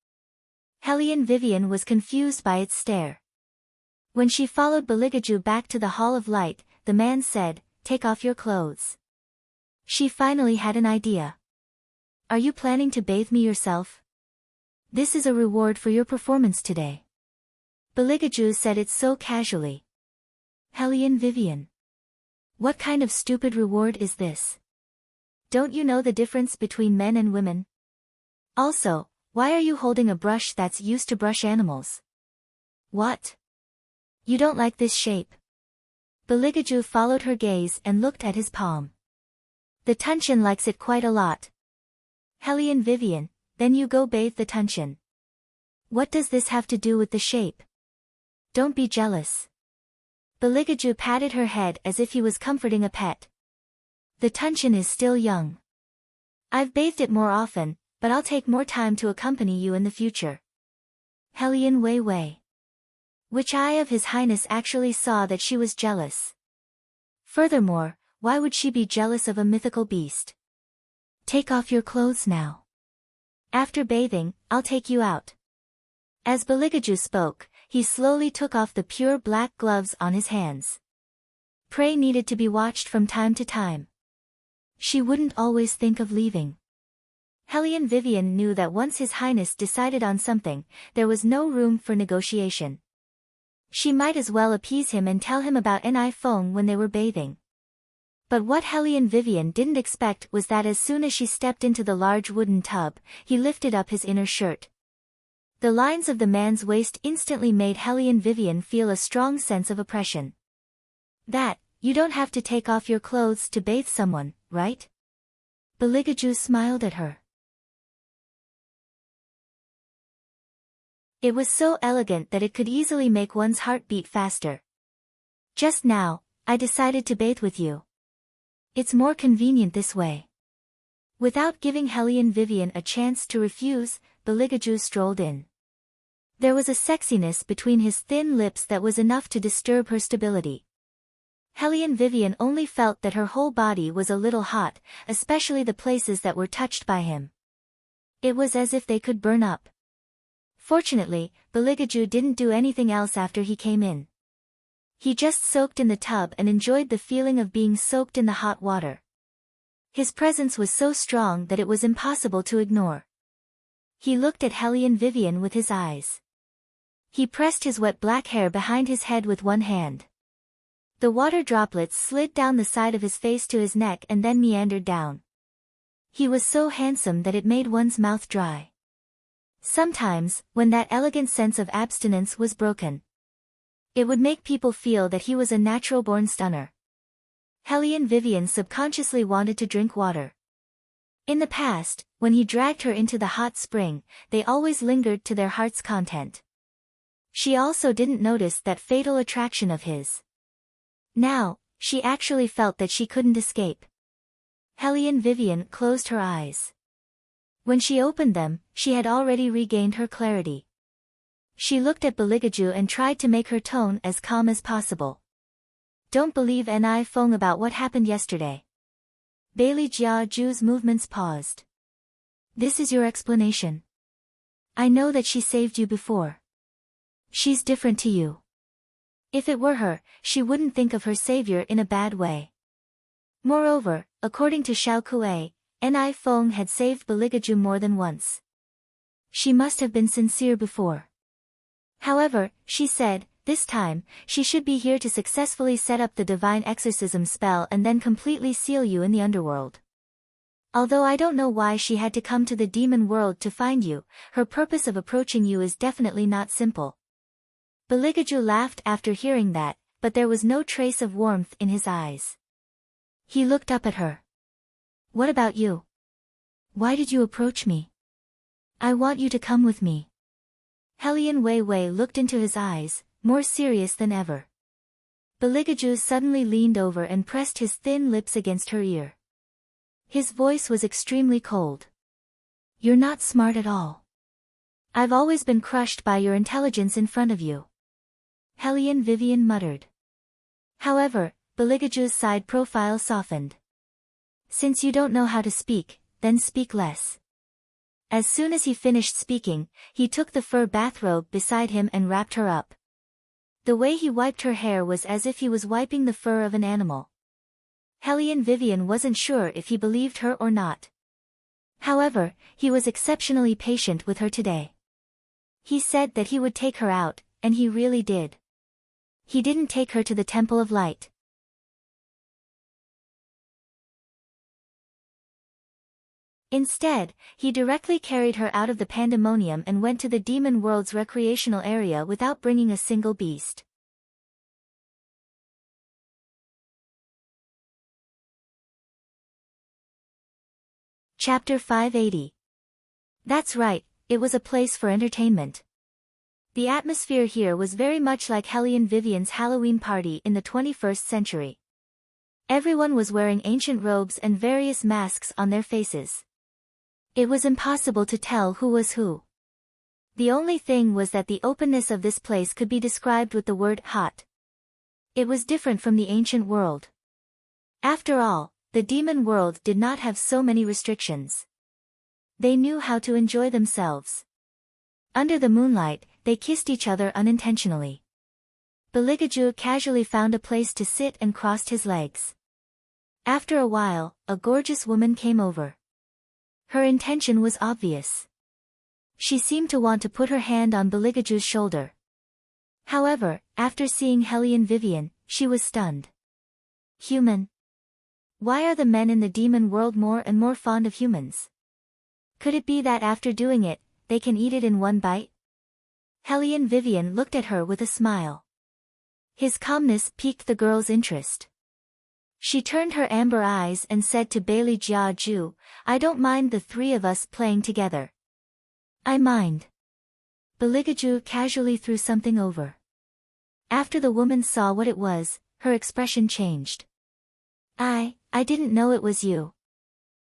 Hellion Vivian was confused by its stare. When she followed Beligaju back to the Hall of Light, the man said, "Take off your clothes." She finally had an idea. Are you planning to bathe me yourself? This is a reward for your performance today. Beligaju said it so casually. Hellion Vivian. What kind of stupid reward is this? Don't you know the difference between men and women? Also, why are you holding a brush that's used to brush animals? What? You don't like this shape? Beligaju followed her gaze and looked at his palm. The Tunshin likes it quite a lot. Hellion Vivian, then you go bathe the Tunshin. What does this have to do with the shape? Don't be jealous. Beligaju patted her head as if he was comforting a pet. The Tunshin is still young. I've bathed it more often, but I'll take more time to accompany you in the future. Hellion Wei Wei. Which eye of His Highness actually saw that she was jealous? Furthermore, why would she be jealous of a mythical beast? Take off your clothes now. After bathing, I'll take you out. As Beligaju spoke, he slowly took off the pure black gloves on his hands. Prey needed to be watched from time to time. She wouldn't always think of leaving. Hellion Vivian knew that once His Highness decided on something, there was no room for negotiation. She might as well appease him and tell him about Feng when they were bathing. But what Hellion Vivian didn't expect was that as soon as she stepped into the large wooden tub, he lifted up his inner shirt. The lines of the man's waist instantly made Hellion Vivian feel a strong sense of oppression. That, you don't have to take off your clothes to bathe someone, right? Beligaju smiled at her. It was so elegant that it could easily make one's heart beat faster. Just now, I decided to bathe with you. It's more convenient this way. Without giving Hellion Vivian a chance to refuse, Beligaju strolled in. There was a sexiness between his thin lips that was enough to disturb her stability. Hellion Vivian only felt that her whole body was a little hot, especially the places that were touched by him. It was as if they could burn up. Fortunately, Beligaju didn't do anything else after he came in. He just soaked in the tub and enjoyed the feeling of being soaked in the hot water. His presence was so strong that it was impossible to ignore. He looked at Hellion Vivian with his eyes. He pressed his wet black hair behind his head with one hand. The water droplets slid down the side of his face to his neck and then meandered down. He was so handsome that it made one's mouth dry. Sometimes, when that elegant sense of abstinence was broken, it would make people feel that he was a natural-born stunner. Hellion Vivian subconsciously wanted to drink water. In the past, when he dragged her into the hot spring, they always lingered to their heart's content. She also didn't notice that fatal attraction of his. Now, she actually felt that she couldn't escape. Hellion Vivian closed her eyes. When she opened them, she had already regained her clarity. She looked at Beligaju and tried to make her tone as calm as possible. Don't believe Feng about what happened yesterday. Bailey Jiaju's movements paused. This is your explanation. I know that she saved you before. She's different to you. If it were her, she wouldn't think of her savior in a bad way. Moreover, according to Xiao Kuei, Feng had saved Beligaju more than once. She must have been sincere before. However, she said, this time, she should be here to successfully set up the divine exorcism spell and then completely seal you in the underworld. Although I don't know why she had to come to the demon world to find you, her purpose of approaching you is definitely not simple. Beligaju laughed after hearing that, but there was no trace of warmth in his eyes. He looked up at her. What about you? Why did you approach me? I want you to come with me. Hellion Wei Wei looked into his eyes, more serious than ever. Beligaju suddenly leaned over and pressed his thin lips against her ear. His voice was extremely cold. You're not smart at all. I've always been crushed by your intelligence in front of you. Hellion Vivian muttered. However, Beligaju's side profile softened. Since you don't know how to speak, then speak less. As soon as he finished speaking, he took the fur bathrobe beside him and wrapped her up. The way he wiped her hair was as if he was wiping the fur of an animal. Hellion Vivian wasn't sure if he believed her or not. However, he was exceptionally patient with her today. He said that he would take her out, and he really did. He didn't take her to the Temple of Light. Instead, he directly carried her out of the pandemonium and went to the demon world's recreational area without bringing a single beast. Chapter 580. That's right, it was a place for entertainment. The atmosphere here was very much like Hellion Vivian's Halloween party in the 21st century. Everyone was wearing ancient robes and various masks on their faces. It was impossible to tell who was who. The only thing was that the openness of this place could be described with the word hot. It was different from the ancient world. After all, the demon world did not have so many restrictions. They knew how to enjoy themselves. Under the moonlight, they kissed each other unintentionally. Beligaju casually found a place to sit and crossed his legs. After a while, a gorgeous woman came over. Her intention was obvious. She seemed to want to put her hand on Beligaju's shoulder. However, after seeing Hellion Vivian, she was stunned. Human? Why are the men in the demon world more and more fond of humans? Could it be that after doing it, they can eat it in one bite? Hellion Vivian looked at her with a smile. His calmness piqued the girl's interest. She turned her amber eyes and said to Bailey Jiaju, I don't mind the three of us playing together. I mind. Beligaju casually threw something over. After the woman saw what it was, her expression changed. I didn't know it was you.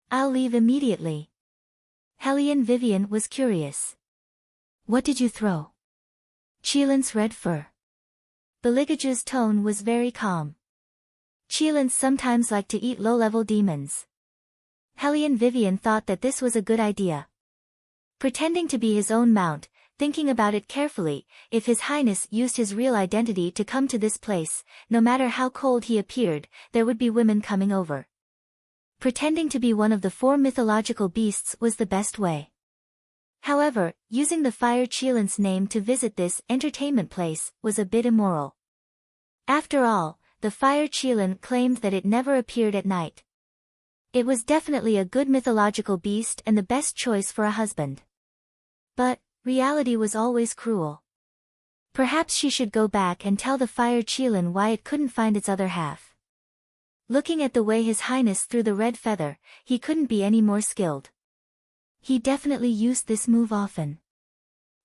I'll leave immediately. Hellion Vivian was curious. What did you throw? Cheelant's red fur. Beligaju's tone was very calm. Cheelants sometimes like to eat low-level demons. Hellion Vivian thought that this was a good idea. Pretending to be his own mount, thinking about it carefully, if His Highness used his real identity to come to this place, no matter how cold he appeared, there would be women coming over. Pretending to be one of the 4 mythological beasts was the best way. However, using the Fire Cheelant's name to visit this entertainment place was a bit immoral. After all, the Fire Cheelant claimed that it never appeared at night. It was definitely a good mythological beast and the best choice for a husband. But, reality was always cruel. Perhaps she should go back and tell the Fire Cheelant why it couldn't find its other half. Looking at the way His Highness threw the red feather, he couldn't be any more skilled. He definitely used this move often.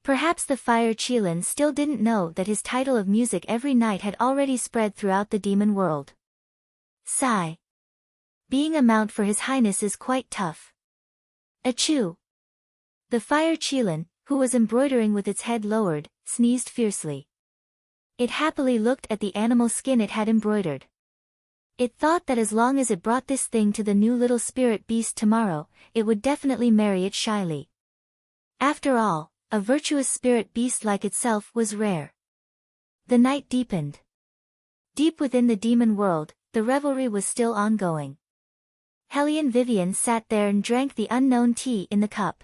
Perhaps the Fire Cheelant still didn't know that his title of music every night had already spread throughout the demon world. Sigh. Being a mount for His Highness is quite tough. Achoo! The Fire Cheelant, who was embroidering with its head lowered, sneezed fiercely. It happily looked at the animal skin it had embroidered. It thought that as long as it brought this thing to the new little spirit beast tomorrow, it would definitely marry it shyly. After all, a virtuous spirit beast like itself was rare. The night deepened. Deep within the demon world, the revelry was still ongoing. Hellion Vivian sat there and drank the unknown tea in the cup.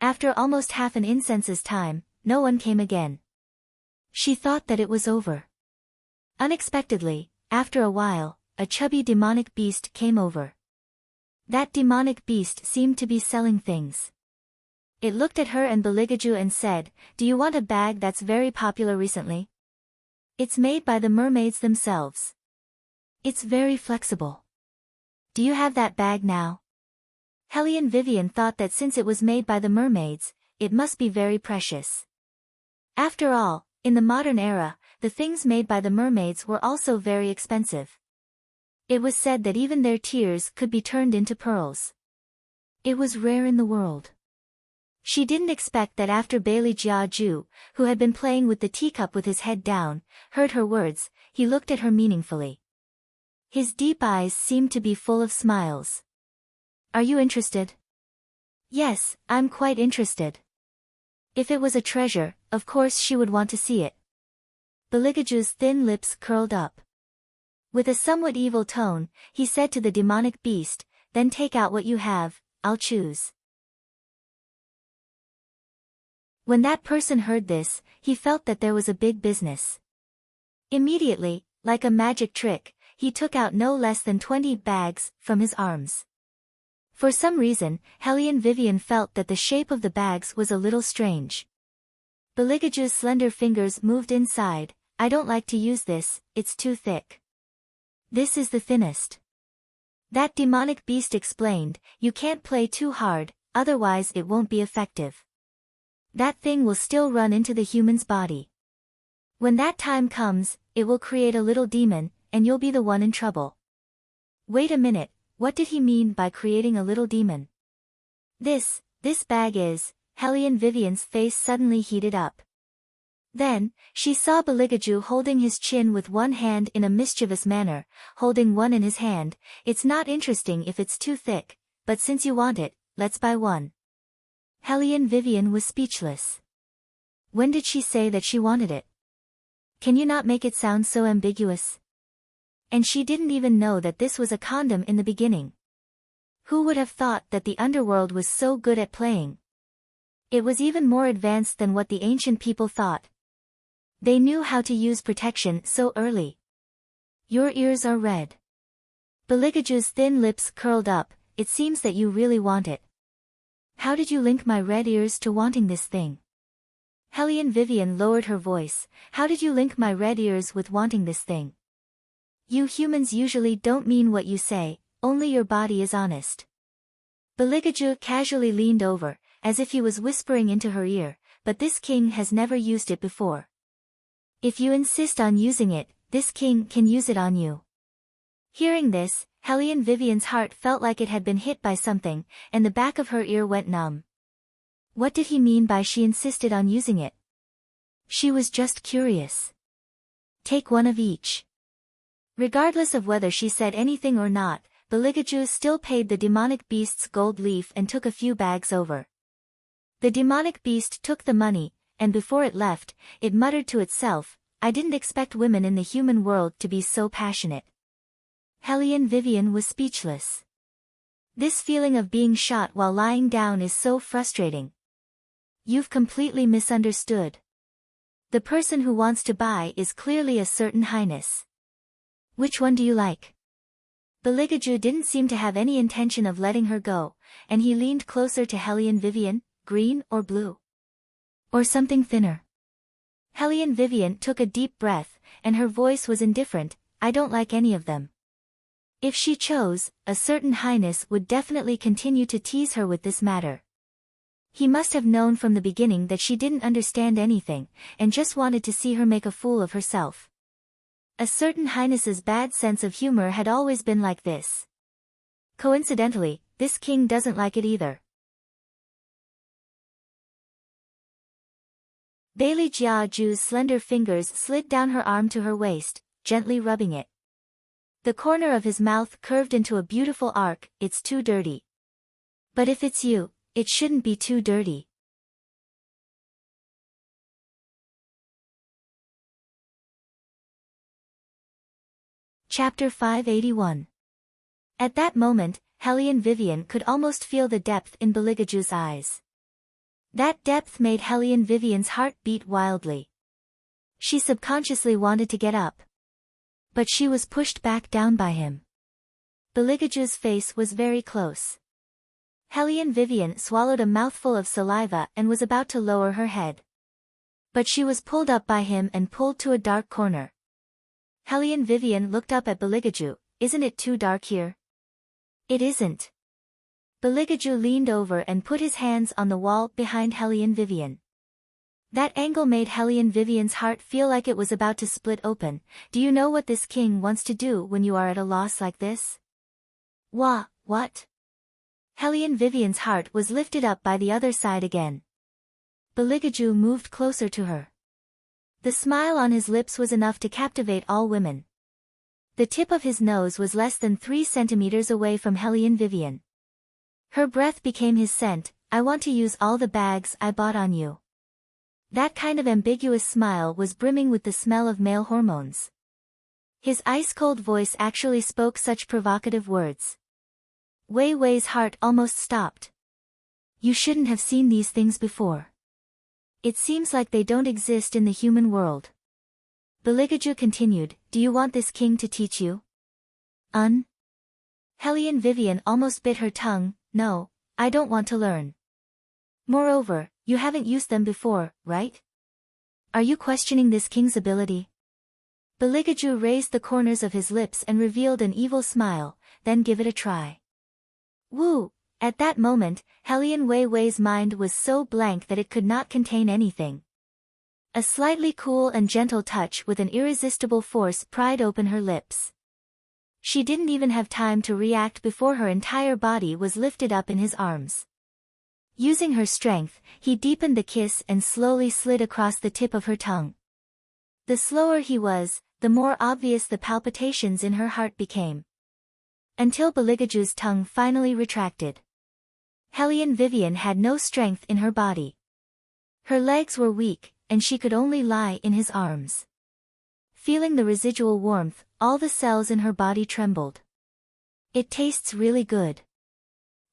After almost half an incense's time, no one came again. She thought that it was over. Unexpectedly, after a while, a chubby demonic beast came over. That demonic beast seemed to be selling things. It looked at her and Beligaju and said, Do you want a bag that's very popular recently? It's made by the mermaids themselves. It's very flexible. Do you have that bag now? Hellion Vivian thought that since it was made by the mermaids, it must be very precious. After all, in the modern era, the things made by the mermaids were also very expensive. It was said that even their tears could be turned into pearls. It was rare in the world. She didn't expect that after Bailey Jiaju, who had been playing with the teacup with his head down, heard her words, he looked at her meaningfully. His deep eyes seemed to be full of smiles. Are you interested? Yes, I'm quite interested. If it was a treasure, of course she would want to see it. Beligaju's thin lips curled up. With a somewhat evil tone, he said to the demonic beast, Then take out what you have, I'll choose. When that person heard this, he felt that there was a big business. Immediately, like a magic trick, he took out no less than 20 bags from his arms. For some reason, Hellion Vivian felt that the shape of the bags was a little strange. Beligaju's slender fingers moved inside. I don't like to use this, it's too thick. This is the thinnest. That demonic beast explained, you can't play too hard, otherwise it won't be effective. That thing will still run into the human's body. When that time comes, it will create a little demon, and you'll be the one in trouble. Wait a minute, what did he mean by creating a little demon? This bag is, Hellion Vivian's face suddenly heated up. Then, she saw Beligaju holding his chin with one hand in a mischievous manner, holding one in his hand. It's not interesting if it's too thick, but since you want it, let's buy one. Hellion Vivian was speechless. When did she say that she wanted it? Can you not make it sound so ambiguous? And she didn't even know that this was a condom in the beginning. Who would have thought that the underworld was so good at playing? It was even more advanced than what the ancient people thought. They knew how to use protection so early. Your ears are red. Beligaju's thin lips curled up. It seems that you really want it. How did you link my red ears to wanting this thing? Hellion Vivian lowered her voice. How did you link my red ears with wanting this thing? You humans usually don't mean what you say, only your body is honest. Beligaju casually leaned over, as if he was whispering into her ear, but this king has never used it before. If you insist on using it, this king can use it on you. Hearing this, Hellion Vivian's heart felt like it had been hit by something, and the back of her ear went numb. What did he mean by she insisted on using it? She was just curious. Take one of each. Regardless of whether she said anything or not, Beligaju still paid the demonic beast's gold leaf and took a few bags over. The demonic beast took the money, and before it left, it muttered to itself, I didn't expect women in the human world to be so passionate. Hellion Vivian was speechless. This feeling of being shot while lying down is so frustrating. You've completely misunderstood. The person who wants to buy is clearly a certain highness. Which one do you like? Beligaju didn't seem to have any intention of letting her go, and he leaned closer to Hellion Vivian, green or blue? Or something thinner? Hellion Vivian took a deep breath, and her voice was indifferent, I don't like any of them. If she chose, a certain highness would definitely continue to tease her with this matter. He must have known from the beginning that she didn't understand anything, and just wanted to see her make a fool of herself. A certain highness's bad sense of humor had always been like this. Coincidentally, this king doesn't like it either. Beligaju's slender fingers slid down her arm to her waist, gently rubbing it. The corner of his mouth curved into a beautiful arc, it's too dirty. But if it's you, it shouldn't be too dirty. Chapter 581. At that moment, Hellion Vivian could almost feel the depth in Beligaju's eyes. That depth made Hellion Vivian's heart beat wildly. She subconsciously wanted to get up. But she was pushed back down by him. Beligaju's face was very close. Hellion Vivian swallowed a mouthful of saliva and was about to lower her head. But she was pulled up by him and pulled to a dark corner. Hellion Vivian looked up at Beligaju, isn't it too dark here? It isn't. Beligaju leaned over and put his hands on the wall behind Hellion Vivian. That angle made Hellion Vivian's heart feel like it was about to split open. Do you know what this king wants to do when you are at a loss like this? What? Hellion Vivian's heart was lifted up by the other side again. Beligaju moved closer to her. The smile on his lips was enough to captivate all women. The tip of his nose was less than 3 centimeters away from Hellion Vivian. Her breath became his scent, I want to use all the bags I bought on you. That kind of ambiguous smile was brimming with the smell of male hormones. His ice-cold voice actually spoke such provocative words. Wei Wei's heart almost stopped. You shouldn't have seen these things before. It seems like they don't exist in the human world. Beligaju continued, do you want this king to teach you? Hellion Vivian almost bit her tongue, no, I don't want to learn. Moreover, you haven't used them before, right? Are you questioning this king's ability? Beligaju raised the corners of his lips and revealed an evil smile, then give it a try. Woo! At that moment, Hellion Wei Wei's mind was so blank that it could not contain anything. A slightly cool and gentle touch with an irresistible force pried open her lips. She didn't even have time to react before her entire body was lifted up in his arms. Using her strength, he deepened the kiss and slowly slid across the tip of her tongue. The slower he was, the more obvious the palpitations in her heart became. Until Beligaju's tongue finally retracted. Hellion Vivian had no strength in her body. Her legs were weak, and she could only lie in his arms. Feeling the residual warmth, all the cells in her body trembled. It tastes really good.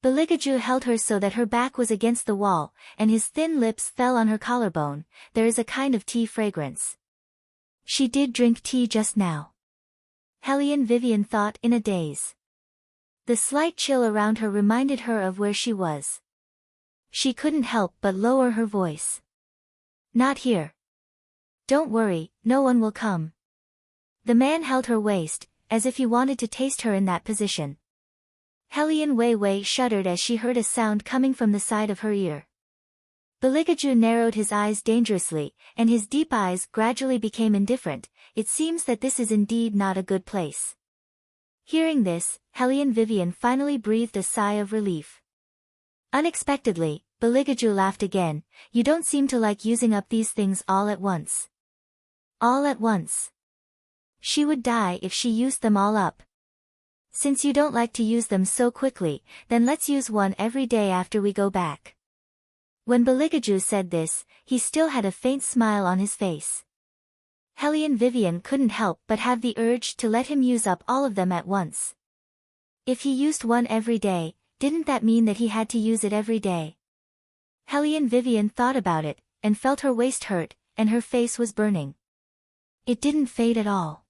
Beligaju held her so that her back was against the wall, and his thin lips fell on her collarbone. There is a kind of tea fragrance. She did drink tea just now. Hellion Vivian thought in a daze. The slight chill around her reminded her of where she was. She couldn't help but lower her voice. Not here. Don't worry, no one will come. The man held her waist, as if he wanted to taste her in that position. Hellion Wei Wei shuddered as she heard a sound coming from the side of her ear. Beligaju narrowed his eyes dangerously, and his deep eyes gradually became indifferent. It seems that this is indeed not a good place. Hearing this, Hellion Vivian finally breathed a sigh of relief. Unexpectedly, Beligaju laughed again. You don't seem to like using up these things all at once. All at once. She would die if she used them all up. Since you don't like to use them so quickly, then let's use one every day after we go back. When Beligaju said this, he still had a faint smile on his face. Hellion Vivian couldn't help but have the urge to let him use up all of them at once. If he used one every day, didn't that mean that he had to use it every day? Hellion Vivian thought about it, and felt her waist hurt, and her face was burning. It didn't fade at all.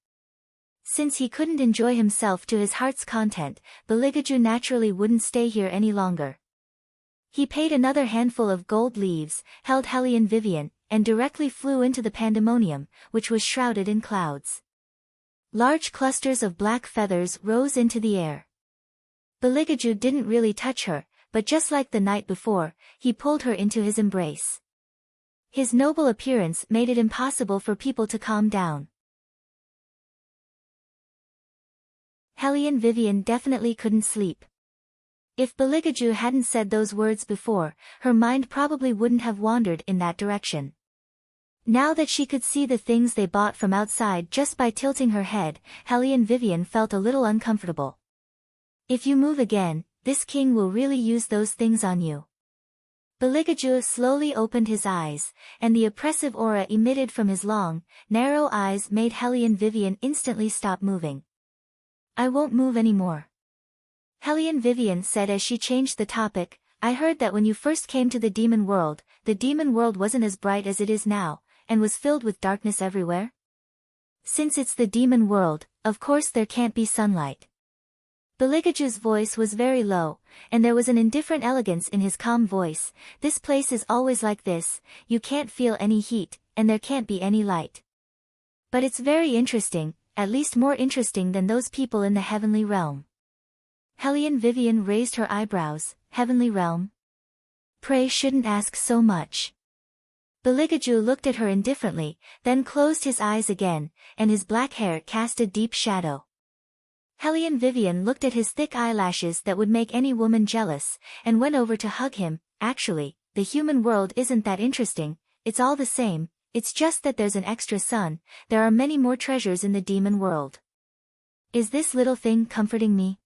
Since he couldn't enjoy himself to his heart's content, Beligaju naturally wouldn't stay here any longer. He paid another handful of gold leaves, held Hellion Vivian, and directly flew into the pandemonium, which was shrouded in clouds. Large clusters of black feathers rose into the air. Beligaju didn't really touch her, but just like the night before, he pulled her into his embrace. His noble appearance made it impossible for people to calm down. Hellion Vivian definitely couldn't sleep. If Beligaju hadn't said those words before, her mind probably wouldn't have wandered in that direction. Now that she could see the things they bought from outside just by tilting her head, Hellion Vivian felt a little uncomfortable. If you move again, this king will really use those things on you. Beligaju slowly opened his eyes, and the oppressive aura emitted from his long, narrow eyes made Hellion Vivian instantly stop moving. I won't move anymore. Hellion Vivian said as she changed the topic. I heard that when you first came to the demon world wasn't as bright as it is now, and was filled with darkness everywhere? Since it's the demon world, of course there can't be sunlight. Beligaju's voice was very low, and there was an indifferent elegance in his calm voice. This place is always like this, you can't feel any heat, and there can't be any light. But it's very interesting, at least more interesting than those people in the heavenly realm. Hellion Vivian raised her eyebrows. Heavenly realm? Pray shouldn't ask so much. Beligaju looked at her indifferently, then closed his eyes again, and his black hair cast a deep shadow. Hellion Vivian looked at his thick eyelashes that would make any woman jealous, and went over to hug him. Actually, the human world isn't that interesting, it's all the same, it's just that there's an extra sun, there are many more treasures in the demon world. Is this little thing comforting me?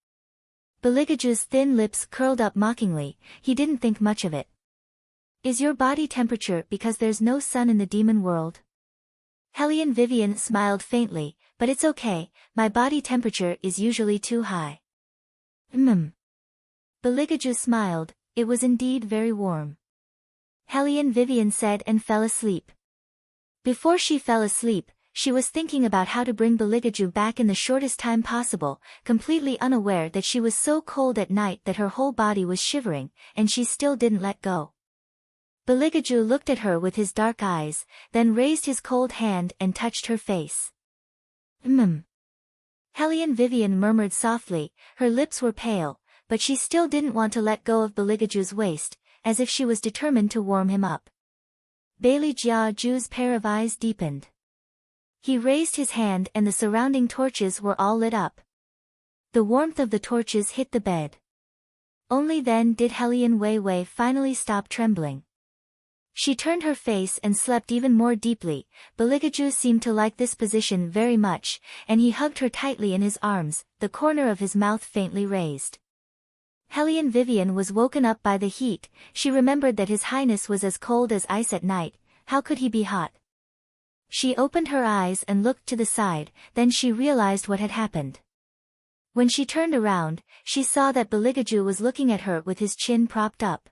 Beligaju's thin lips curled up mockingly, he didn't think much of it. Is your body temperature because there's no sun in the demon world? Hellion Vivian smiled faintly, but it's okay, my body temperature is usually too high. Beligaju smiled, it was indeed very warm. Hellion Vivian said and fell asleep. Before she fell asleep, she was thinking about how to bring Beligaju back in the shortest time possible, completely unaware that she was so cold at night that her whole body was shivering, and she still didn't let go. Beligaju looked at her with his dark eyes, then raised his cold hand and touched her face. Hellion Vivian murmured softly, her lips were pale, but she still didn't want to let go of Beligaju's waist, as if she was determined to warm him up. Bailey Jiaju's pair of eyes deepened. He raised his hand and the surrounding torches were all lit up. The warmth of the torches hit the bed. Only then did Hellion Wei Wei finally stop trembling. She turned her face and slept even more deeply. Beligaju seemed to like this position very much, and he hugged her tightly in his arms, the corner of his mouth faintly raised. Hellion Vivian was woken up by the heat. She remembered that His Highness was as cold as ice at night. How could he be hot? She opened her eyes and looked to the side, then she realized what had happened. When she turned around, she saw that Beligaju was looking at her with his chin propped up.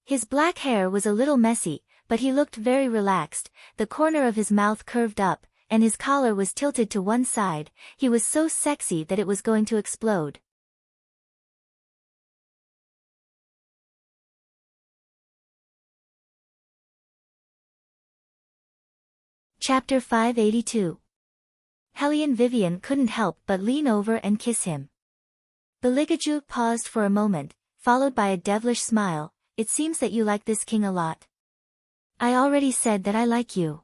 His black hair was a little messy, but he looked very relaxed, the corner of his mouth curved up, and his collar was tilted to one side. He was so sexy that it was going to explode. Chapter 582. Hellion Vivian couldn't help but lean over and kiss him. Beligaju paused for a moment, followed by a devilish smile. It seems that you like this king a lot. I already said that I like you.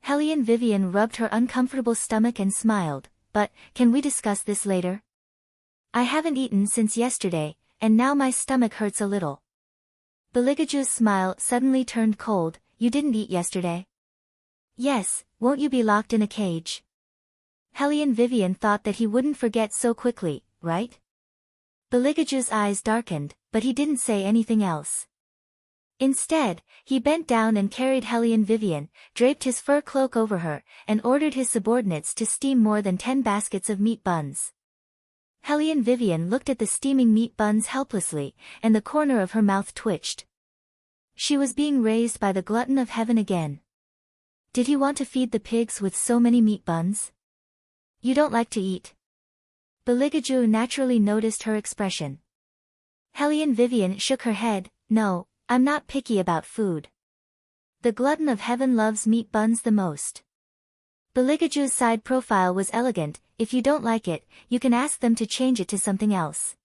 Hellion Vivian rubbed her uncomfortable stomach and smiled, but, can we discuss this later? I haven't eaten since yesterday, and now my stomach hurts a little. Beligaju's smile suddenly turned cold. You didn't eat yesterday? Yes, won't you be locked in a cage? Hellion Vivian thought that he wouldn't forget so quickly, right? Beligaju's eyes darkened, but he didn't say anything else. Instead, he bent down and carried Hellion Vivian, draped his fur cloak over her, and ordered his subordinates to steam more than 10 baskets of meat buns. Hellion Vivian looked at the steaming meat buns helplessly, and the corner of her mouth twitched. She was being raised by the glutton of heaven again. Did he want to feed the pigs with so many meat buns? You don't like to eat? Beligaju naturally noticed her expression. Hellion Vivian shook her head. No, I'm not picky about food. The glutton of heaven loves meat buns the most. Beligaju's side profile was elegant. If you don't like it, you can ask them to change it to something else.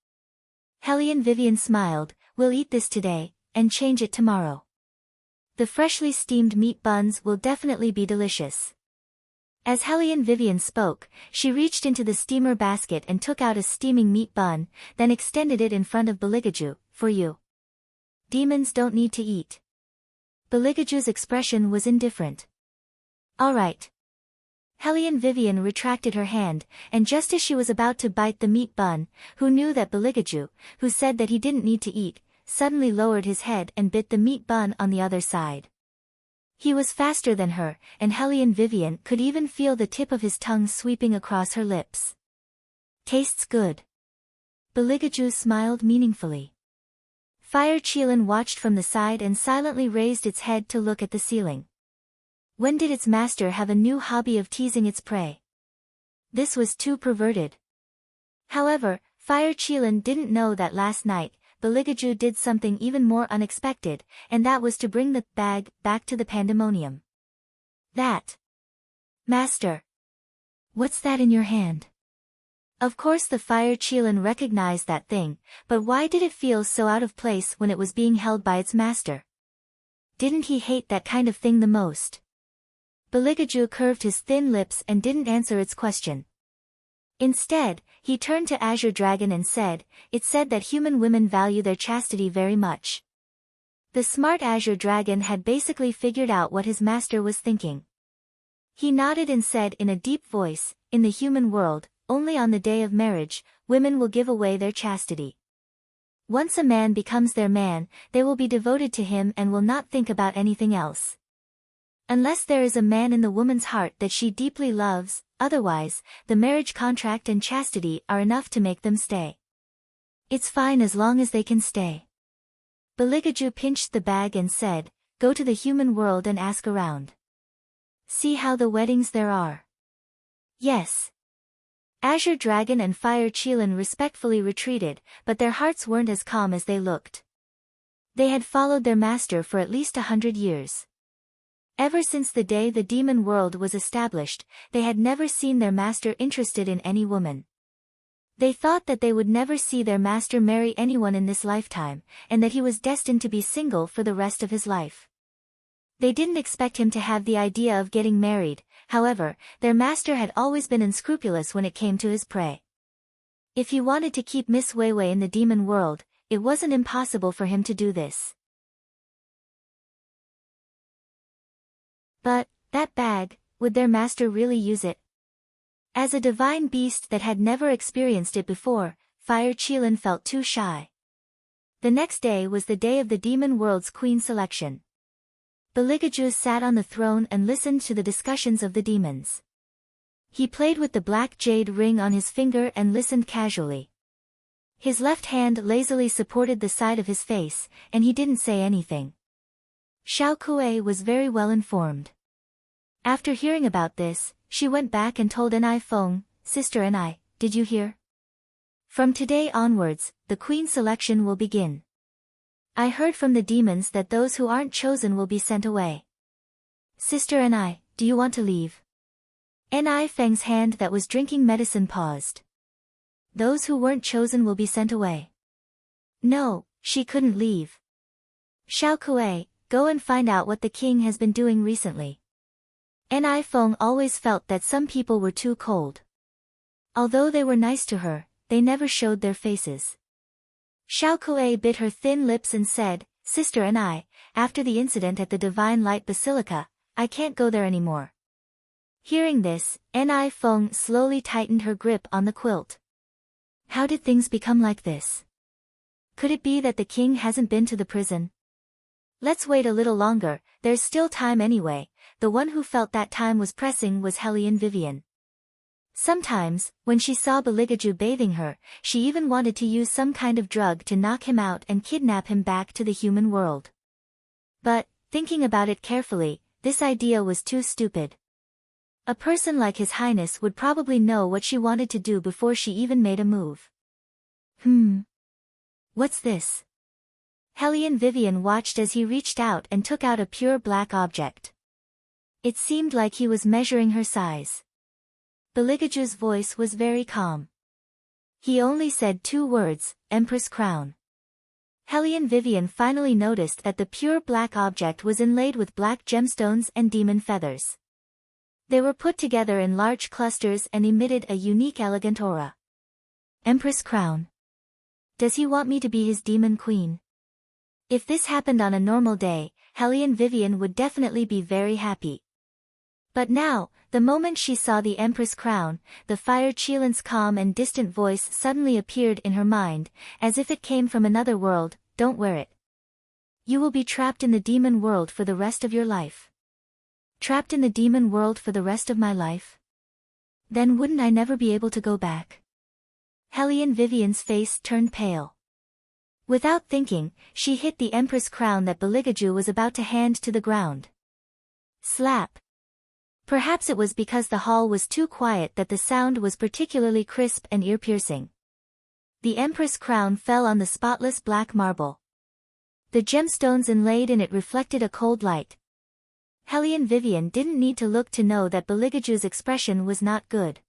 Hellion Vivian smiled. We'll eat this today, and change it tomorrow. The freshly steamed meat buns will definitely be delicious. As Hellion Vivian spoke, she reached into the steamer basket and took out a steaming meat bun, then extended it in front of Beligaju. For you. Demons don't need to eat. Beligaju's expression was indifferent. All right. Hellion Vivian retracted her hand, and just as she was about to bite the meat bun, who knew that Beligaju, who said that he didn't need to eat, suddenly lowered his head and bit the meat bun on the other side. He was faster than her, and Hellion Vivian could even feel the tip of his tongue sweeping across her lips. Tastes good. Beligaju smiled meaningfully. Fire Qilin watched from the side and silently raised its head to look at the ceiling. When did its master have a new hobby of teasing its prey? This was too perverted. However, Fire Qilin didn't know that last night, Beligaju did something even more unexpected, and that was to bring the bag back to the pandemonium. That. Master. What's that in your hand? Of course the Fire Qilin recognized that thing, but why did it feel so out of place when it was being held by its master? Didn't he hate that kind of thing the most? Beligaju curved his thin lips and didn't answer its question. Instead, he turned to Azure Dragon and said, "It said that human women value their chastity very much." The smart Azure Dragon had basically figured out what his master was thinking. He nodded and said in a deep voice, "In the human world, only on the day of marriage, women will give away their chastity. Once a man becomes their man, they will be devoted to him and will not think about anything else. Unless there is a man in the woman's heart that she deeply loves, otherwise, the marriage contract and chastity are enough to make them stay. It's fine as long as they can stay. Beligaju pinched the bag and said, "Go to the human world and ask around. See how the weddings there are." Yes. Azure Dragon and Fire Qilin respectfully retreated, but their hearts weren't as calm as they looked. They had followed their master for at least 100 years. Ever since the day the demon world was established, they had never seen their master interested in any woman. They thought that they would never see their master marry anyone in this lifetime, and that he was destined to be single for the rest of his life. They didn't expect him to have the idea of getting married, however, their master had always been unscrupulous when it came to his prey. If he wanted to keep Miss Weiwei in the demon world, it wasn't impossible for him to do this. But, that bag, would their master really use it? As a divine beast that had never experienced it before, Fire Qilin felt too shy. The next day was the day of the demon world's queen selection. Beligaju sat on the throne and listened to the discussions of the demons. He played with the black jade ring on his finger and listened casually. His left hand lazily supported the side of his face, and he didn't say anything. Xiao Kuei was very well informed. After hearing about this, she went back and told Enai Feng, "Sister Enai, did you hear? From today onwards, the queen selection will begin. I heard from the demons that those who aren't chosen will be sent away. Sister Enai, do you want to leave?" Enai Feng's hand that was drinking medicine paused. Those who weren't chosen will be sent away. No, she couldn't leave. Xiao Kuei, go and find out what the king has been doing recently. Enai Feng always felt that some people were too cold. Although they were nice to her, they never showed their faces. Xiao Kuei bit her thin lips and said, "Sister Enai, after the incident at the Divine Light Basilica, I can't go there anymore." Hearing this, Enai Feng slowly tightened her grip on the quilt. How did things become like this? Could it be that the king hasn't been to the prison? Let's wait a little longer, there's still time anyway. The one who felt that time was pressing was Hellion Vivian. Sometimes, when she saw Beligaju bathing her, she even wanted to use some kind of drug to knock him out and kidnap him back to the human world. But, thinking about it carefully, this idea was too stupid. A person like His Highness would probably know what she wanted to do before she even made a move. What's this? Hellion Vivian watched as he reached out and took out a pure black object. It seemed like he was measuring her size. Beligaju's voice was very calm. He only said 2 words, "Empress Crown." Hellion Vivian finally noticed that the pure black object was inlaid with black gemstones and demon feathers. They were put together in large clusters and emitted a unique elegant aura. Empress Crown. Does he want me to be his demon queen? If this happened on a normal day, Hellion Vivian would definitely be very happy. But now, the moment she saw the Empress Crown, the Fire Qilin's calm and distant voice suddenly appeared in her mind, as if it came from another world. "Don't wear it. You will be trapped in the demon world for the rest of your life." Trapped in the demon world for the rest of my life? Then wouldn't I never be able to go back? Hellion Vivian's face turned pale. Without thinking, she hit the Empress Crown that Beligaju was about to hand to the ground. Slap. Perhaps it was because the hall was too quiet that the sound was particularly crisp and ear-piercing. The Empress Crown fell on the spotless black marble. The gemstones inlaid in it reflected a cold light. Hellion Vivian didn't need to look to know that Beligaju's expression was not good.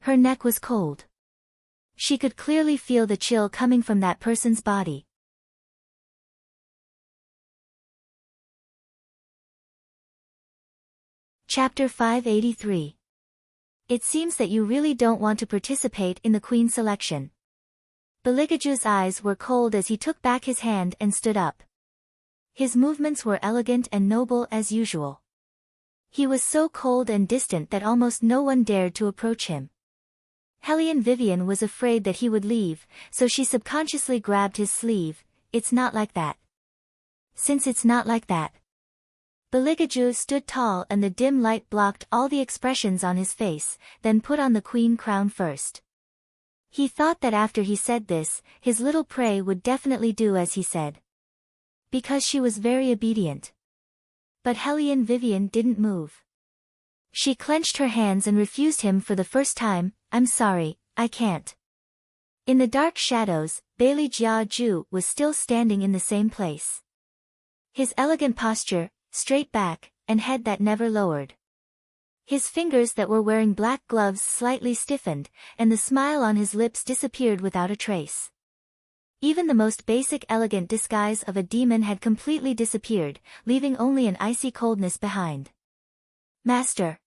Her neck was cold. She could clearly feel the chill coming from that person's body. Chapter 583. It seems that you really don't want to participate in the queen selection. Beligaju's eyes were cold as he took back his hand and stood up. His movements were elegant and noble as usual. He was so cold and distant that almost no one dared to approach him. Hellion Vivian was afraid that he would leave, so she subconsciously grabbed his sleeve. "It's not like that." "Since it's not like that, Beligaju stood tall and the dim light blocked all the expressions on his face, then put on the queen crown first. He thought that after he said this, his little prey would definitely do as he said. Because she was very obedient. But Hellion Vivian didn't move. She clenched her hands and refused him for the first time. "I'm sorry, I can't." In the dark shadows, Bailey Jia Ju was still standing in the same place. His elegant posture, straight back, and head that never lowered. His fingers that were wearing black gloves slightly stiffened, and the smile on his lips disappeared without a trace. Even the most basic elegant disguise of a demon had completely disappeared, leaving only an icy coldness behind. "Master."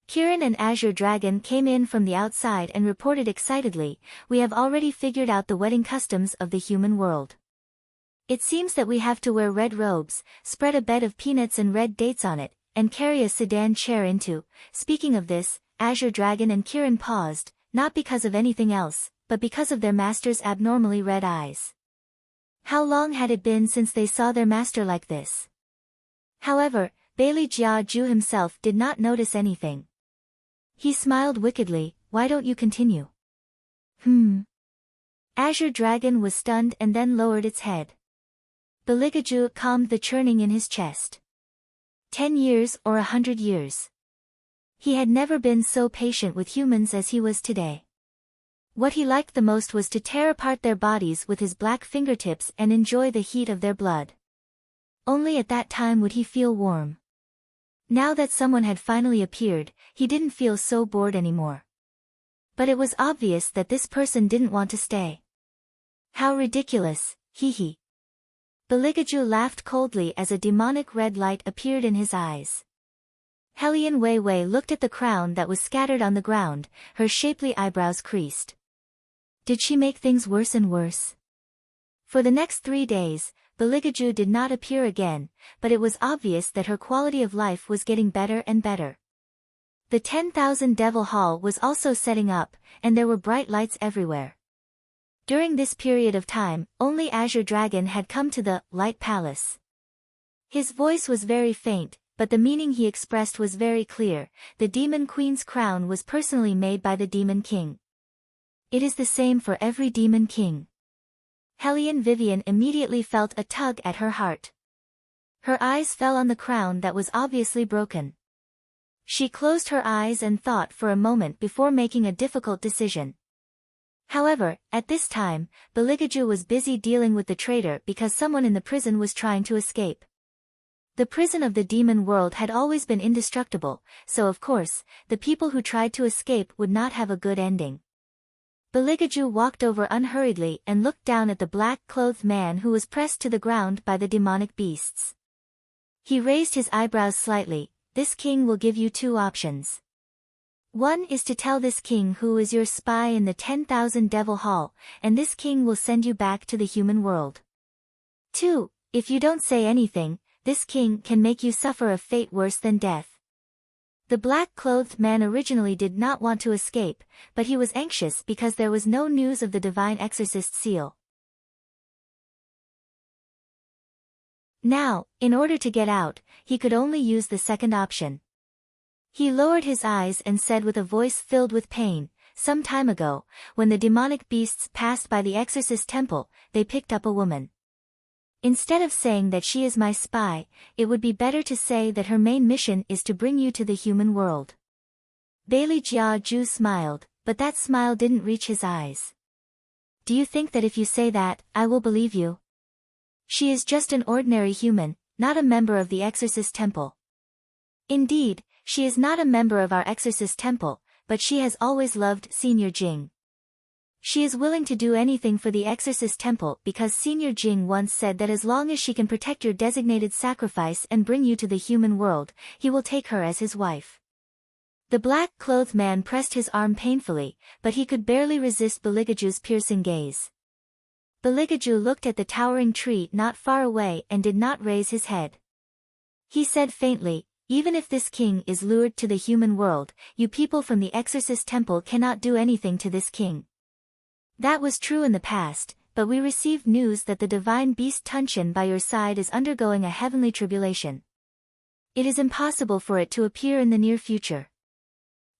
Kirin and Azure Dragon came in from the outside and reported excitedly, "We have already figured out the wedding customs of the human world. It seems that we have to wear red robes, spread a bed of peanuts and red dates on it, and carry a sedan chair into." Speaking of this, Azure Dragon and Kirin paused, not because of anything else, but because of their master's abnormally red eyes. How long had it been since they saw their master like this? However, Bailey Jia Ju himself did not notice anything. He smiled wickedly. "Why don't you continue?" Azure Dragon was stunned and then lowered its head. Beligaju calmed the churning in his chest. 10 years or 100 years. He had never been so patient with humans as he was today. What he liked the most was to tear apart their bodies with his black fingertips and enjoy the heat of their blood. Only at that time would he feel warm. Now that someone had finally appeared, he didn't feel so bored anymore. But it was obvious that this person didn't want to stay. How ridiculous, hee. Beligaju laughed coldly as a demonic red light appeared in his eyes. Hellion Wei Wei looked at the crown that was scattered on the ground, her shapely eyebrows creased. Did she make things worse and worse? For the next 3 days, Beligaju did not appear again, but it was obvious that her quality of life was getting better and better. The 10,000 Devil Hall was also setting up, and there were bright lights everywhere. During this period of time, only Azure Dragon had come to the Light Palace. His voice was very faint, but the meaning he expressed was very clear. The Demon Queen's crown was personally made by the Demon King. It is the same for every Demon King. Hellion Vivian immediately felt a tug at her heart. Her eyes fell on the crown that was obviously broken. She closed her eyes and thought for a moment before making a difficult decision. However, at this time, Beligaju was busy dealing with the traitor because someone in the prison was trying to escape. The prison of the demon world had always been indestructible, so of course, the people who tried to escape would not have a good ending. Beligaju walked over unhurriedly and looked down at the black-clothed man who was pressed to the ground by the demonic beasts. He raised his eyebrows slightly. "This king will give you 2 options. One is to tell this king who is your spy in the 10,000 Devil Hall, and this king will send you back to the human world. 2, if you don't say anything, this king can make you suffer a fate worse than death." The black-clothed man originally did not want to escape, but he was anxious because there was no news of the divine exorcist seal. Now, in order to get out, he could only use the second option. He lowered his eyes and said with a voice filled with pain, "Some time ago, when the demonic beasts passed by the exorcist temple, they picked up a woman. Instead of saying that she is my spy, it would be better to say that her main mission is to bring you to the human world." Bailey Jia Ju smiled, but that smile didn't reach his eyes. "Do you think that if you say that, I will believe you? She is just an ordinary human, not a member of the exorcist temple." "Indeed, she is not a member of our exorcist temple, but she has always loved Senior Jing. She is willing to do anything for the exorcist temple because Senior Jing once said that as long as she can protect your designated sacrifice and bring you to the human world, he will take her as his wife." The black-clothed man pressed his arm painfully, but he could barely resist Beligaju's piercing gaze. Beligaju looked at the towering tree not far away and did not raise his head. He said faintly, "Even if this king is lured to the human world, you people from the exorcist temple cannot do anything to this king. That was true in the past, but we received news that the divine beast Tunshin by your side is undergoing a heavenly tribulation. It is impossible for it to appear in the near future.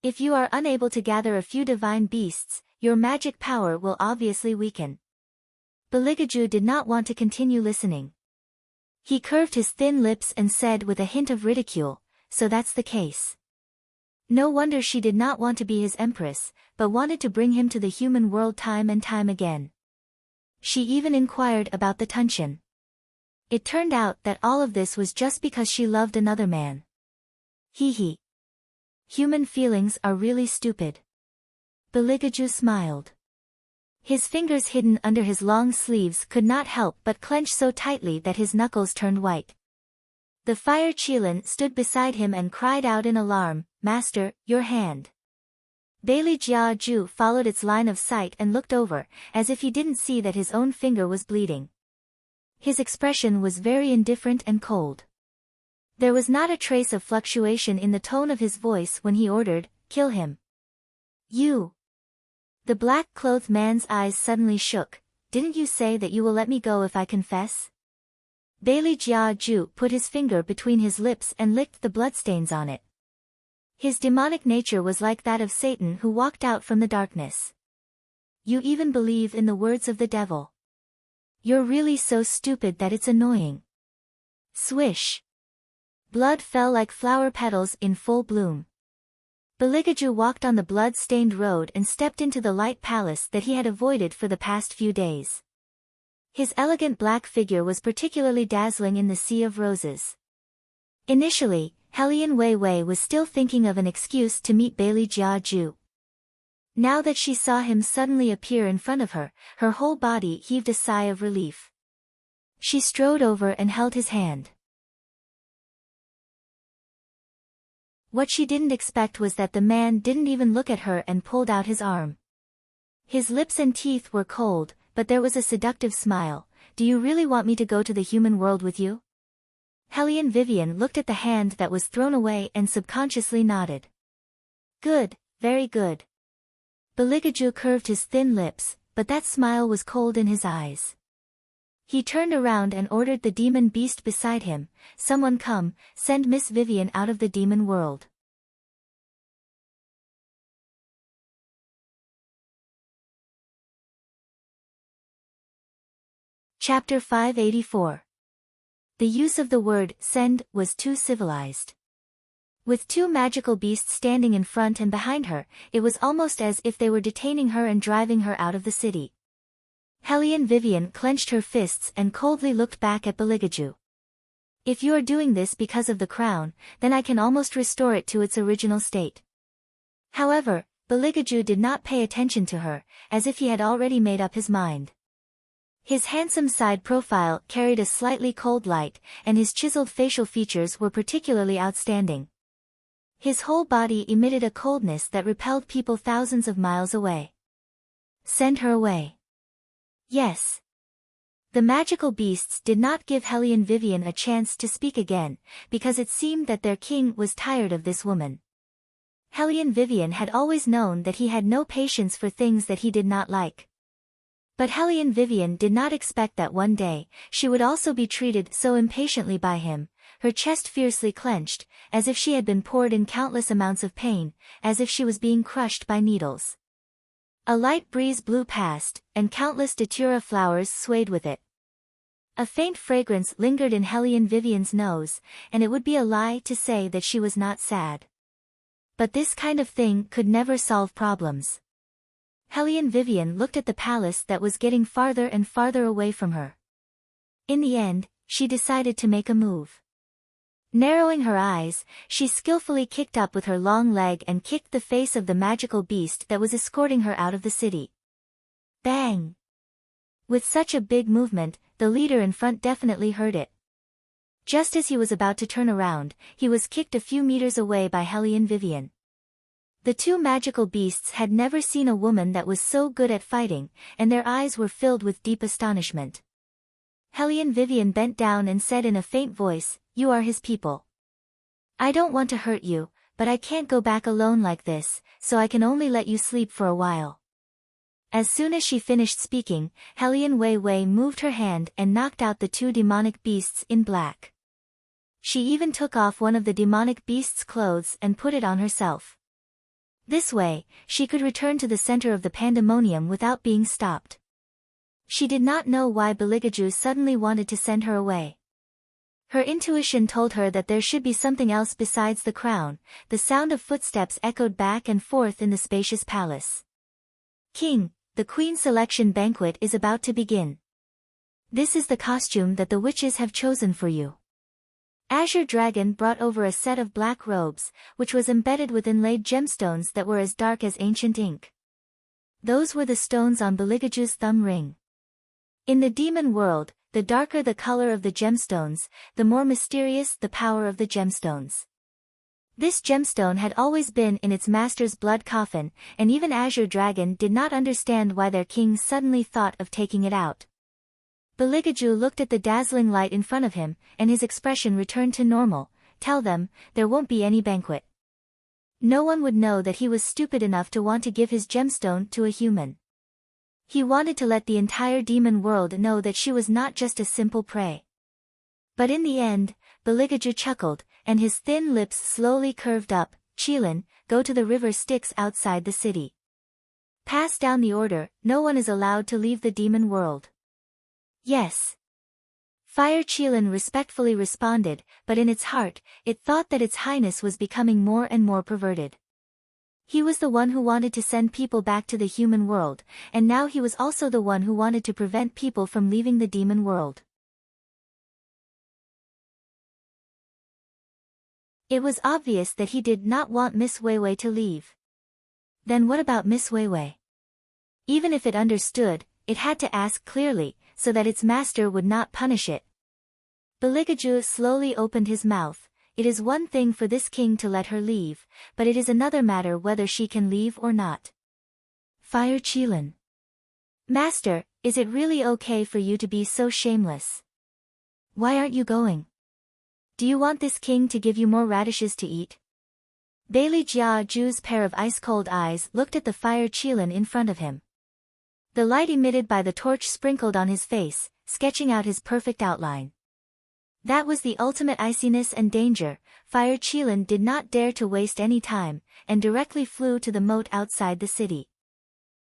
If you are unable to gather a few divine beasts, your magic power will obviously weaken. Beligaju did not want to continue listening. He curved his thin lips and said with a hint of ridicule, "So that's the case." No wonder she did not want to be his empress, but wanted to bring him to the human world time and time again. She even inquired about the Tunshin. It turned out that all of this was just because she loved another man. Hee hee. Human feelings are really stupid. Beligaju smiled. His fingers hidden under his long sleeves could not help but clench so tightly that his knuckles turned white. The fire Qilin stood beside him and cried out in alarm, "Master, your hand." Bailey Jiaju followed its line of sight and looked over, as if he didn't see that his own finger was bleeding. His expression was very indifferent and cold. There was not a trace of fluctuation in the tone of his voice when he ordered, "Kill him." "You." The black-clothed man's eyes suddenly shook. "Didn't you say that you will let me go if I confess?" Bailey Jiaju put his finger between his lips and licked the bloodstains on it. His demonic nature was like that of Satan who walked out from the darkness. "You even believe in the words of the devil. You're really so stupid that it's annoying." Swish. Blood fell like flower petals in full bloom. Beligaju walked on the blood-stained road and stepped into the light palace that he had avoided for the past few days. His elegant black figure was particularly dazzling in the sea of roses. Initially, Hellion Wei Wei was still thinking of an excuse to meet Bailey Jiaju. Now that she saw him suddenly appear in front of her, her whole body heaved a sigh of relief. She strode over and held his hand. What she didn't expect was that the man didn't even look at her and pulled out his arm. His lips and teeth were cold, but there was a seductive smile. "Do you really want me to go to the human world with you?" Hellion Vivian looked at the hand that was thrown away and subconsciously nodded. "Good, very good." Beligaju curved his thin lips, but that smile was cold in his eyes. He turned around and ordered the demon beast beside him, "Someone come, send Miss Vivian out of the demon world." Chapter 584. The use of the word "send" was too civilized. With two magical beasts standing in front and behind her, it was almost as if they were detaining her and driving her out of the city. Hellion Vivian clenched her fists and coldly looked back at Beligaju. "If you are doing this because of the crown, then I can almost restore it to its original state." However, Beligaju did not pay attention to her, as if he had already made up his mind. His handsome side profile carried a slightly cold light, and his chiseled facial features were particularly outstanding. His whole body emitted a coldness that repelled people thousands of miles away. "Send her away." "Yes." The magical beasts did not give Hellion Vivian a chance to speak again, because it seemed that their king was tired of this woman. Hellion Vivian had always known that he had no patience for things that he did not like. But Hellion Vivian did not expect that one day, she would also be treated so impatiently by him, her chest fiercely clenched, as if she had been poured in countless amounts of pain, as if she was being crushed by needles. A light breeze blew past, and countless datura flowers swayed with it. A faint fragrance lingered in Hellion Vivian's nose, and it would be a lie to say that she was not sad. But this kind of thing could never solve problems. Hellion Vivian looked at the palace that was getting farther and farther away from her. In the end, she decided to make a move. Narrowing her eyes, she skillfully kicked up with her long leg and kicked the face of the magical beast that was escorting her out of the city. Bang! With such a big movement, the leader in front definitely heard it. Just as he was about to turn around, he was kicked a few meters away by Hellion Vivian. The two magical beasts had never seen a woman that was so good at fighting, and their eyes were filled with deep astonishment. Hellion Vivian bent down and said in a faint voice, "You are his people. I don't want to hurt you, but I can't go back alone like this, so I can only let you sleep for a while." As soon as she finished speaking, Hellion Wei Wei moved her hand and knocked out the two demonic beasts in black. She even took off one of the demonic beast's clothes and put it on herself. This way, she could return to the center of the pandemonium without being stopped. She did not know why Beligaju suddenly wanted to send her away. Her intuition told her that there should be something else besides the crown. The sound of footsteps echoed back and forth in the spacious palace. King, the Queen's selection banquet is about to begin. This is the costume that the witches have chosen for you. Azure Dragon brought over a set of black robes, which was embedded with inlaid gemstones that were as dark as ancient ink. Those were the stones on Beligaju's thumb ring. In the demon world, the darker the color of the gemstones, the more mysterious the power of the gemstones. This gemstone had always been in its master's blood coffin, and even Azure Dragon did not understand why their king suddenly thought of taking it out. Beligaju looked at the dazzling light in front of him, and his expression returned to normal. Tell them, there won't be any banquet. No one would know that he was stupid enough to want to give his gemstone to a human. He wanted to let the entire demon world know that she was not just a simple prey. But in the end, Beligaju chuckled, and his thin lips slowly curved up. Qilin, go to the river Styx outside the city. Pass down the order, no one is allowed to leave the demon world. Yes. Fire Qilin respectfully responded, but in its heart, it thought that its highness was becoming more and more perverted. He was the one who wanted to send people back to the human world, and now he was also the one who wanted to prevent people from leaving the demon world. It was obvious that he did not want Miss Weiwei to leave. Then what about Miss Weiwei? Even if it understood, it had to ask clearly, so that its master would not punish it. Beligaju slowly opened his mouth. It is one thing for this king to let her leave, but it is another matter whether she can leave or not. Fire Qilin. Master, is it really okay for you to be so shameless? Why aren't you going? Do you want this king to give you more radishes to eat? Bailey Jia Ju's pair of ice-cold eyes looked at the Fire Qilin in front of him. The light emitted by the torch sprinkled on his face, sketching out his perfect outline. That was the ultimate iciness and danger. Fire Qilin did not dare to waste any time, and directly flew to the moat outside the city.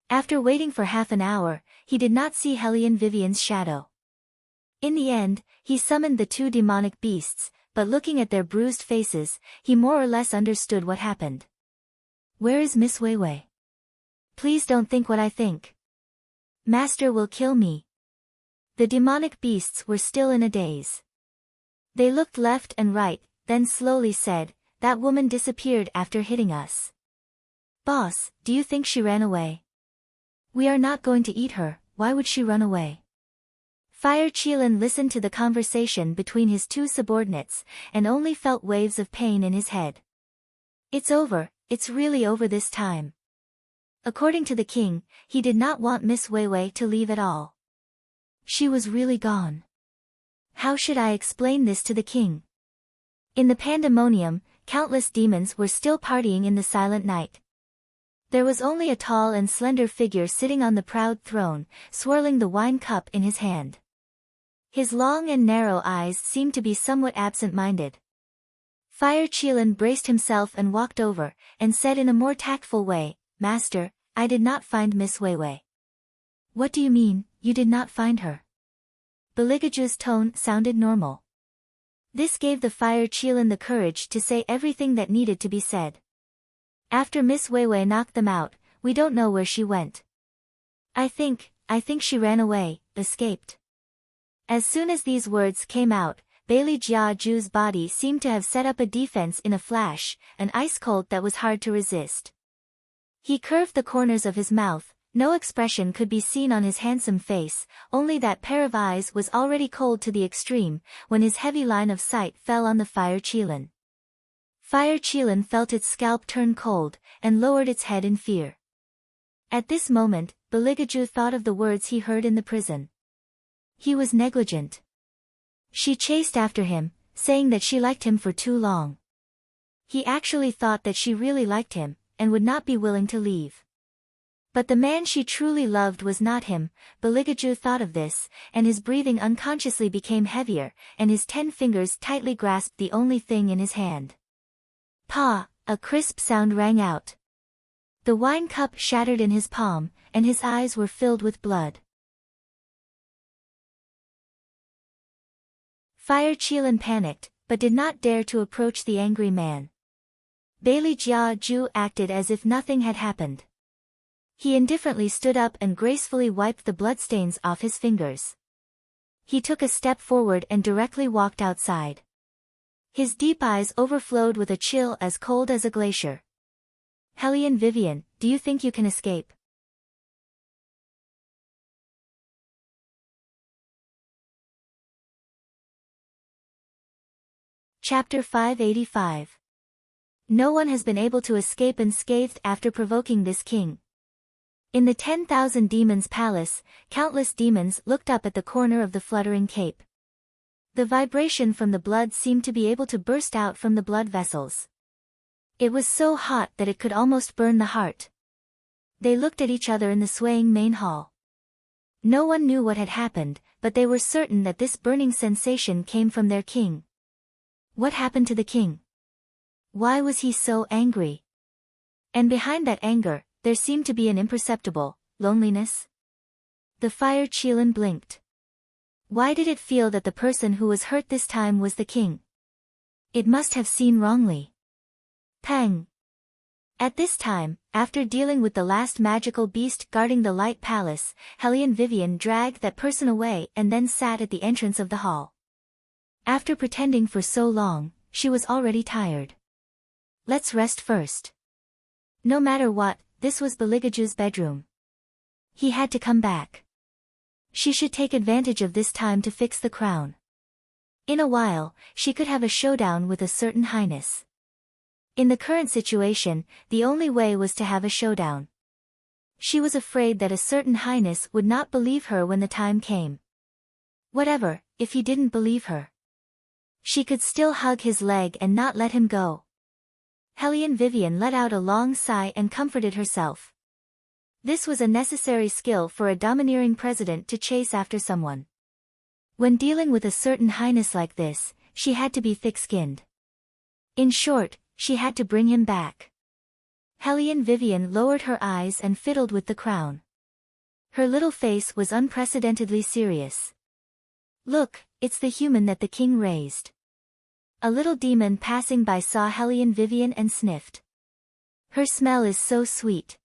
After waiting for half an hour, he did not see Hellion Vivian's shadow. In the end, he summoned the two demonic beasts, but looking at their bruised faces, he more or less understood what happened. Where is Miss Weiwei? Please don't think what I think. Master will kill me. The demonic beasts were still in a daze. They looked left and right, then slowly said, that woman disappeared after hitting us. Boss, do you think she ran away? We are not going to eat her, why would she run away? Fire Qilin listened to the conversation between his two subordinates, and only felt waves of pain in his head. It's over, it's really over this time. According to the king, he did not want Miss Weiwei to leave at all. She was really gone. How should I explain this to the king? In the pandemonium, countless demons were still partying in the silent night. There was only a tall and slender figure sitting on the proud throne, swirling the wine cup in his hand. His long and narrow eyes seemed to be somewhat absent-minded. Fire Qilin braced himself and walked over, and said in a more tactful way, Master, I did not find Miss Weiwei. What do you mean, you did not find her? Beligaju's tone sounded normal. This gave the Fire Qilin the courage to say everything that needed to be said. After Miss Weiwei knocked them out, we don't know where she went. I think she ran away, escaped. As soon as these words came out, Bailey Jia Ju's body seemed to have set up a defense in a flash, an ice cold that was hard to resist. He curved the corners of his mouth, no expression could be seen on his handsome face, only that pair of eyes was already cold to the extreme, when his heavy line of sight fell on the Fire Qilin. Fire Qilin felt its scalp turn cold, and lowered its head in fear. At this moment, Beligaju thought of the words he heard in the prison. He was negligent. She chased after him, saying that she liked him for too long. He actually thought that she really liked him, and would not be willing to leave. But the man she truly loved was not him. Beligaju thought of this, and his breathing unconsciously became heavier, and his 10 fingers tightly grasped the only thing in his hand. Pa! A crisp sound rang out. The wine cup shattered in his palm, and his eyes were filled with blood. Fire Qilin panicked, but did not dare to approach the angry man. Bailey Jia Ju acted as if nothing had happened. He indifferently stood up and gracefully wiped the bloodstains off his fingers. He took a step forward and directly walked outside. His deep eyes overflowed with a chill as cold as a glacier. Hellion Vivian, do you think you can escape? Chapter 585. No one has been able to escape unscathed after provoking this king. In the 10,000 demons palace, countless demons looked up at the corner of the fluttering cape. The vibration from the blood seemed to be able to burst out from the blood vessels. It was so hot that it could almost burn the heart. They looked at each other in the swaying main hall. No one knew what had happened, but they were certain that this burning sensation came from their king. What happened to the king? Why was he so angry? And behind that anger, there seemed to be an imperceptible loneliness. The Fire Qilin blinked. Why did it feel that the person who was hurt this time was the king? It must have seen wrongly. Pang! At this time, after dealing with the last magical beast guarding the Light Palace, Hellion Vivian dragged that person away and then sat at the entrance of the hall. After pretending for so long, she was already tired. Let's rest first. No matter what, this was Beligaju's bedroom. He had to come back. She should take advantage of this time to fix the crown. In a while, she could have a showdown with a certain highness. In the current situation, the only way was to have a showdown. She was afraid that a certain highness would not believe her when the time came. Whatever, if he didn't believe her. She could still hug his leg and not let him go. Hellion Vivian let out a long sigh and comforted herself. This was a necessary skill for a domineering president to chase after someone. When dealing with a certain highness like this, she had to be thick-skinned. In short, she had to bring him back. Hellion Vivian lowered her eyes and fiddled with the crown. Her little face was unprecedentedly serious. Look, it's the human that the king raised. A little demon passing by saw Hellion Vivian and sniffed. Her smell is so sweet.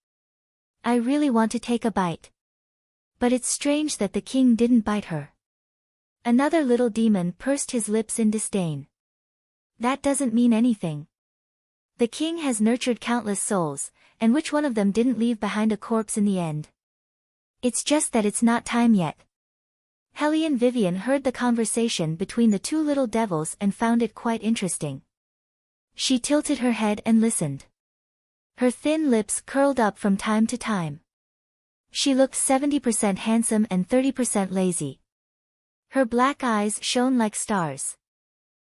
I really want to take a bite. But it's strange that the king didn't bite her. Another little demon pursed his lips in disdain. That doesn't mean anything. The king has nurtured countless souls, and which one of them didn't leave behind a corpse in the end? It's just that it's not time yet. Hellion Vivian heard the conversation between the two little devils and found it quite interesting. She tilted her head and listened. Her thin lips curled up from time to time. She looked 70% handsome and 30% lazy. Her black eyes shone like stars.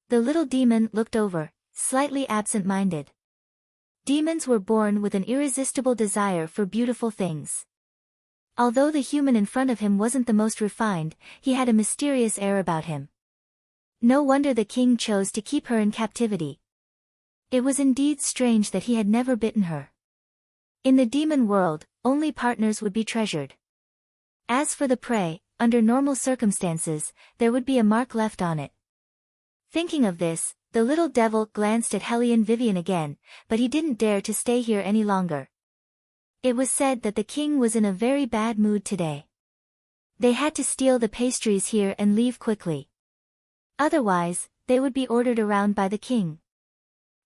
The little demon looked over, slightly absent-minded. Demons were born with an irresistible desire for beautiful things. Although the human in front of him wasn't the most refined, he had a mysterious air about him. No wonder the king chose to keep her in captivity. It was indeed strange that he had never bitten her. In the demon world, only partners would be treasured. As for the prey, under normal circumstances, there would be a mark left on it. Thinking of this, the little devil glanced at Hellion Vivian again, but he didn't dare to stay here any longer. It was said that the king was in a very bad mood today. They had to steal the pastries here and leave quickly. Otherwise, they would be ordered around by the king.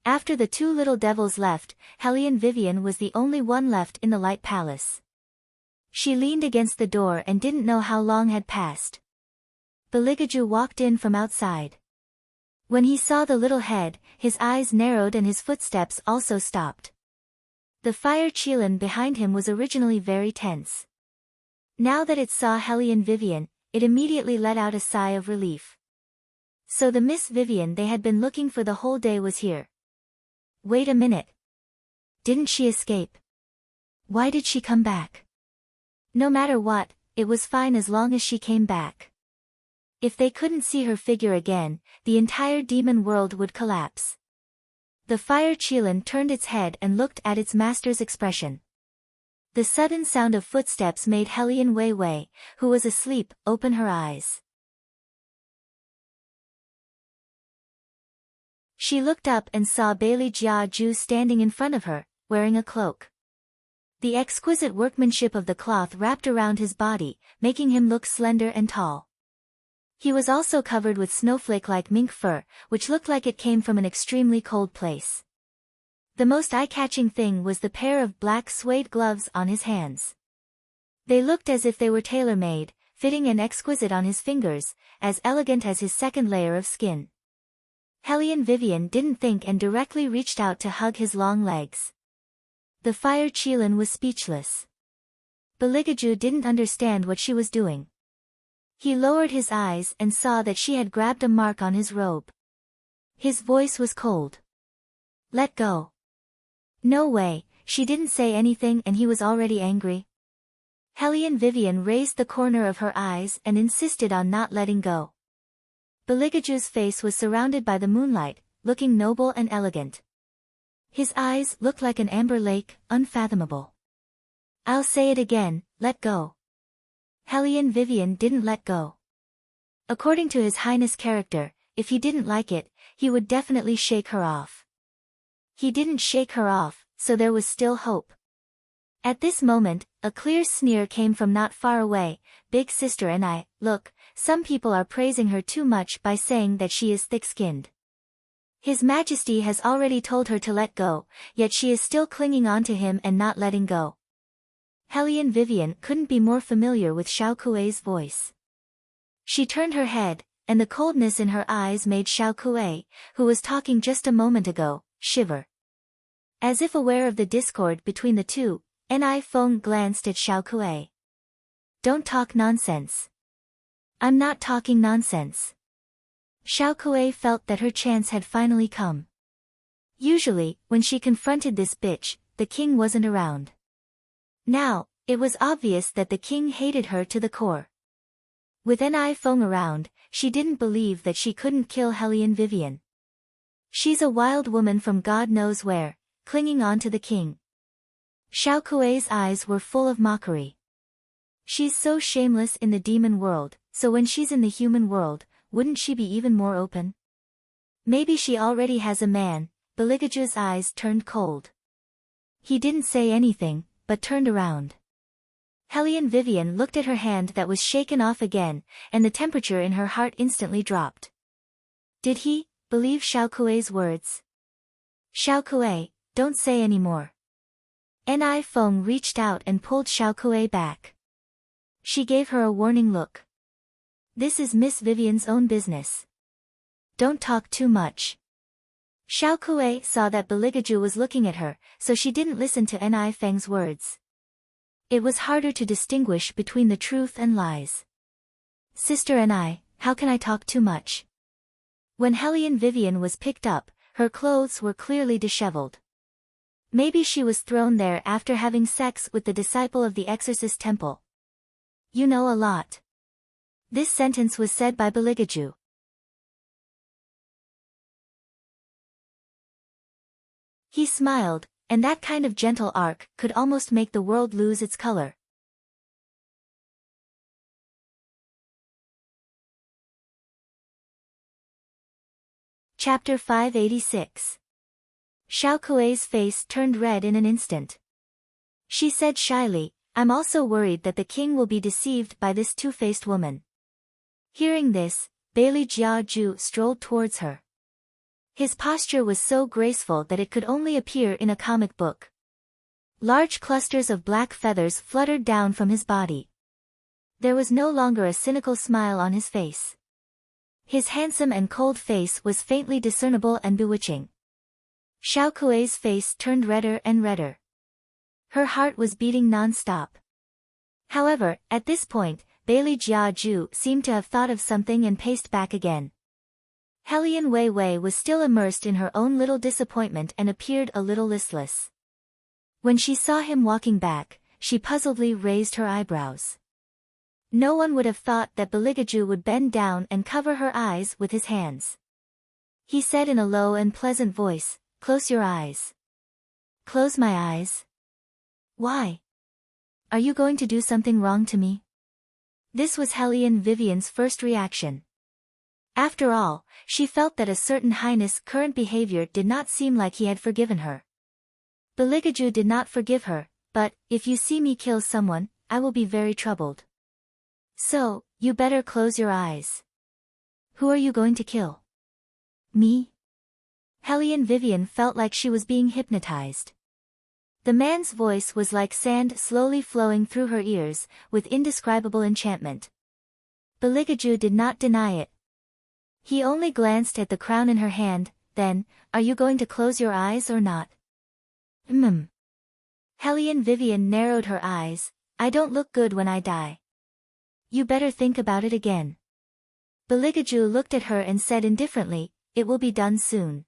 After the two little devils left, Hellion Vivian was the only one left in the Light Palace. She leaned against the door and didn't know how long had passed. Beligaju walked in from outside. When he saw the little head, his eyes narrowed and his footsteps also stopped. The Fire Qilin behind him was originally very tense. Now that it saw Hellion Vivian, it immediately let out a sigh of relief. So the Miss Vivian they had been looking for the whole day was here. Wait a minute. Didn't she escape? Why did she come back? No matter what, it was fine as long as she came back. If they couldn't see her figure again, the entire demon world would collapse. The fire Qilin turned its head and looked at its master's expression. The sudden sound of footsteps made Hellion Wei Wei, who was asleep, open her eyes. She looked up and saw Bailey Jia Ju standing in front of her, wearing a cloak. The exquisite workmanship of the cloth wrapped around his body, making him look slender and tall. He was also covered with snowflake-like mink fur, which looked like it came from an extremely cold place. The most eye-catching thing was the pair of black suede gloves on his hands. They looked as if they were tailor-made, fitting and exquisite on his fingers, as elegant as his second layer of skin. Hellion Vivian didn't think and directly reached out to hug his long legs. The fire Qilin was speechless. Beligaju didn't understand what she was doing. He lowered his eyes and saw that she had grabbed a mark on his robe. His voice was cold. Let go. No way, she didn't say anything and he was already angry. Hellion Vivian raised the corner of her eyes and insisted on not letting go. Beligaju's face was surrounded by the moonlight, looking noble and elegant. His eyes looked like an amber lake, unfathomable. I'll say it again, let go. Hellion Vivian didn't let go. According to His Highness' character, if he didn't like it, he would definitely shake her off. He didn't shake her off, so there was still hope. At this moment, a clear sneer came from not far away. Big sister and I, look, some people are praising her too much by saying that she is thick-skinned. His Majesty has already told her to let go, yet she is still clinging on to him and not letting go. Hellion Vivian couldn't be more familiar with Xiao Kuei's voice. She turned her head, and the coldness in her eyes made Xiao Kuei, who was talking just a moment ago, shiver. As if aware of the discord between the two, Ni Feng glanced at Xiao Kuei. Don't talk nonsense. I'm not talking nonsense. Xiao Kuei felt that her chance had finally come. Usually, when she confronted this bitch, the king wasn't around. Now, it was obvious that the king hated her to the core. With Ni Feng around, she didn't believe that she couldn't kill Hellion Vivian. She's a wild woman from God knows where, clinging on to the king. Xiao Kuei's eyes were full of mockery. She's so shameless in the demon world, so when she's in the human world, wouldn't she be even more open? Maybe she already has a man. Beligaju's eyes turned cold. He didn't say anything, but turned around. Hellion Vivian looked at her hand that was shaken off again, and the temperature in her heart instantly dropped. Did he believe Xiao Kuei's words? Xiao Kuei, don't say any more. Ni Feng reached out and pulled Xiao Kuei back. She gave her a warning look. This is Miss Vivian's own business. Don't talk too much. Xiao Kuei saw that Beligaju was looking at her, so she didn't listen to Ni Feng's words. It was harder to distinguish between the truth and lies. Sister Ni, how can I talk too much? When Hellion Vivian was picked up, her clothes were clearly disheveled. Maybe she was thrown there after having sex with the disciple of the exorcist temple. You know a lot. This sentence was said by Beligaju. He smiled, and that kind of gentle arc could almost make the world lose its color. Chapter 586. Xiao Kuei's face turned red in an instant. She said shyly, I'm also worried that the king will be deceived by this two-faced woman. Hearing this, Bailey Jia Ju strolled towards her. His posture was so graceful that it could only appear in a comic book. Large clusters of black feathers fluttered down from his body. There was no longer a cynical smile on his face. His handsome and cold face was faintly discernible and bewitching. Xiao Kuei's face turned redder and redder. Her heart was beating non-stop. However, at this point, Bailey Jia Ju seemed to have thought of something and paced back again. Hellion Wei Wei was still immersed in her own little disappointment and appeared a little listless. When she saw him walking back, she puzzledly raised her eyebrows. No one would have thought that Beligaju would bend down and cover her eyes with his hands. He said in a low and pleasant voice, "Close your eyes." "Close my eyes? Why? Are you going to do something wrong to me?" This was Hellion Vivian's first reaction. After all, she felt that a certain highness' current behavior did not seem like he had forgiven her. Beligaju did not forgive her, but, "If you see me kill someone, I will be very troubled. So, you better close your eyes." "Who are you going to kill?" "Me?" Hellion Vivian felt like she was being hypnotized. The man's voice was like sand slowly flowing through her ears, with indescribable enchantment. Beligaju did not deny it. He only glanced at the crown in her hand, then, "Are you going to close your eyes or not?" Hellion Vivian narrowed her eyes. "I don't look good when I die." "You better think about it again." Beligaju looked at her and said indifferently, "It will be done soon.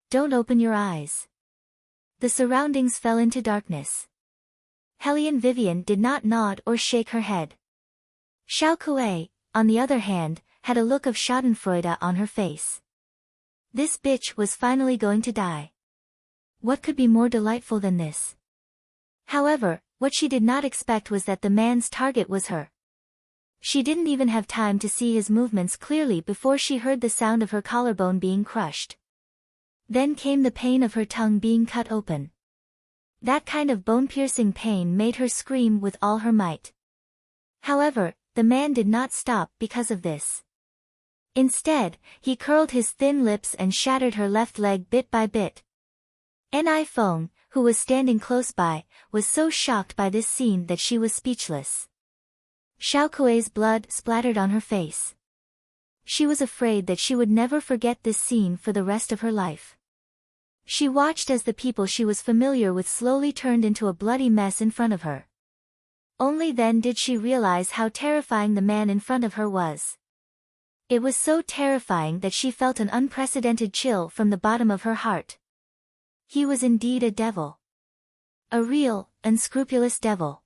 Don't open your eyes." The surroundings fell into darkness. Hellion Vivian did not nod or shake her head. Xiao Kuei, on the other hand, had a look of schadenfreude on her face. This bitch was finally going to die. What could be more delightful than this? However, what she did not expect was that the man's target was her. She didn't even have time to see his movements clearly before she heard the sound of her collarbone being crushed. Then came the pain of her tongue being cut open. That kind of bone-piercing pain made her scream with all her might. However, the man did not stop because of this. Instead, he curled his thin lips and shattered her left leg bit by bit. Ni Feng, who was standing close by, was so shocked by this scene that she was speechless. Xiao Kuei's blood splattered on her face. She was afraid that she would never forget this scene for the rest of her life. She watched as the people she was familiar with slowly turned into a bloody mess in front of her. Only then did she realize how terrifying the man in front of her was. It was so terrifying that she felt an unprecedented chill from the bottom of her heart. He was indeed a devil. A real, unscrupulous devil.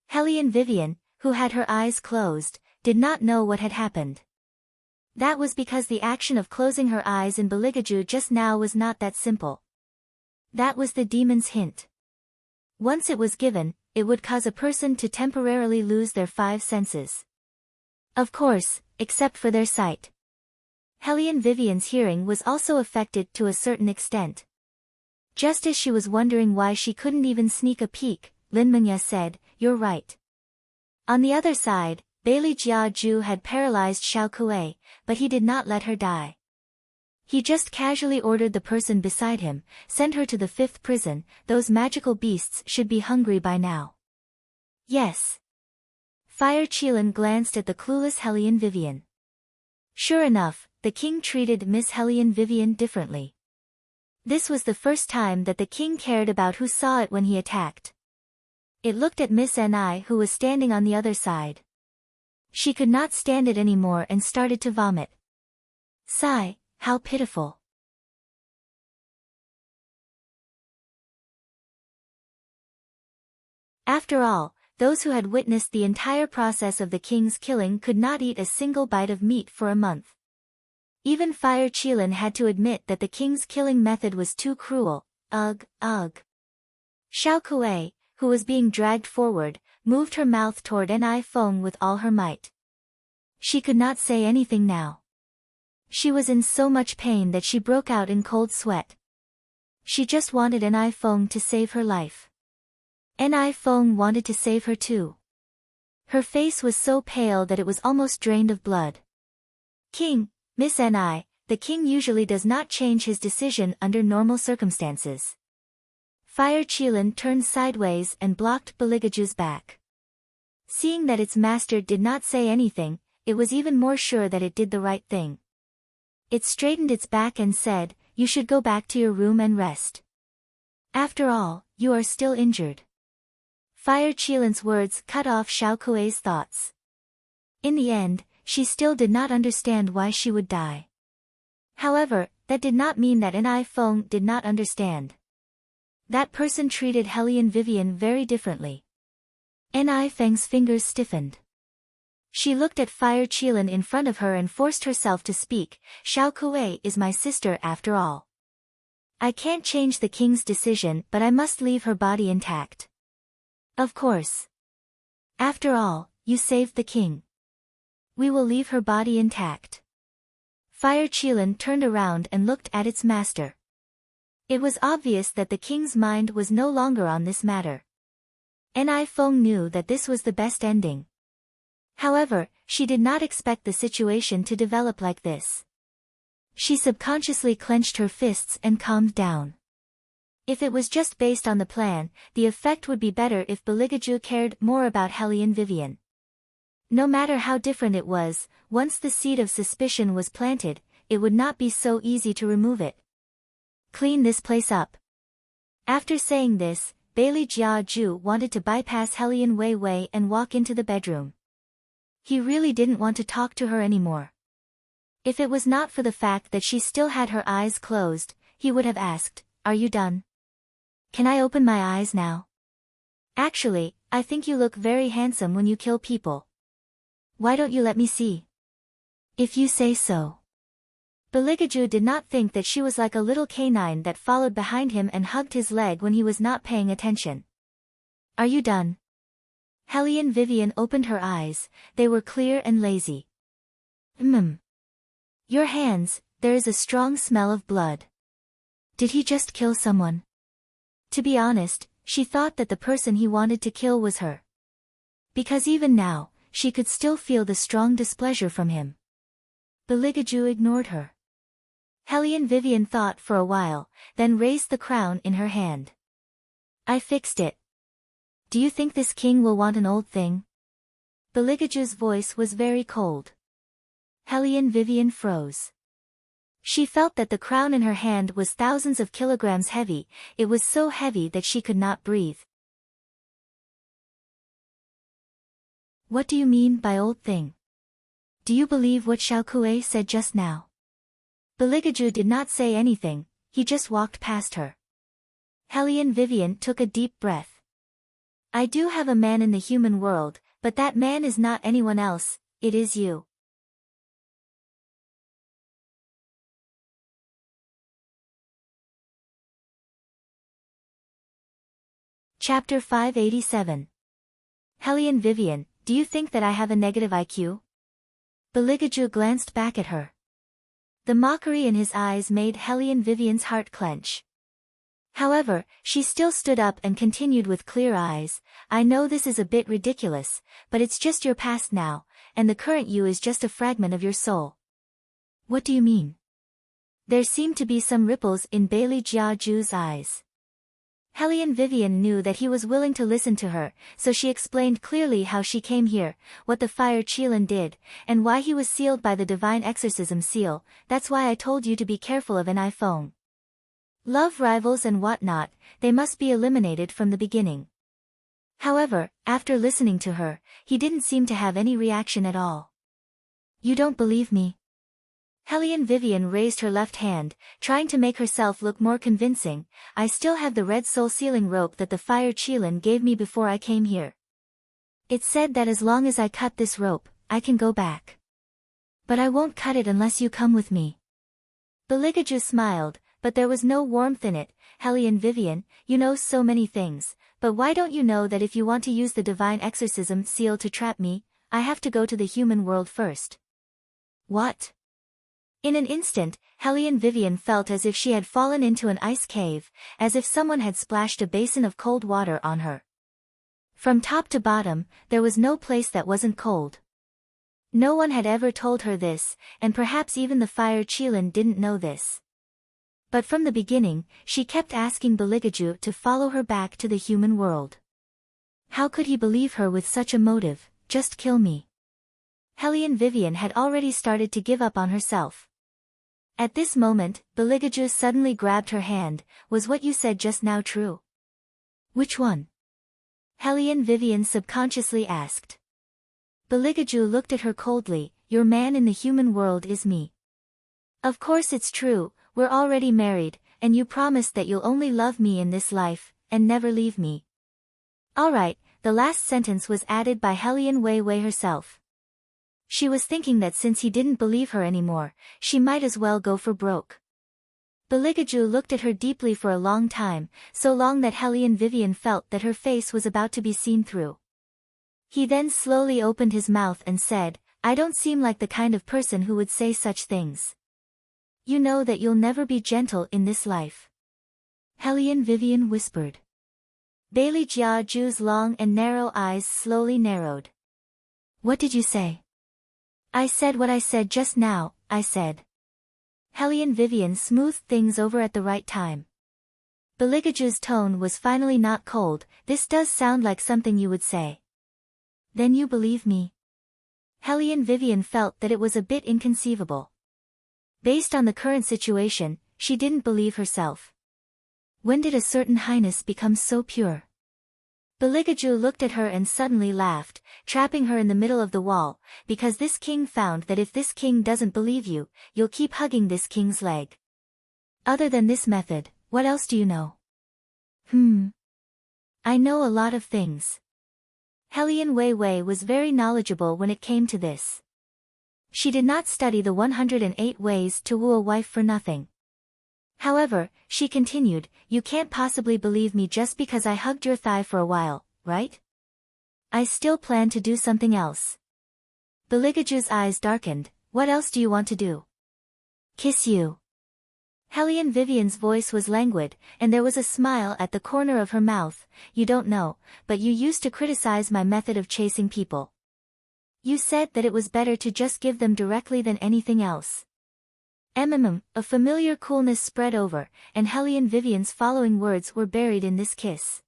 Hellion Vivian, who had her eyes closed, did not know what had happened. That was because the action of closing her eyes in Beligaju just now was not that simple. That was the demon's hint. Once it was given, it would cause a person to temporarily lose their 5 senses. Of course, except for their sight. Hellion Vivian's hearing was also affected to a certain extent. Just as she was wondering why she couldn't even sneak a peek, Lin Mengya said, "You're right." On the other side, Bailey Jiaju had paralyzed Xiao Kuei, but he did not let her die. He just casually ordered the person beside him, "Send her to the 5th prison, those magical beasts should be hungry by now." "Yes." Fire Qilin glanced at the clueless Hellion Vivian. Sure enough, the king treated Miss Hellion Vivian differently. This was the first time that the king cared about who saw it when he attacked. It looked at Miss Ni, who was standing on the other side. She could not stand it anymore and started to vomit. Sigh, how pitiful. After all, those who had witnessed the entire process of the king's killing could not eat a single bite of meat for a month. Even Fire Qilin had to admit that the king's killing method was too cruel. Ugh, ugh. Xiao Kuei, who was being dragged forward, moved her mouth toward Ni Feng with all her might. She could not say anything now. She was in so much pain that she broke out in cold sweat. She just wanted Ni Feng to save her life. Ni Feng wanted to save her too. Her face was so pale that it was almost drained of blood. "King, Miss Ni, the king usually does not change his decision under normal circumstances." Fire Qilin turned sideways and blocked Beligaju's back. Seeing that its master did not say anything, it was even more sure that it did the right thing. It straightened its back and said, "You should go back to your room and rest. After all, you are still injured." Fire Qilin's words cut off Xiao Kuei's thoughts. In the end, she still did not understand why she would die. However, that did not mean that Ni Feng did not understand. That person treated Hellion Vivian very differently. Ni Feng's fingers stiffened. She looked at Fire Qilin in front of her and forced herself to speak. Xiao Kuei is my sister after all. I can't change the king's decision, but I must leave her body intact. Of course. After all, you saved the king. We will leave her body intact. Fire Qilin turned around and looked at its master. It was obvious that the king's mind was no longer on this matter. Ni Feng knew that this was the best ending. However, she did not expect the situation to develop like this. She subconsciously clenched her fists and calmed down. If it was just based on the plan, the effect would be better if Beligaju cared more about Hellion Vivian. No matter how different it was, once the seed of suspicion was planted, it would not be so easy to remove it. Clean this place up. After saying this, Bailey Jia Ju wanted to bypass Hellion Wei Wei and walk into the bedroom. He really didn't want to talk to her anymore. If it was not for the fact that she still had her eyes closed, he would have asked, "Are you done? Can I open my eyes now? Actually, I think you look very handsome when you kill people. Why don't you let me see? If you say so." Beligaju did not think that she was like a little canine that followed behind him and hugged his leg when he was not paying attention. "Are you done?" Hellion Vivian opened her eyes, they were clear and lazy. Your hands, there is a strong smell of blood. Did he just kill someone? To be honest, she thought that the person he wanted to kill was her. Because even now, she could still feel the strong displeasure from him. Beligaju ignored her. Hellion Vivian thought for a while, then raised the crown in her hand. "I fixed it. Do you think this king will want an old thing?" Beligaju's voice was very cold. Hellion Vivian froze. She felt that the crown in her hand was thousands of kilograms heavy, it was so heavy that she could not breathe. "What do you mean by old thing? Do you believe what Xiao Kuei said just now?" Beligaju did not say anything, he just walked past her. Hellion Vivian took a deep breath. "I do have a man in the human world, but that man is not anyone else, it is you." Chapter 587. Hellion Vivian, do you think that I have a negative IQ? Beligaju glanced back at her. The mockery in his eyes made Hellion Vivian's heart clench. However, she still stood up and continued with clear eyes, "I know this is a bit ridiculous, but it's just your past now, and the current you is just a fragment of your soul." "What do you mean?" There seemed to be some ripples in Bailey Jia Ju's eyes. Hellion Vivian knew that he was willing to listen to her, so she explained clearly how she came here, what the Fire Qilin did, and why he was sealed by the Divine Exorcism seal. "That's why I told you to be careful of Ni Feng. Love rivals and whatnot, they must be eliminated from the beginning." However, after listening to her, he didn't seem to have any reaction at all. "You don't believe me?" Hellion Vivian raised her left hand, trying to make herself look more convincing. "I still have the red soul sealing rope that the Fire Qilin gave me before I came here. It said that as long as I cut this rope, I can go back. But I won't cut it unless you come with me." Beligaju smiled, but there was no warmth in it. "Hellion Vivian, you know so many things, but why don't you know that if you want to use the Divine Exorcism seal to trap me, I have to go to the human world first?" "What?" In an instant, Hellion Vivian felt as if she had fallen into an ice cave, as if someone had splashed a basin of cold water on her. From top to bottom, there was no place that wasn't cold. No one had ever told her this, and perhaps even the Fire Qilin didn't know this. But from the beginning, she kept asking Beligaju to follow her back to the human world. How could he believe her with such a motive? "Just kill me." Hellion Vivian had already started to give up on herself. At this moment, Beligaju suddenly grabbed her hand. "Was what you said just now true?" "Which one?" Hellion Vivian subconsciously asked. Beligaju looked at her coldly. "Your man in the human world is me." "Of course it's true, we're already married, and you promise that you'll only love me in this life, and never leave me. Alright, the last sentence was added by Hellion Wei Wei herself. She was thinking that since he didn't believe her anymore, she might as well go for broke. Beligaju looked at her deeply for a long time, so long that Hellion Vivian felt that her face was about to be seen through. He then slowly opened his mouth and said, I don't seem like the kind of person who would say such things. You know that you'll never be gentle in this life. Hellion Vivian whispered. Bailey Jia Ju's long and narrow eyes slowly narrowed. What did you say? I said what I said just now, I said. Hellion Vivian smoothed things over at the right time. Beligaju's tone was finally not cold. This does sound like something you would say. Then you believe me? Hellion Vivian felt that it was a bit inconceivable. Based on the current situation, she didn't believe herself. When did a certain highness become so pure? Beligaju looked at her and suddenly laughed, trapping her in the middle of the wall, because this king found that if this king doesn't believe you, you'll keep hugging this king's leg. Other than this method, what else do you know? I know a lot of things. Hellion Wei Wei was very knowledgeable when it came to this. She did not study the 108 ways to woo a wife for nothing. However, she continued, you can't possibly believe me just because I hugged your thigh for a while, right? I still plan to do something else. Beligaju's eyes darkened. What else do you want to do? Kiss you. Hellion Vivian's voice was languid, and there was a smile at the corner of her mouth. You don't know, but you used to criticize my method of chasing people. You said that it was better to just give them directly than anything else. A familiar coolness spread over, and Hellion Vivian's following words were buried in this kiss.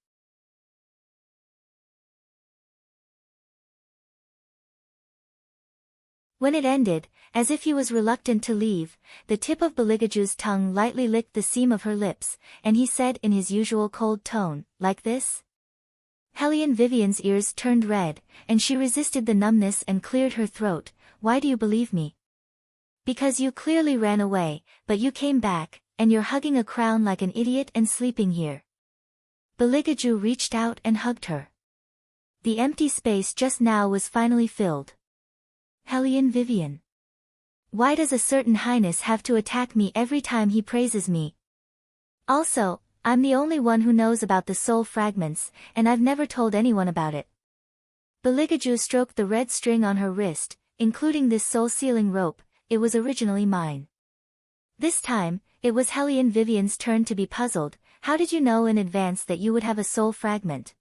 When it ended, as if he was reluctant to leave, the tip of Beligaju's tongue lightly licked the seam of her lips, and he said in his usual cold tone, like this? Hellion Vivian's ears turned red, and she resisted the numbness and cleared her throat. Why do you believe me? Because you clearly ran away, but you came back, and you're hugging a crown like an idiot and sleeping here. Beligaju reached out and hugged her. The empty space just now was finally filled. Hellion Vivian. Why does a certain highness have to attack me every time he praises me? Also, I'm the only one who knows about the soul fragments, and I've never told anyone about it. Beligaju stroked the red string on her wrist, including this soul-sealing rope. It was originally mine. This time, it was Hellion Vivian's turn to be puzzled. How did you know in advance that you would have a soul fragment?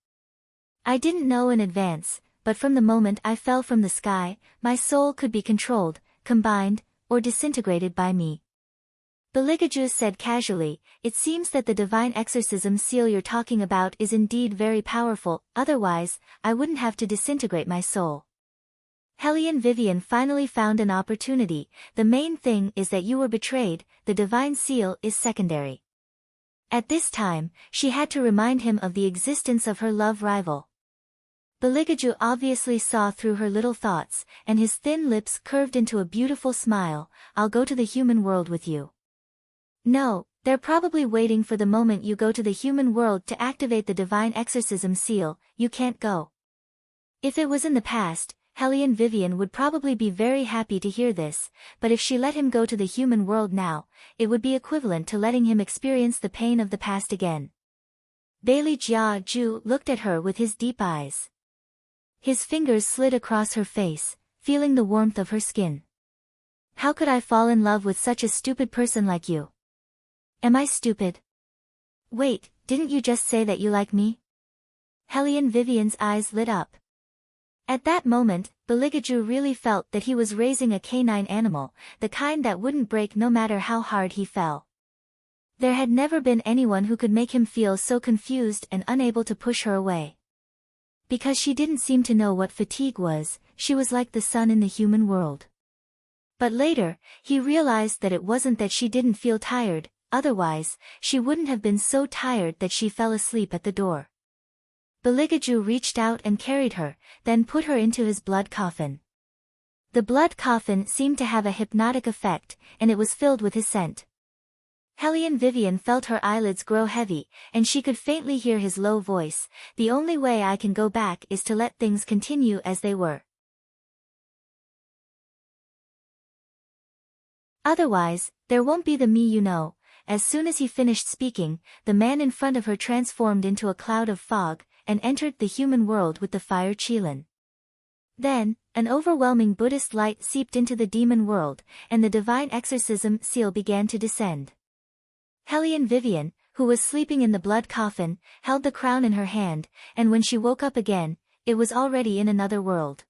I didn't know in advance, but from the moment I fell from the sky, my soul could be controlled, combined, or disintegrated by me. Beligaju said casually, it seems that the divine exorcism seal you're talking about is indeed very powerful, otherwise, I wouldn't have to disintegrate my soul. Hellion Vivian finally found an opportunity. The main thing is that you were betrayed, the divine seal is secondary. At this time, she had to remind him of the existence of her love rival. Beligaju obviously saw through her little thoughts, and his thin lips curved into a beautiful smile. I'll go to the human world with you. No, they're probably waiting for the moment you go to the human world to activate the divine exorcism seal. You can't go. If it was in the past, Hellion Vivian would probably be very happy to hear this, but if she let him go to the human world now, it would be equivalent to letting him experience the pain of the past again. Bailey Jia Ju looked at her with his deep eyes. His fingers slid across her face, feeling the warmth of her skin. How could I fall in love with such a stupid person like you? Am I stupid? Wait, didn't you just say that you like me? Hellion Vivian's eyes lit up. At that moment, Beligaju really felt that he was raising a canine animal, the kind that wouldn't break no matter how hard he fell. There had never been anyone who could make him feel so confused and unable to push her away. Because she didn't seem to know what fatigue was, she was like the sun in the human world. But later, he realized that it wasn't that she didn't feel tired, otherwise, she wouldn't have been so tired that she fell asleep at the door. Beligaju reached out and carried her, then put her into his blood coffin. The blood coffin seemed to have a hypnotic effect, and it was filled with his scent. Hellion Vivian felt her eyelids grow heavy, and she could faintly hear his low voice, "The only way I can go back is to let things continue as they were. Otherwise, there won't be the me you know." As soon as he finished speaking, the man in front of her transformed into a cloud of fog, and entered the human world with the fire Qilin. Then, an overwhelming Buddhist light seeped into the demon world, and the divine exorcism seal began to descend. Hellion Vivian, who was sleeping in the blood coffin, held the crown in her hand, and when she woke up again, it was already in another world.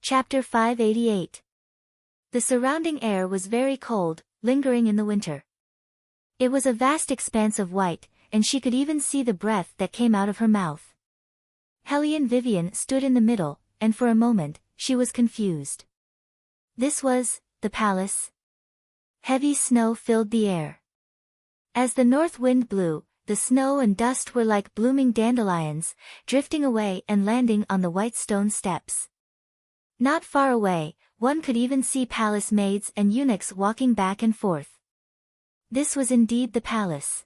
Chapter 588. The surrounding air was very cold, lingering in the winter. It was a vast expanse of white, and she could even see the breath that came out of her mouth. Hellion Vivian stood in the middle, and for a moment, she was confused. This was the palace. Heavy snow filled the air. As the north wind blew, the snow and dust were like blooming dandelions, drifting away and landing on the white stone steps. Not far away, one could even see palace maids and eunuchs walking back and forth. This was indeed the palace.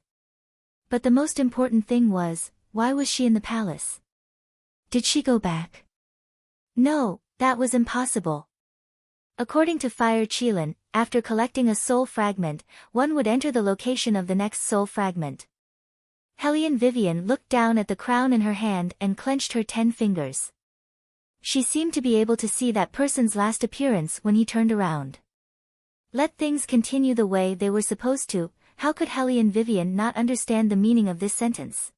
But the most important thing was, why was she in the palace? Did she go back? No, that was impossible. According to Fire Qilin, after collecting a soul fragment, one would enter the location of the next soul fragment. Hellion Vivian looked down at the crown in her hand and clenched her 10 fingers. She seemed to be able to see that person's last appearance when he turned around. Let things continue the way they were supposed to. How could Hellion Vivian not understand the meaning of this sentence?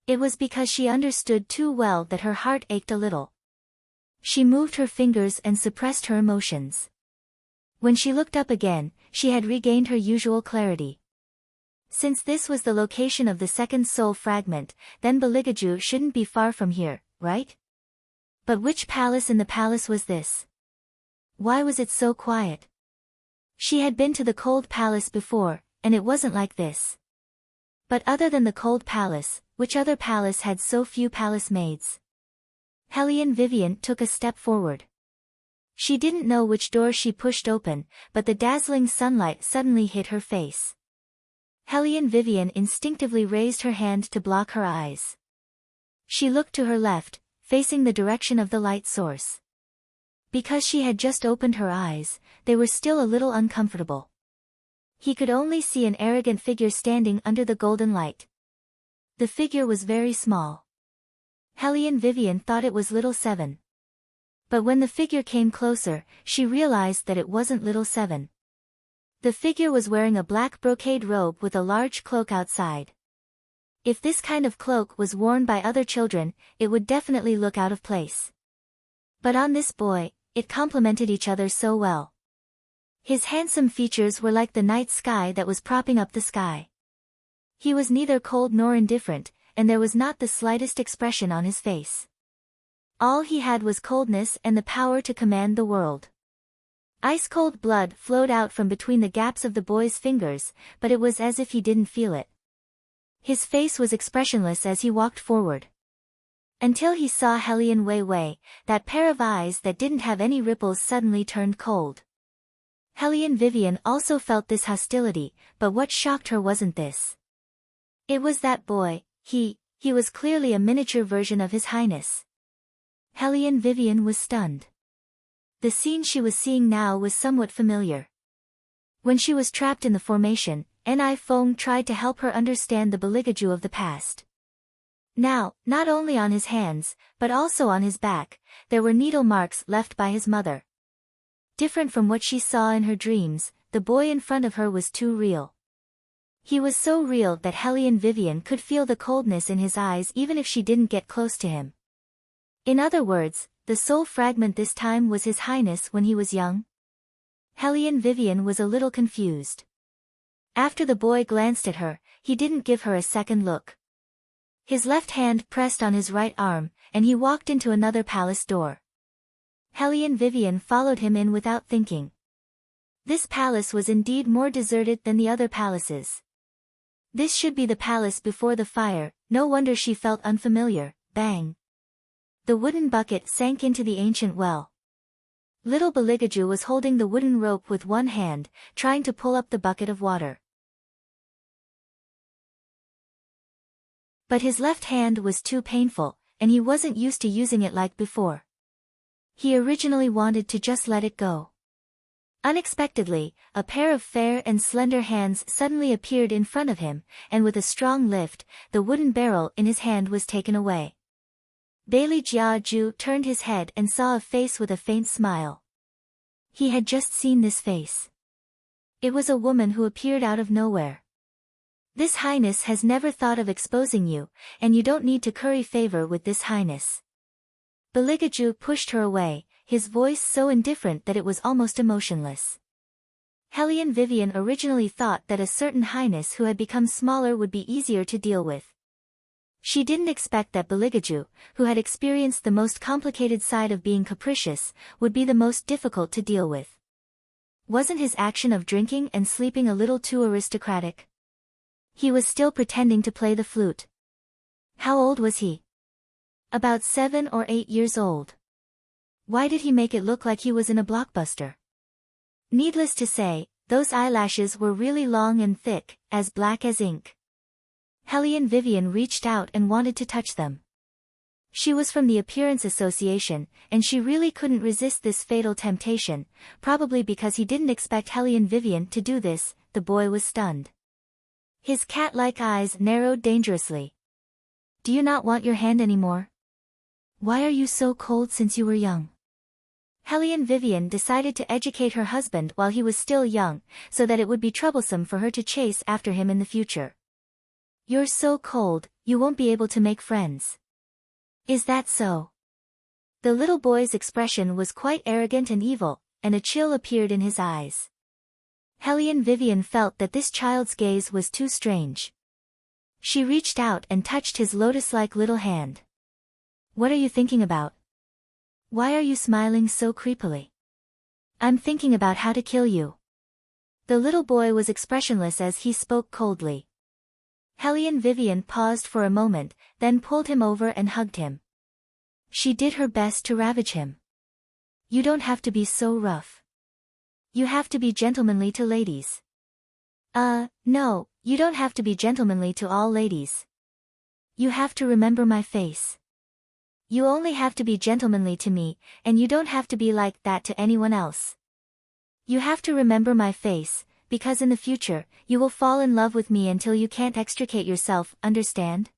It was because she understood too well that her heart ached a little. She moved her fingers and suppressed her emotions. When she looked up again, she had regained her usual clarity. Since this was the location of the second soul fragment, then Beligaju shouldn't be far from here, right? But which palace in the palace was this? Why was it so quiet? She had been to the cold palace before, and it wasn't like this. But other than the cold palace, which other palace had so few palace maids? Hellion Vivian took a step forward. She didn't know which door she pushed open, but the dazzling sunlight suddenly hit her face. Hellion Vivian instinctively raised her hand to block her eyes. She looked to her left, facing the direction of the light source. Because she had just opened her eyes, they were still a little uncomfortable. He could only see an arrogant figure standing under the golden light. The figure was very small. Hellion Vivian thought it was Little Seven. But when the figure came closer, she realized that it wasn't Little Seven. The figure was wearing a black brocade robe with a large cloak outside. If this kind of cloak was worn by other children, it would definitely look out of place. But on this boy, it complemented each other so well. His handsome features were like the night sky that was propping up the sky. He was neither cold nor indifferent, and there was not the slightest expression on his face. All he had was coldness and the power to command the world. Ice-cold blood flowed out from between the gaps of the boy's fingers, but it was as if he didn't feel it. His face was expressionless as he walked forward. Until he saw Hellion Wei, that pair of eyes that didn't have any ripples suddenly turned cold. Hellion Vivian also felt this hostility, but what shocked her wasn't this. It was that boy. He was clearly a miniature version of His Highness. Hellion Vivian was stunned. The scene she was seeing now was somewhat familiar. When she was trapped in the formation, Ni Feng tried to help her understand the Beligaju of the past. Now, not only on his hands, but also on his back, there were needle marks left by his mother. Different from what she saw in her dreams, the boy in front of her was too real. He was so real that Hellion Vivian could feel the coldness in his eyes even if she didn't get close to him. In other words, the soul fragment this time was His Highness when he was young? Hellion Vivian was a little confused. After the boy glanced at her, he didn't give her a second look. His left hand pressed on his right arm, and he walked into another palace door. Hellion Vivian followed him in without thinking. This palace was indeed more deserted than the other palaces. This should be the palace before the fire, no wonder she felt unfamiliar. Bang! The wooden bucket sank into the ancient well. Little Beligaju was holding the wooden rope with one hand, trying to pull up the bucket of water. But his left hand was too painful, and he wasn't used to using it like before. He originally wanted to just let it go. Unexpectedly, a pair of fair and slender hands suddenly appeared in front of him, and with a strong lift, the wooden barrel in his hand was taken away. Bailey Jiaju turned his head and saw a face with a faint smile. He had just seen this face. It was a woman who appeared out of nowhere. This highness has never thought of exposing you, and you don't need to curry favor with this highness. Beligaju pushed her away, his voice so indifferent that it was almost emotionless. Hellion Vivian originally thought that a certain highness who had become smaller would be easier to deal with. She didn't expect that Beligaju, who had experienced the most complicated side of being capricious, would be the most difficult to deal with. Wasn't his action of drinking and sleeping a little too aristocratic? He was still pretending to play the flute. How old was he? About 7 or 8 years old. Why did he make it look like he was in a blockbuster? Needless to say, those eyelashes were really long and thick, as black as ink. Hellion Vivian reached out and wanted to touch them. She was from the Appearance Association, and she really couldn't resist this fatal temptation, probably because he didn't expect Hellion Vivian to do this. The boy was stunned. His cat-like eyes narrowed dangerously. Do you not want your hand anymore? Why are you so cold since you were young? Hellion Vivian decided to educate her husband while he was still young, so that it would be troublesome for her to chase after him in the future. You're so cold, you won't be able to make friends. Is that so? The little boy's expression was quite arrogant and evil, and a chill appeared in his eyes. Hellion Vivian felt that this child's gaze was too strange. She reached out and touched his lotus-like little hand. What are you thinking about? Why are you smiling so creepily? I'm thinking about how to kill you. The little boy was expressionless as he spoke coldly. Hellion Vivian paused for a moment, then pulled him over and hugged him. She did her best to ravage him. You don't have to be so rough. You have to be gentlemanly to ladies. No, you don't have to be gentlemanly to all ladies. You have to remember my face. You only have to be gentlemanly to me, and you don't have to be like that to anyone else. You have to remember my face, because in the future, you will fall in love with me until you can't extricate yourself, understand?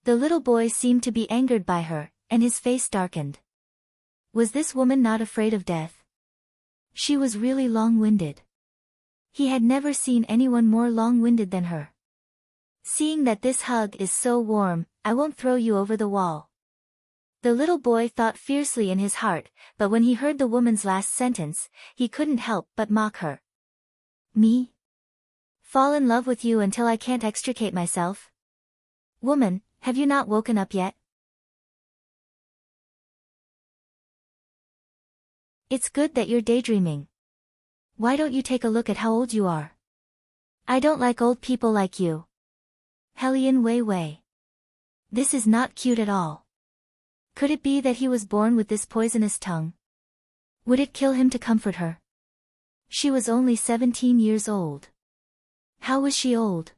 The little boy seemed to be angered by her, and his face darkened. Was this woman not afraid of death? She was really long-winded. He had never seen anyone more long-winded than her. Seeing that this hug is so warm, I won't throw you over the wall. The little boy thought fiercely in his heart, but when he heard the woman's last sentence, he couldn't help but mock her. Me? Fall in love with you until I can't extricate myself? Woman, have you not woken up yet? It's good that you're daydreaming. Why don't you take a look at how old you are? I don't like old people like you. Hellion Wei Wei. This is not cute at all. Could it be that he was born with this poisonous tongue? Would it kill him to comfort her? She was only 17 years old. How was she old?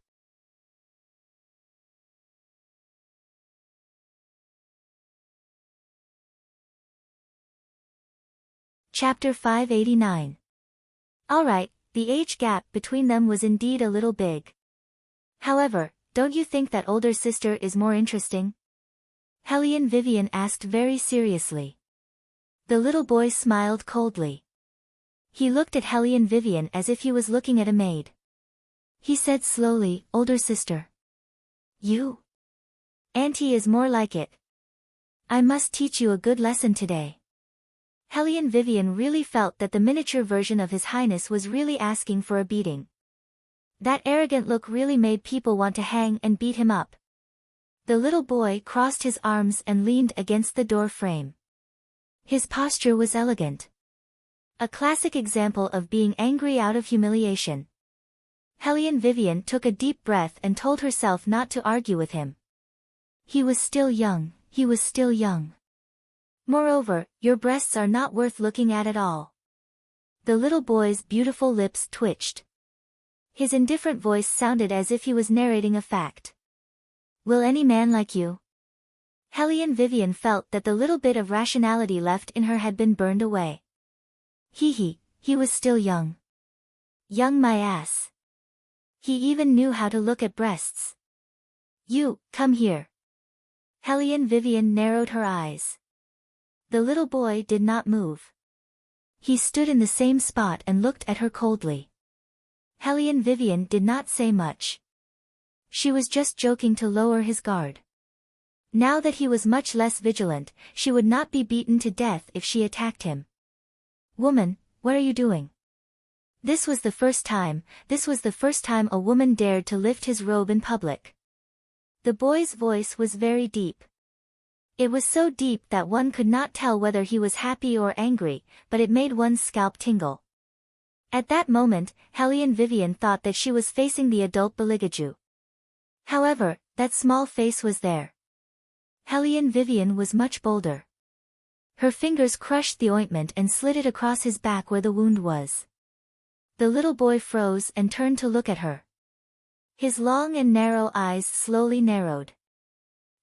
Chapter 589. Alright, the age gap between them was indeed a little big. However, don't you think that older sister is more interesting? Hellion Vivian asked very seriously. The little boy smiled coldly. He looked at Hellion Vivian as if he was looking at a maid. He said slowly, older sister. You? Auntie is more like it. I must teach you a good lesson today. Hellion Vivian really felt that the miniature version of His Highness was really asking for a beating. That arrogant look really made people want to hang and beat him up. The little boy crossed his arms and leaned against the door frame. His posture was elegant. A classic example of being angry out of humiliation. Hellion Vivian took a deep breath and told herself not to argue with him. He was still young, he was still young. Moreover, your breasts are not worth looking at all. The little boy's beautiful lips twitched. His indifferent voice sounded as if he was narrating a fact. Will any man like you? Hellion Vivian felt that the little bit of rationality left in her had been burned away. He was still young. Young my ass. He even knew how to look at breasts. You, come here. Hellion Vivian narrowed her eyes. The little boy did not move. He stood in the same spot and looked at her coldly. Hellion Vivian did not say much. She was just joking to lower his guard. Now that he was much less vigilant, she would not be beaten to death if she attacked him. Woman, what are you doing? This was the first time a woman dared to lift his robe in public. The boy's voice was very deep. It was so deep that one could not tell whether he was happy or angry, but it made one's scalp tingle. At that moment, Hellion Vivian thought that she was facing the adult Beligaju. However, that small face was there. Hellion Vivian was much bolder. Her fingers crushed the ointment and slid it across his back where the wound was. The little boy froze and turned to look at her. His long and narrow eyes slowly narrowed.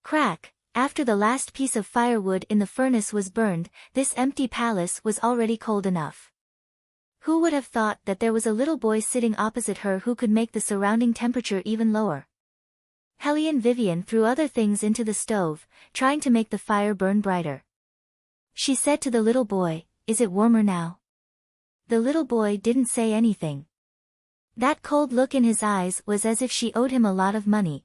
Crack, after the last piece of firewood in the furnace was burned, this empty palace was already cold enough. Who would have thought that there was a little boy sitting opposite her who could make the surrounding temperature even lower? Hellion Vivian threw other things into the stove, trying to make the fire burn brighter. She said to the little boy, "Is it warmer now?" The little boy didn't say anything. That cold look in his eyes was as if she owed him a lot of money.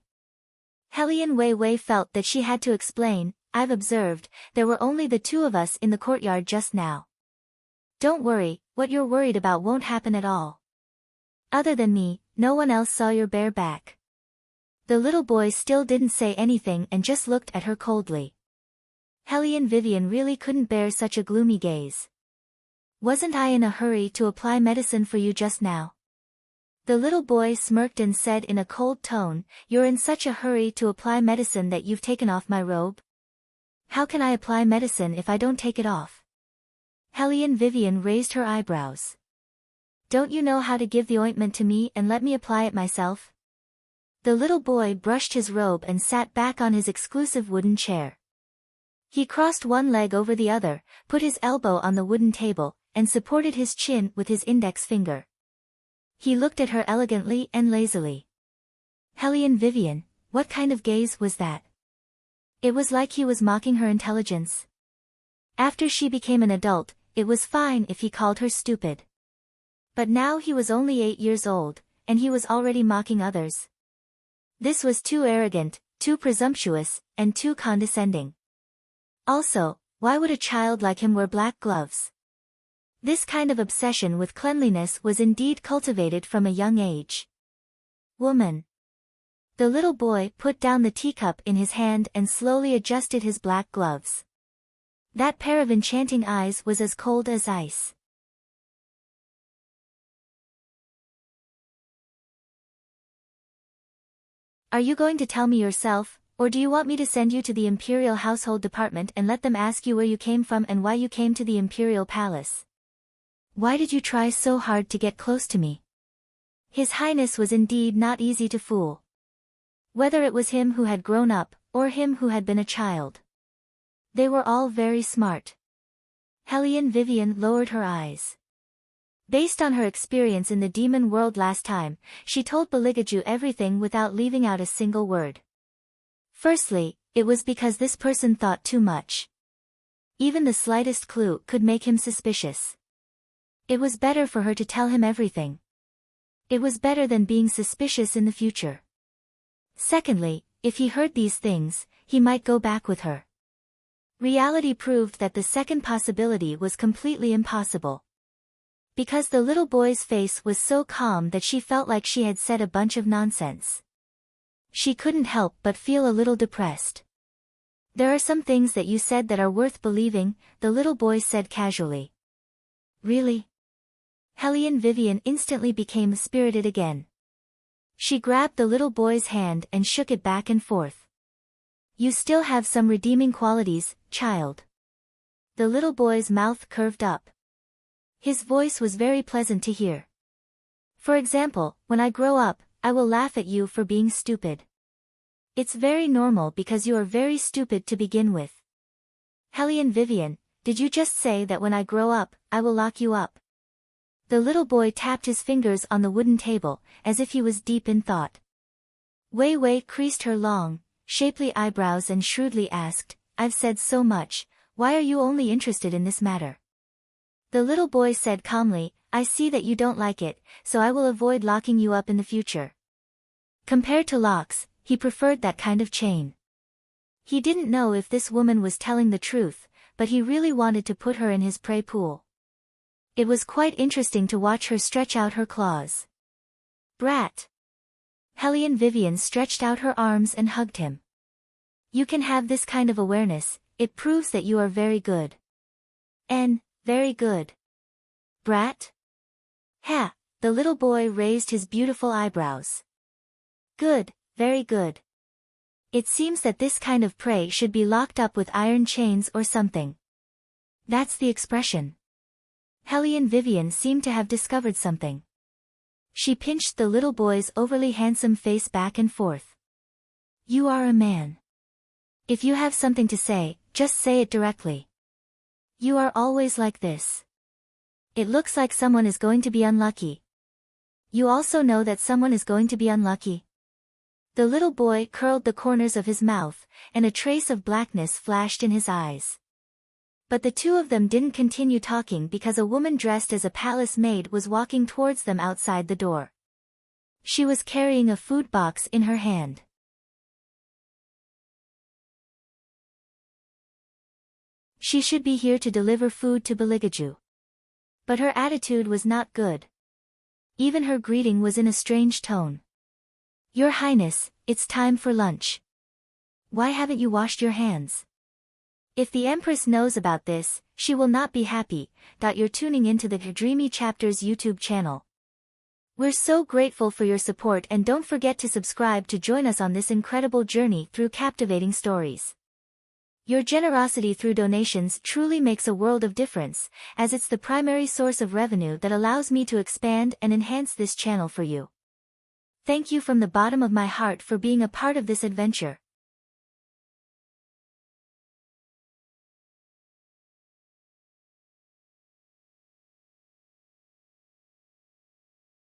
Hellion Wei felt that she had to explain, "I've observed, there were only the two of us in the courtyard just now. Don't worry, what you're worried about won't happen at all. Other than me, no one else saw your bare back." The little boy still didn't say anything and just looked at her coldly. Hellion Vivian really couldn't bear such a gloomy gaze. "Wasn't I in a hurry to apply medicine for you just now?" The little boy smirked and said in a cold tone, "You're in such a hurry to apply medicine that you've taken off my robe? How can I apply medicine if I don't take it off?" Hellion Vivian raised her eyebrows. "Don't you know how to give the ointment to me and let me apply it myself?" The little boy brushed his robe and sat back on his exclusive wooden chair. He crossed one leg over the other, put his elbow on the wooden table, and supported his chin with his index finger. He looked at her elegantly and lazily. Hellion Vivian, what kind of gaze was that? It was like he was mocking her intelligence. After she became an adult, it was fine if he called her stupid. But now he was only 8 years old, and he was already mocking others. This was too arrogant, too presumptuous, and too condescending. Also, why would a child like him wear black gloves? This kind of obsession with cleanliness was indeed cultivated from a young age. Woman. The little boy put down the teacup in his hand and slowly adjusted his black gloves. That pair of enchanting eyes was as cold as ice. Are you going to tell me yourself, or do you want me to send you to the Imperial Household Department and let them ask you where you came from and why you came to the Imperial Palace? Why did you try so hard to get close to me? His Highness was indeed not easy to fool. Whether it was him who had grown up, or him who had been a child. They were all very smart. Hellion Vivian lowered her eyes. Based on her experience in the demon world last time, she told Beligaju everything without leaving out a single word. Firstly, it was because this person thought too much. Even the slightest clue could make him suspicious. It was better for her to tell him everything. It was better than being suspicious in the future. Secondly, if he heard these things, he might go back with her. Reality proved that the second possibility was completely impossible. Because the little boy's face was so calm that she felt like she had said a bunch of nonsense. She couldn't help but feel a little depressed. "There are some things that you said that are worth believing," the little boy said casually. "Really?" Hellion Vivian instantly became spirited again. She grabbed the little boy's hand and shook it back and forth. "You still have some redeeming qualities, child. The little boy's mouth curved up. His voice was very pleasant to hear. For example, when I grow up, I will laugh at you for being stupid. It's very normal because you are very stupid to begin with. Hellion Vivian, did you just say that when I grow up, I will lock you up? The little boy tapped his fingers on the wooden table, as if he was deep in thought. Wei Wei creased her long, shapely eyebrows and shrewdly asked, I've said so much, why are you only interested in this matter? The little boy said calmly, I see that you don't like it, so I will avoid locking you up in the future. Compared to locks, he preferred that kind of chain. He didn't know if this woman was telling the truth, but he really wanted to put her in his prey pool. It was quite interesting to watch her stretch out her claws. Brat! Hellion Vivian stretched out her arms and hugged him. You can have this kind of awareness, it proves that you are very good. Very good. Brat? Ha! The little boy raised his beautiful eyebrows. Good, very good. It seems that this kind of prey should be locked up with iron chains or something. That's the expression. Hellion Vivian seemed to have discovered something. She pinched the little boy's overly handsome face back and forth. You are a man. If you have something to say, just say it directly. You are always like this. It looks like someone is going to be unlucky. You also know that someone is going to be unlucky. The little boy curled the corners of his mouth, and a trace of blackness flashed in his eyes. But the two of them didn't continue talking because a woman dressed as a palace maid was walking towards them outside the door. She was carrying a food box in her hand. She should be here to deliver food to Beligaju. But her attitude was not good. Even her greeting was in a strange tone. Your Highness, it's time for lunch. Why haven't you washed your hands? If the Empress knows about this, she will not be happy. You're tuning into the Dreamy Chapters YouTube channel. We're so grateful for your support and don't forget to subscribe to join us on this incredible journey through captivating stories. Your generosity through donations truly makes a world of difference, as it's the primary source of revenue that allows me to expand and enhance this channel for you. Thank you from the bottom of my heart for being a part of this adventure.